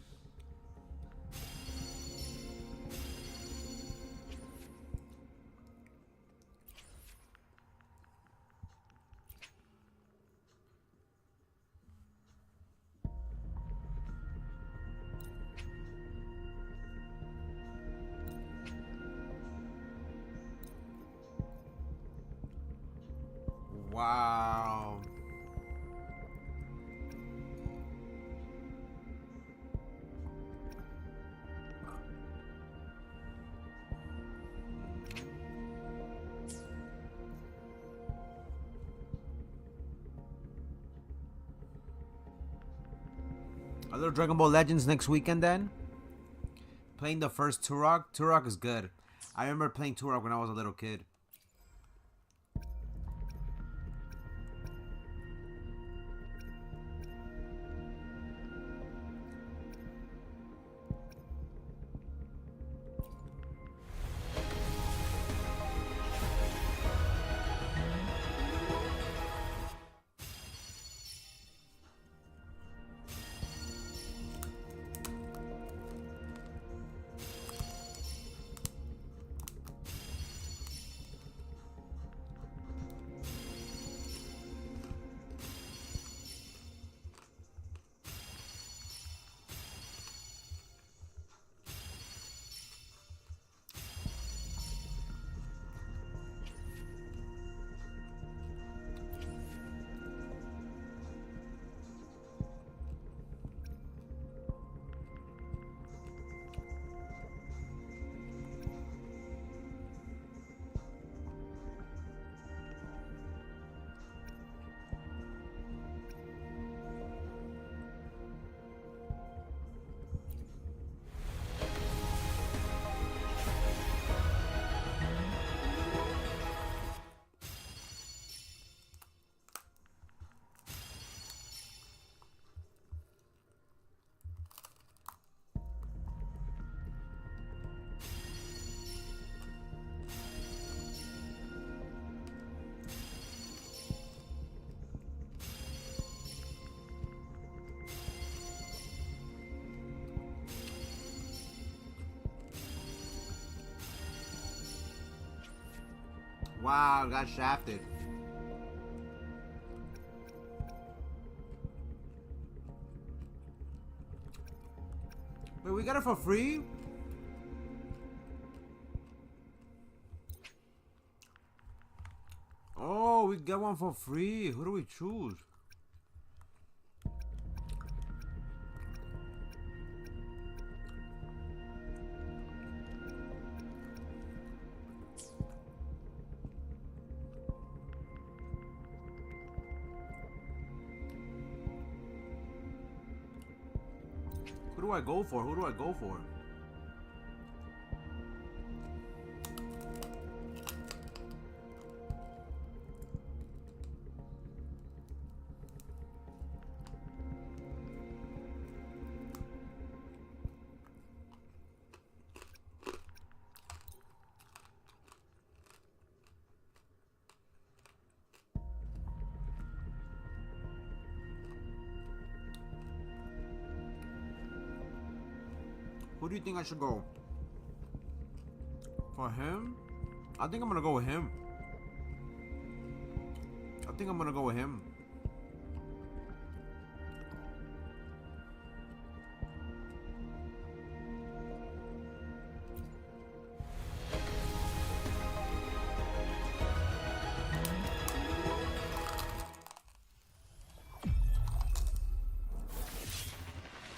Wow. A little Dragon Ball Legends next weekend then. Playing the first Turok. Turok is good. I remember playing Turok when I was a little kid. Wow, got shafted. Wait, we got it for free? Oh, we got one for free. Who do we choose? Who do I go for? Who do I go for? Who do you think I should go? For him? I think I'm gonna go with him. I think I'm gonna go with him.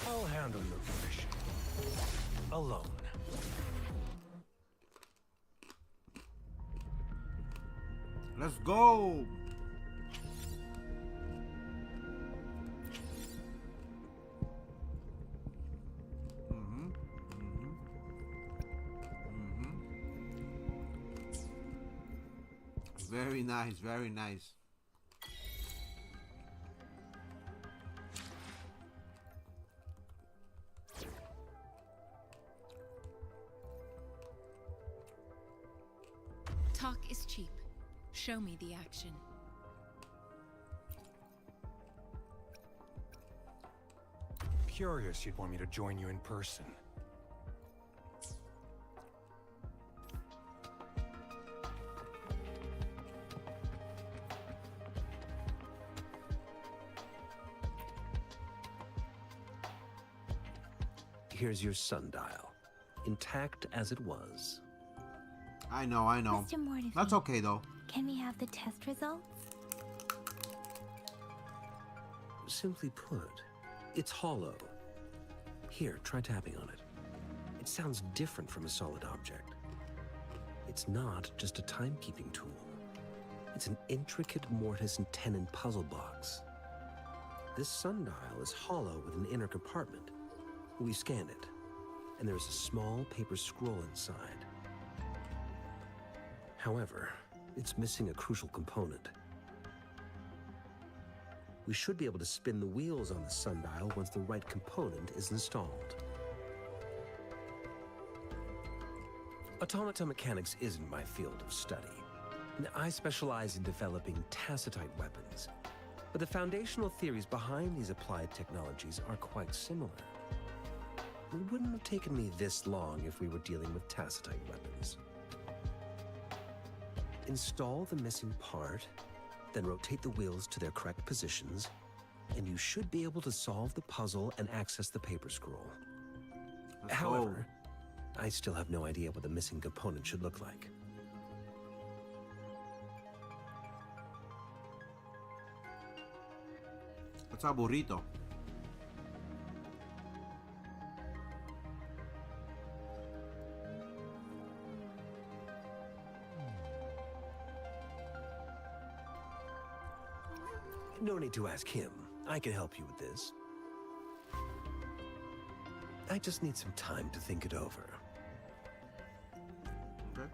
I'll handle your commission. Alone. Let's go. Very nice, very nice. Talk is cheap. Show me the action. Curious you'd want me to join you in person. Here's your sundial, intact as it was. I know. Mr. Mortefiend, That's okay though. can we have the test results? Simply put, it's hollow. Here, try tapping on it. It sounds different from a solid object. It's not just a timekeeping tool. It's an intricate mortise and tenon puzzle box. This sundial is hollow with an inner compartment. We scan it, and there's a small paper scroll inside. However, it's missing a crucial component. We should be able to spin the wheels on the sundial once the right component is installed. Automata mechanics isn't my field of study. I specialize in developing tacitite weapons, but the foundational theories behind these applied technologies are quite similar. It wouldn't have taken me this long if we were dealing with tacitite weapons. Install the missing part, then rotate the wheels to their correct positions, and you should be able to solve the puzzle and access the paper scroll. However, I still have no idea what the missing component should look like. That's a burrito. No need to ask him. I can help you with this. I just need some time to think it over. Okay.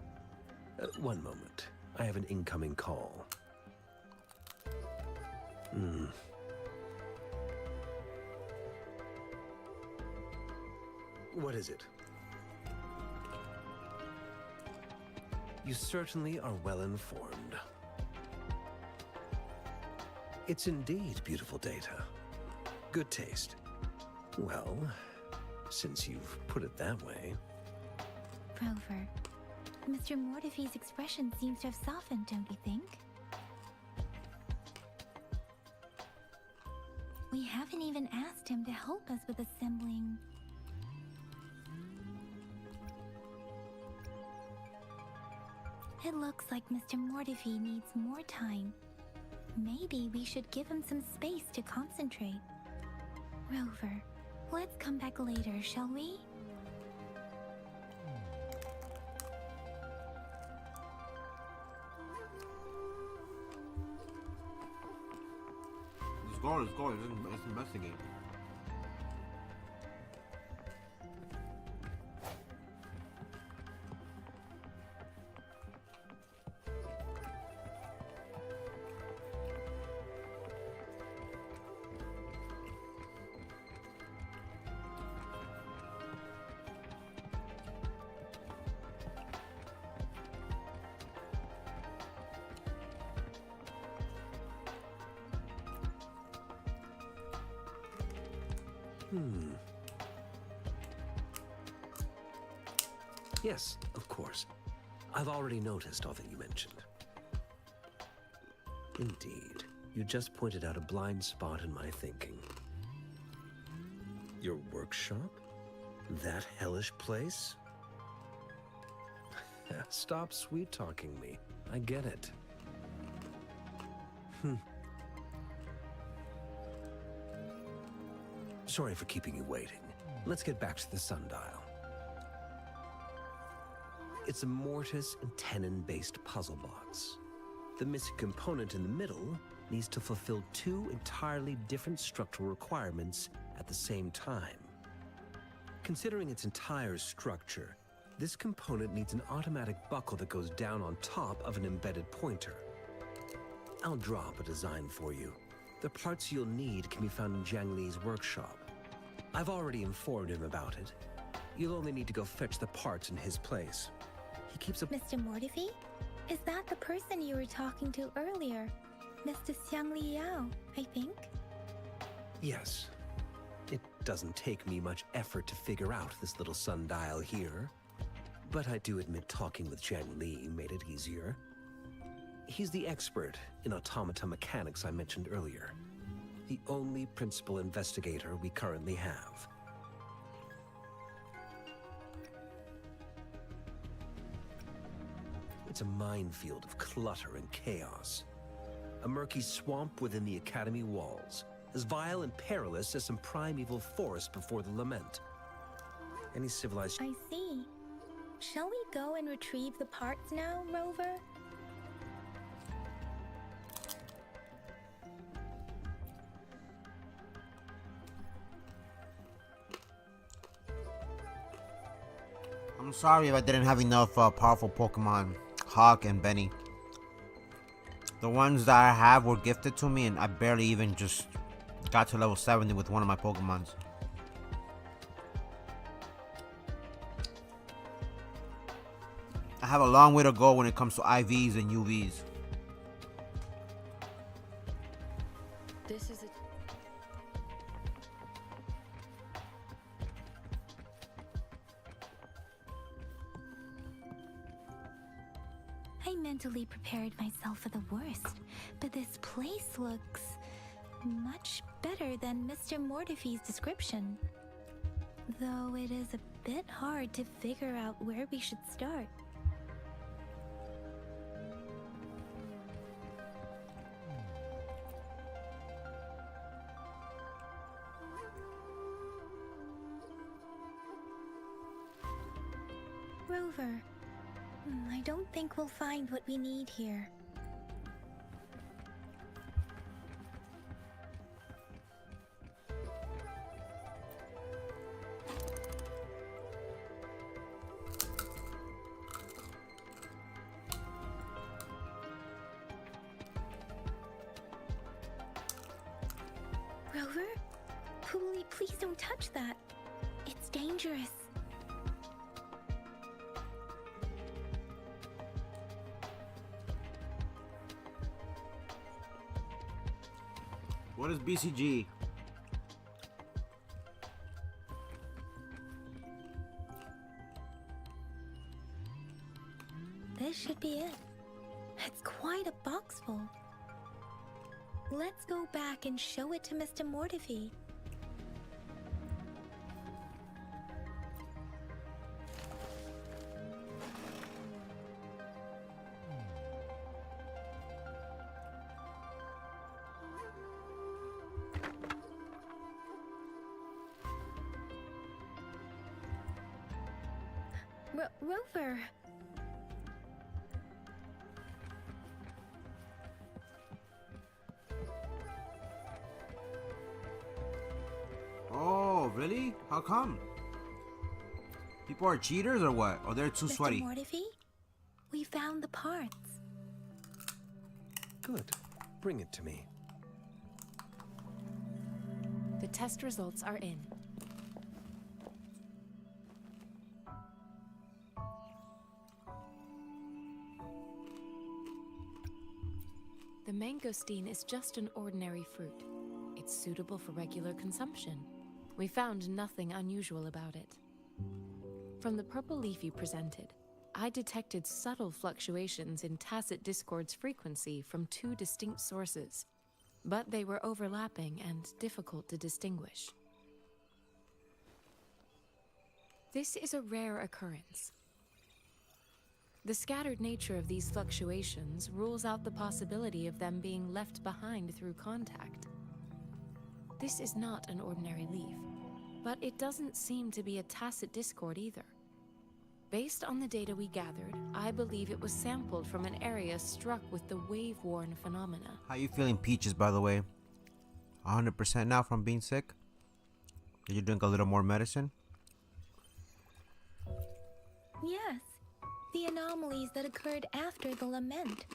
One moment. I have an incoming call. What is it? You certainly are well informed. It's indeed beautiful data. Good taste. Well, since you've put it that way. Rover, Mr. Mortifee's expression seems to have softened, don't you think? We haven't even asked him to help us with assembling. It looks like Mr. Mortifee needs more time. Maybe we should give him some space to concentrate. Rover, let's come back later, shall we? Let's go, let's investigate. Yes, of course. I've already noticed all that you mentioned. Indeed, you just pointed out a blind spot in my thinking. Your workshop? That hellish place? Stop sweet-talking me. I get it. Sorry for keeping you waiting. Let's get back to the sundial. It's a mortise and tenon-based puzzle box. The missing component in the middle needs to fulfill two entirely different structural requirements at the same time. Considering its entire structure, this component needs an automatic buckle that goes down on top of an embedded pointer. I'll draw up a design for you. The parts you'll need can be found in Jiang Li's workshop. I've already informed him about it. You'll only need to go fetch the parts in his place. He keeps a... Mr. Mortifee? Is that the person you were talking to earlier? Mr. Xiang Liao, I think? Yes. It doesn't take me much effort to figure out this little sundial here. But I do admit talking with Jiang Li made it easier. He's the expert in automata mechanics I mentioned earlier. The only principal investigator we currently have. It's a minefield of clutter and chaos. A murky swamp within the Academy walls. as vile and perilous as some primeval forest before the lament. Any civilized... I see. Shall we go and retrieve the parts now, Rover? I'm sorry if I didn't have enough powerful Pokemon, Hawk and Benny. The ones that I have were gifted to me, and I barely even just got to level 70 with one of my Pokemons. I have a long way to go when it comes to IVs and UVs. This is a... I mentally prepared myself for the worst, but this place looks much better than Mr. Mortifee's description. Though it is a bit hard to figure out where we should start. Rover, I don't think we'll find what we need here. Rover? Please don't touch that. It's dangerous. What is BCG? This should be it. It's quite a box full. Let's go back and show it to Mr. Mortifee. Rover. Oh, really? How come? People are cheaters or what? Or they're too sweaty? Mr. Mortifee, we found the parts. Good. Bring it to me. The test results are in. The mangosteen is just an ordinary fruit. It's suitable for regular consumption. We found nothing unusual about it. From the purple leaf you presented, I detected subtle fluctuations in tacit discord's frequency from two distinct sources, but they were overlapping and difficult to distinguish. This is a rare occurrence. The scattered nature of these fluctuations rules out the possibility of them being left behind through contact. This is not an ordinary leaf, but it doesn't seem to be a tacit discord either. Based on the data we gathered, I believe it was sampled from an area struck with the wave-worn phenomena. How you feeling, Peaches, by the way? 100% now from being sick? Did you drink a little more medicine? Yes, the anomalies that occurred after the lament,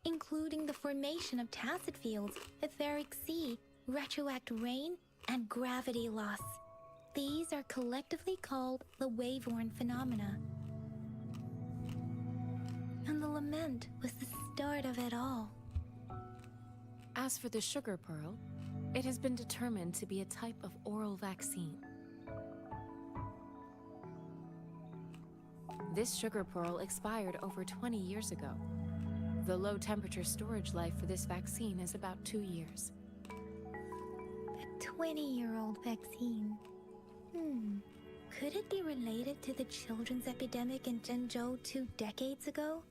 including the formation of tacit fields, etheric sea, retroact rain, and gravity loss. These are collectively called the wave-worn phenomena. And the lament was the start of it all. As for the sugar pearl, it has been determined to be a type of oral vaccine. This sugar pearl expired over 20 years ago. The low temperature storage life for this vaccine is about 2 years. A 20-year-old vaccine. Could it be related to the children's epidemic in Zhengzhou 2 decades ago?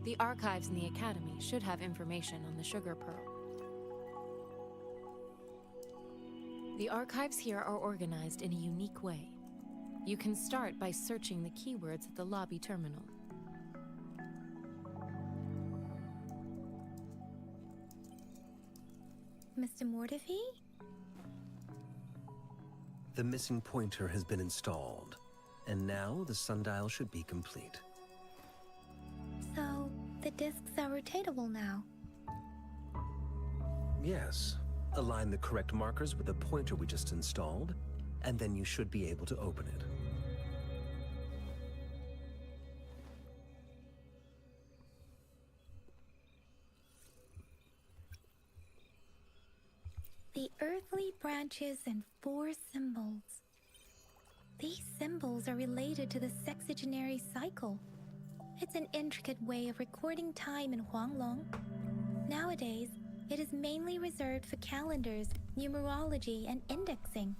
The archives in the Academy should have information on the sugar pearl. The archives here are organized in a unique way. You can start by searching the keywords at the lobby terminal. Mr. Mortefi? The missing pointer has been installed, and now the sundial should be complete. So, the discs are rotatable now. Yes. Align the correct markers with the pointer we just installed, and then you should be able to open it. The earthly branches and 4 symbols. These symbols are related to the sexagenary cycle. It's an intricate way of recording time in Huanglong. Nowadays, it is mainly reserved for calendars, numerology, and indexing,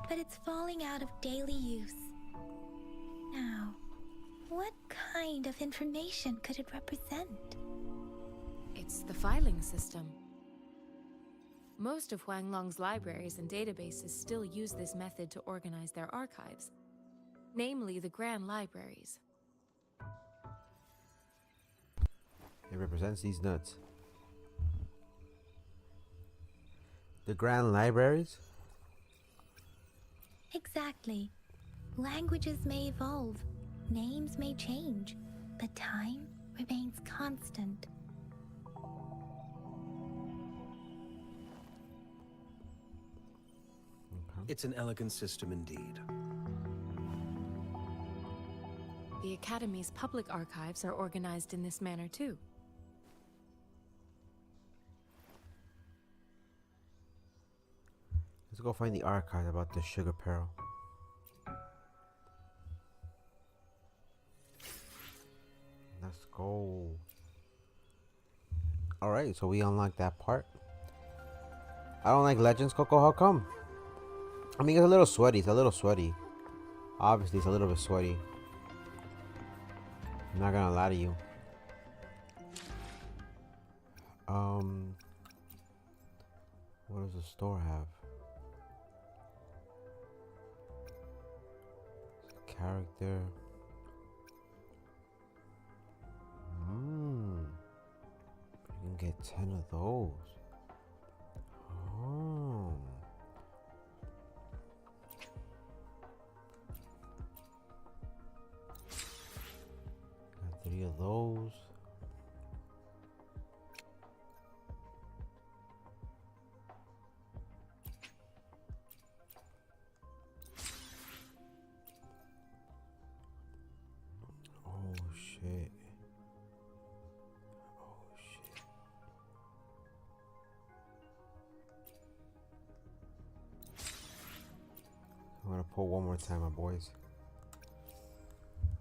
but it's falling out of daily use. Now, what kind of information could it represent? It's the filing system. Most of Huanglong's libraries and databases still use this method to organize their archives, namely the Grand Libraries. It represents these nuts. The Grand Libraries? Exactly. Languages may evolve, names may change, but time remains constant. It's an elegant system indeed. The Academy's public archives are organized in this manner too. Let's go find the archive about the sugar pearl. Let's go. Alright, so we unlocked that part. I don't like Legends, Coco. How come? I mean, it's a little sweaty. It's a little sweaty. Obviously, it's a little bit sweaty. I'm not gonna lie to you. What does the store have? Character. You can get 10 of those. Oh. Got 3 of those. Oh shit. Oh shit. I'm gonna pull one more time, my boys.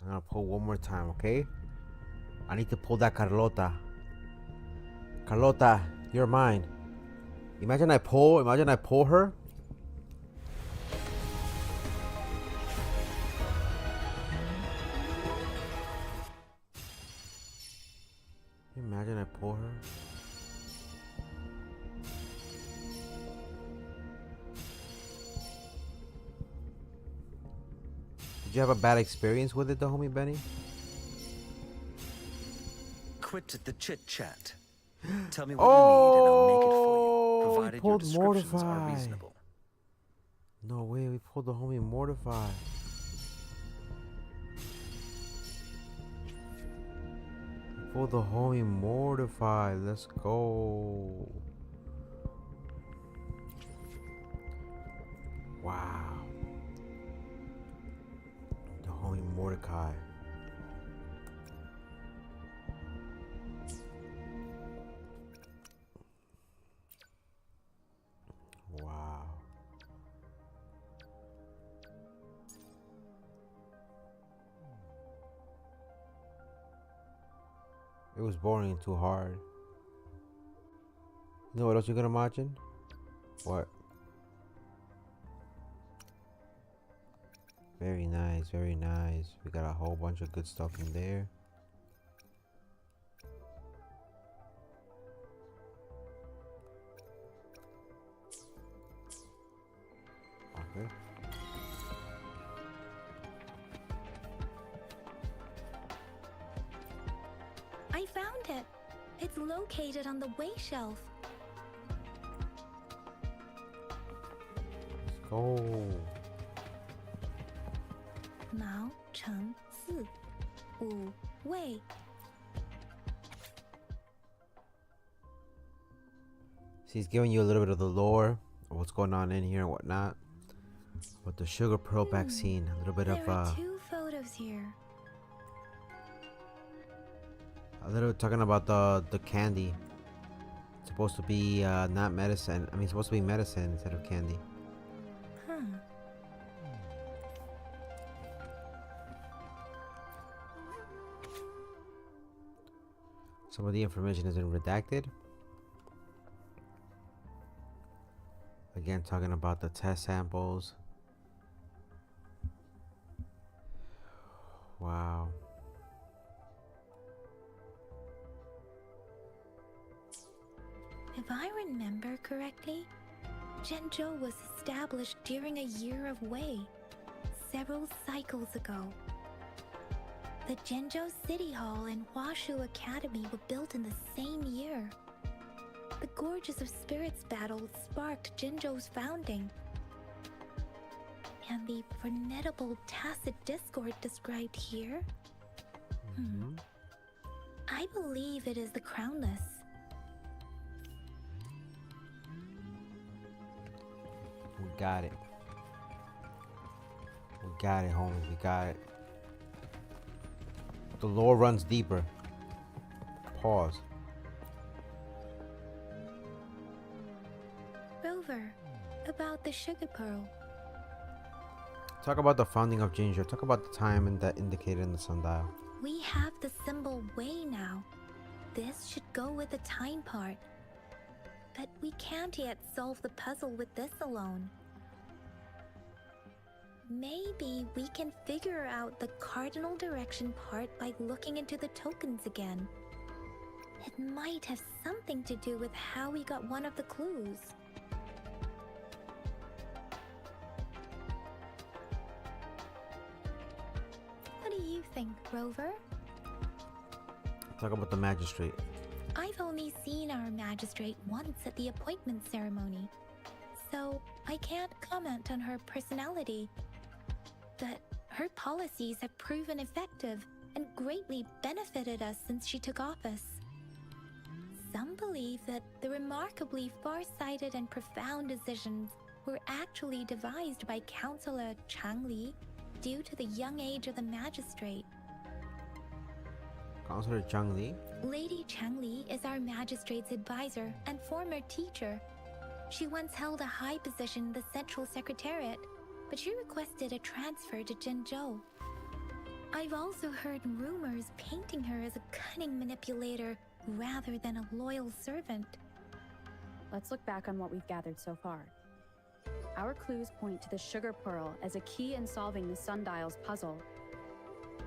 I'm gonna pull one more time, okay? I need to pull that Carlota. Carlota, you're mine. Imagine I pull her. Imagine I pull her. Did you have a bad experience with it, though, homie Benny? Quit the chit-chat. Tell me what you need and I'll make it for you, provided your descriptions are reasonable. No way, we pulled the homie Mortify. We pulled the homie Mortify. Let's go. Wow. The homie Mordecai. Wow. It was boring and too hard. You know what else you're gonna imagine? What? Very nice, very nice. We got a whole bunch of good stuff in there. I found it. It's located on the way shelf. Let's go. 毛乘四五位 So he's giving you a little bit of the lore of what's going on in here and whatnot. With the sugar pearl vaccine, a little bit There of are two photos here. a little talking about the candy. It's supposed to be not medicine. I mean, it's supposed to be medicine instead of candy. Huh. Some of the information has been redacted. Again, talking about the test samples. Wow. If I remember correctly, Zhenzhou was established during a year of Wei, several cycles ago. The Zhenzhou City Hall and Huashu Academy were built in the same year. The Gorges of Spirits battle sparked Zhenzhou's founding. And the formidable tacit discord described here? I believe it is the Crownless. We got it. We got it, homies. We got it. The lore runs deeper. Pause. Rover, about the sugar pearl. Talk about the founding of Ginger. Talk about the time and that indicated in the sundial. We have the symbol Wei now. This should go with the time part. But we can't yet solve the puzzle with this alone. Maybe we can figure out the cardinal direction part by looking into the tokens again. It might have something to do with how we got one of the clues. What do you think, Rover? Talk about the magistrate. I've only seen our magistrate once at the appointment ceremony, so I can't comment on her personality. But her policies have proven effective and greatly benefited us since she took office. Some believe that the remarkably far-sighted and profound decisions were actually devised by Councillor Changli due to the young age of the magistrate. Councillor Changli. Lady Changli is our magistrate's advisor and former teacher. She once held a high position in the Central Secretariat, but she requested a transfer to Zhenzhou. I've also heard rumors painting her as a cunning manipulator rather than a loyal servant. Let's look back on what we've gathered so far. Our clues point to the sugar pearl as a key in solving the sundial's puzzle.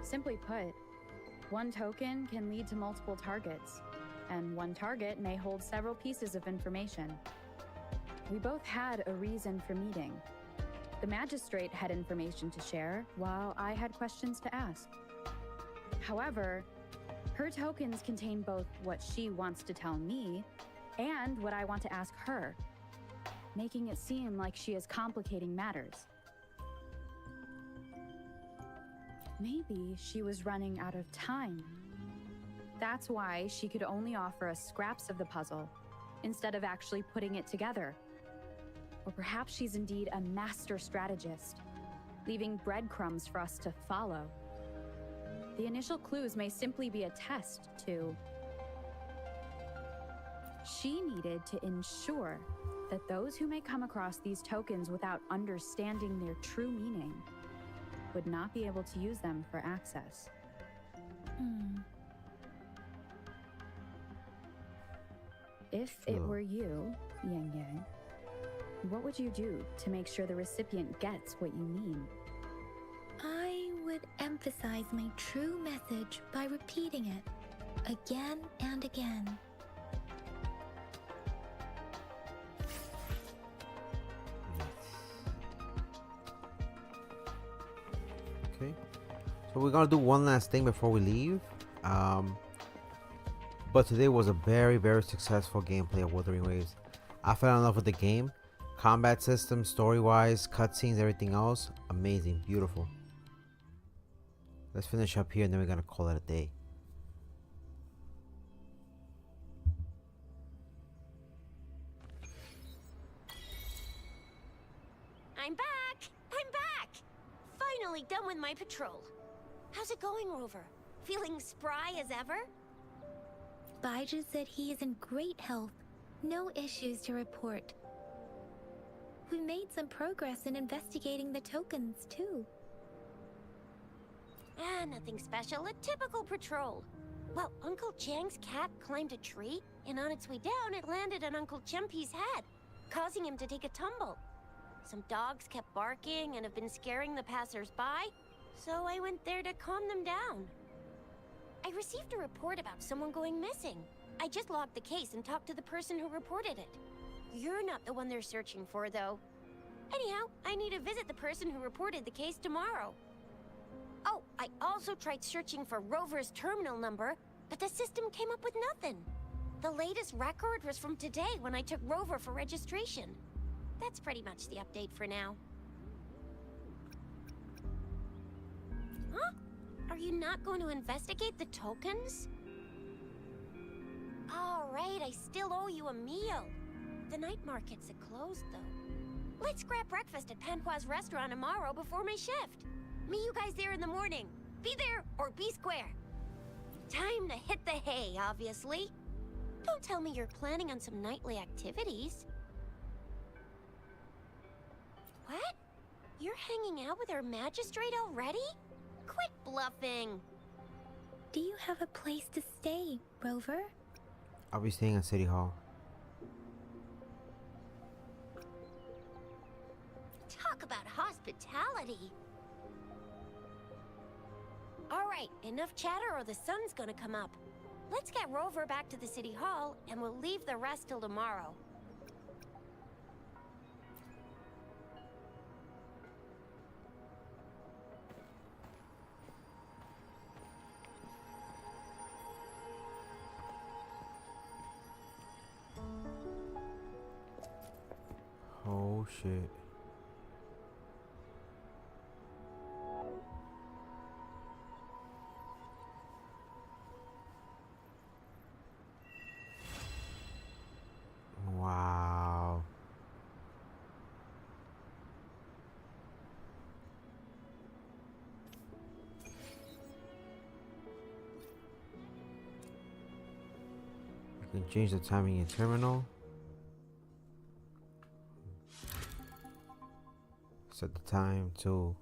Simply put, one token can lead to multiple targets, and one target may hold several pieces of information. We both had a reason for meeting. The magistrate had information to share, while I had questions to ask. However, her tokens contain both what she wants to tell me and what I want to ask her, making it seem like she is complicating matters. Maybe she was running out of time. That's why she could only offer us scraps of the puzzle, instead of actually putting it together. Or perhaps she's indeed a master strategist, leaving breadcrumbs for us to follow. The initial clues may simply be a test to... She needed to ensure that those who may come across these tokens without understanding their true meaning would not be able to use them for access. If it were you, Yang Yang, what would you do to make sure the recipient gets what you mean? I would emphasize my true message by repeating it again and again. Okay, so we're gonna do one last thing before we leave. But today was a very, very successful gameplay of Wuthering Waves. I fell in love with the game. Combat system, story-wise, cutscenes, everything else. Amazing. Beautiful. Let's finish up here and then we're gonna call it a day. I'm back! I'm back! Finally done with my patrol. How's it going, Rover? Feeling spry as ever? Baiju said he is in great health. No issues to report. We made some progress in investigating the tokens, too. Nothing special. A typical patrol. Well, Uncle Chang's cat climbed a tree, and on its way down, it landed on Uncle Chempi's head, causing him to take a tumble. Some dogs kept barking and have been scaring the passers-by, so I went there to calm them down. I received a report about someone going missing. I just logged the case and talked to the person who reported it. You're not the one they're searching for, though. Anyhow, I need to visit the person who reported the case tomorrow. Oh, I also tried searching for Rover's terminal number, but the system came up with nothing. The latest record was from today when I took Rover for registration. That's pretty much the update for now. Huh? Are you not going to investigate the tokens? All right, I still owe you a meal. The night markets are closed, though. Let's grab breakfast at Panqua's restaurant tomorrow before my shift. Meet you guys there in the morning. Be there or be square. Time to hit the hay, obviously. Don't tell me you're planning on some nightly activities. What? You're hanging out with our magistrate already? Quit bluffing. Do you have a place to stay, Rover? I'll be staying at City Hall. Talk about hospitality. All right, enough chatter or the sun's gonna come up. Let's get Rover back to the City Hall, and we'll leave the rest till tomorrow. Oh shit. Wow. You can change the timing in your terminal. Set the time to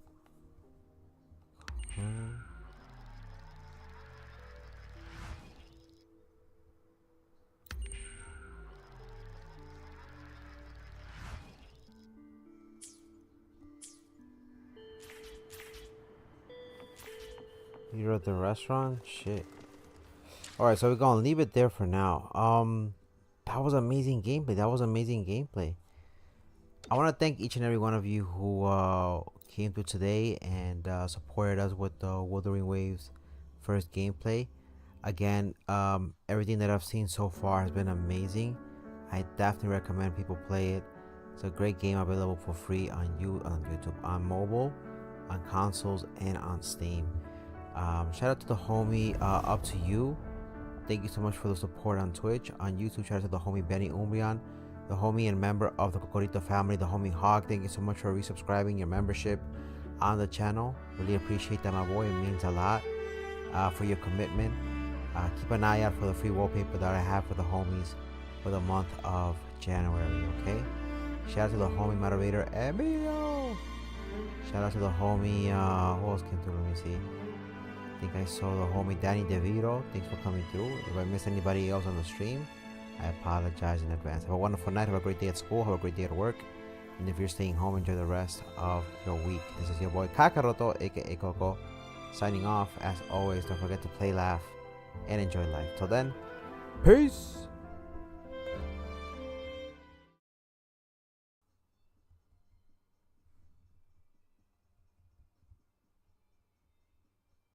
you're at the restaurant? Shit. Alright, so we're gonna leave it there for now. That was amazing gameplay. I want to thank each and every one of you who came through today and supported us with the Wuthering Waves first gameplay. Again, everything that I've seen so far has been amazing. I definitely recommend people play it. It's a great game available for free on YouTube, on mobile, on consoles, and on Steam. Shout out to the homie Up To You. Thank you so much for the support on Twitch. On YouTube, shout out to the homie Benny Umbrian, the homie and member of the Cocorito family, the homie Hog. Thank you so much for resubscribing, your membership on the channel. Really appreciate that, my boy. It means a lot for your commitment. Keep an eye out for the free wallpaper that I have for the homies for the month of January, okay? Shout out to the homie moderator, Emilio. Shout out to the homie, who else came through? Let me see. I think I saw the homie Danny DeVito. Thanks for coming through. If I missed anybody else on the stream, I apologize in advance. Have a wonderful night. Have a great day at school. Have a great day at work. And if you're staying home, enjoy the rest of your week. This is your boy Kakaroto, aka Coco, signing off. As always, don't forget to play, laugh, and enjoy life. Till then, peace!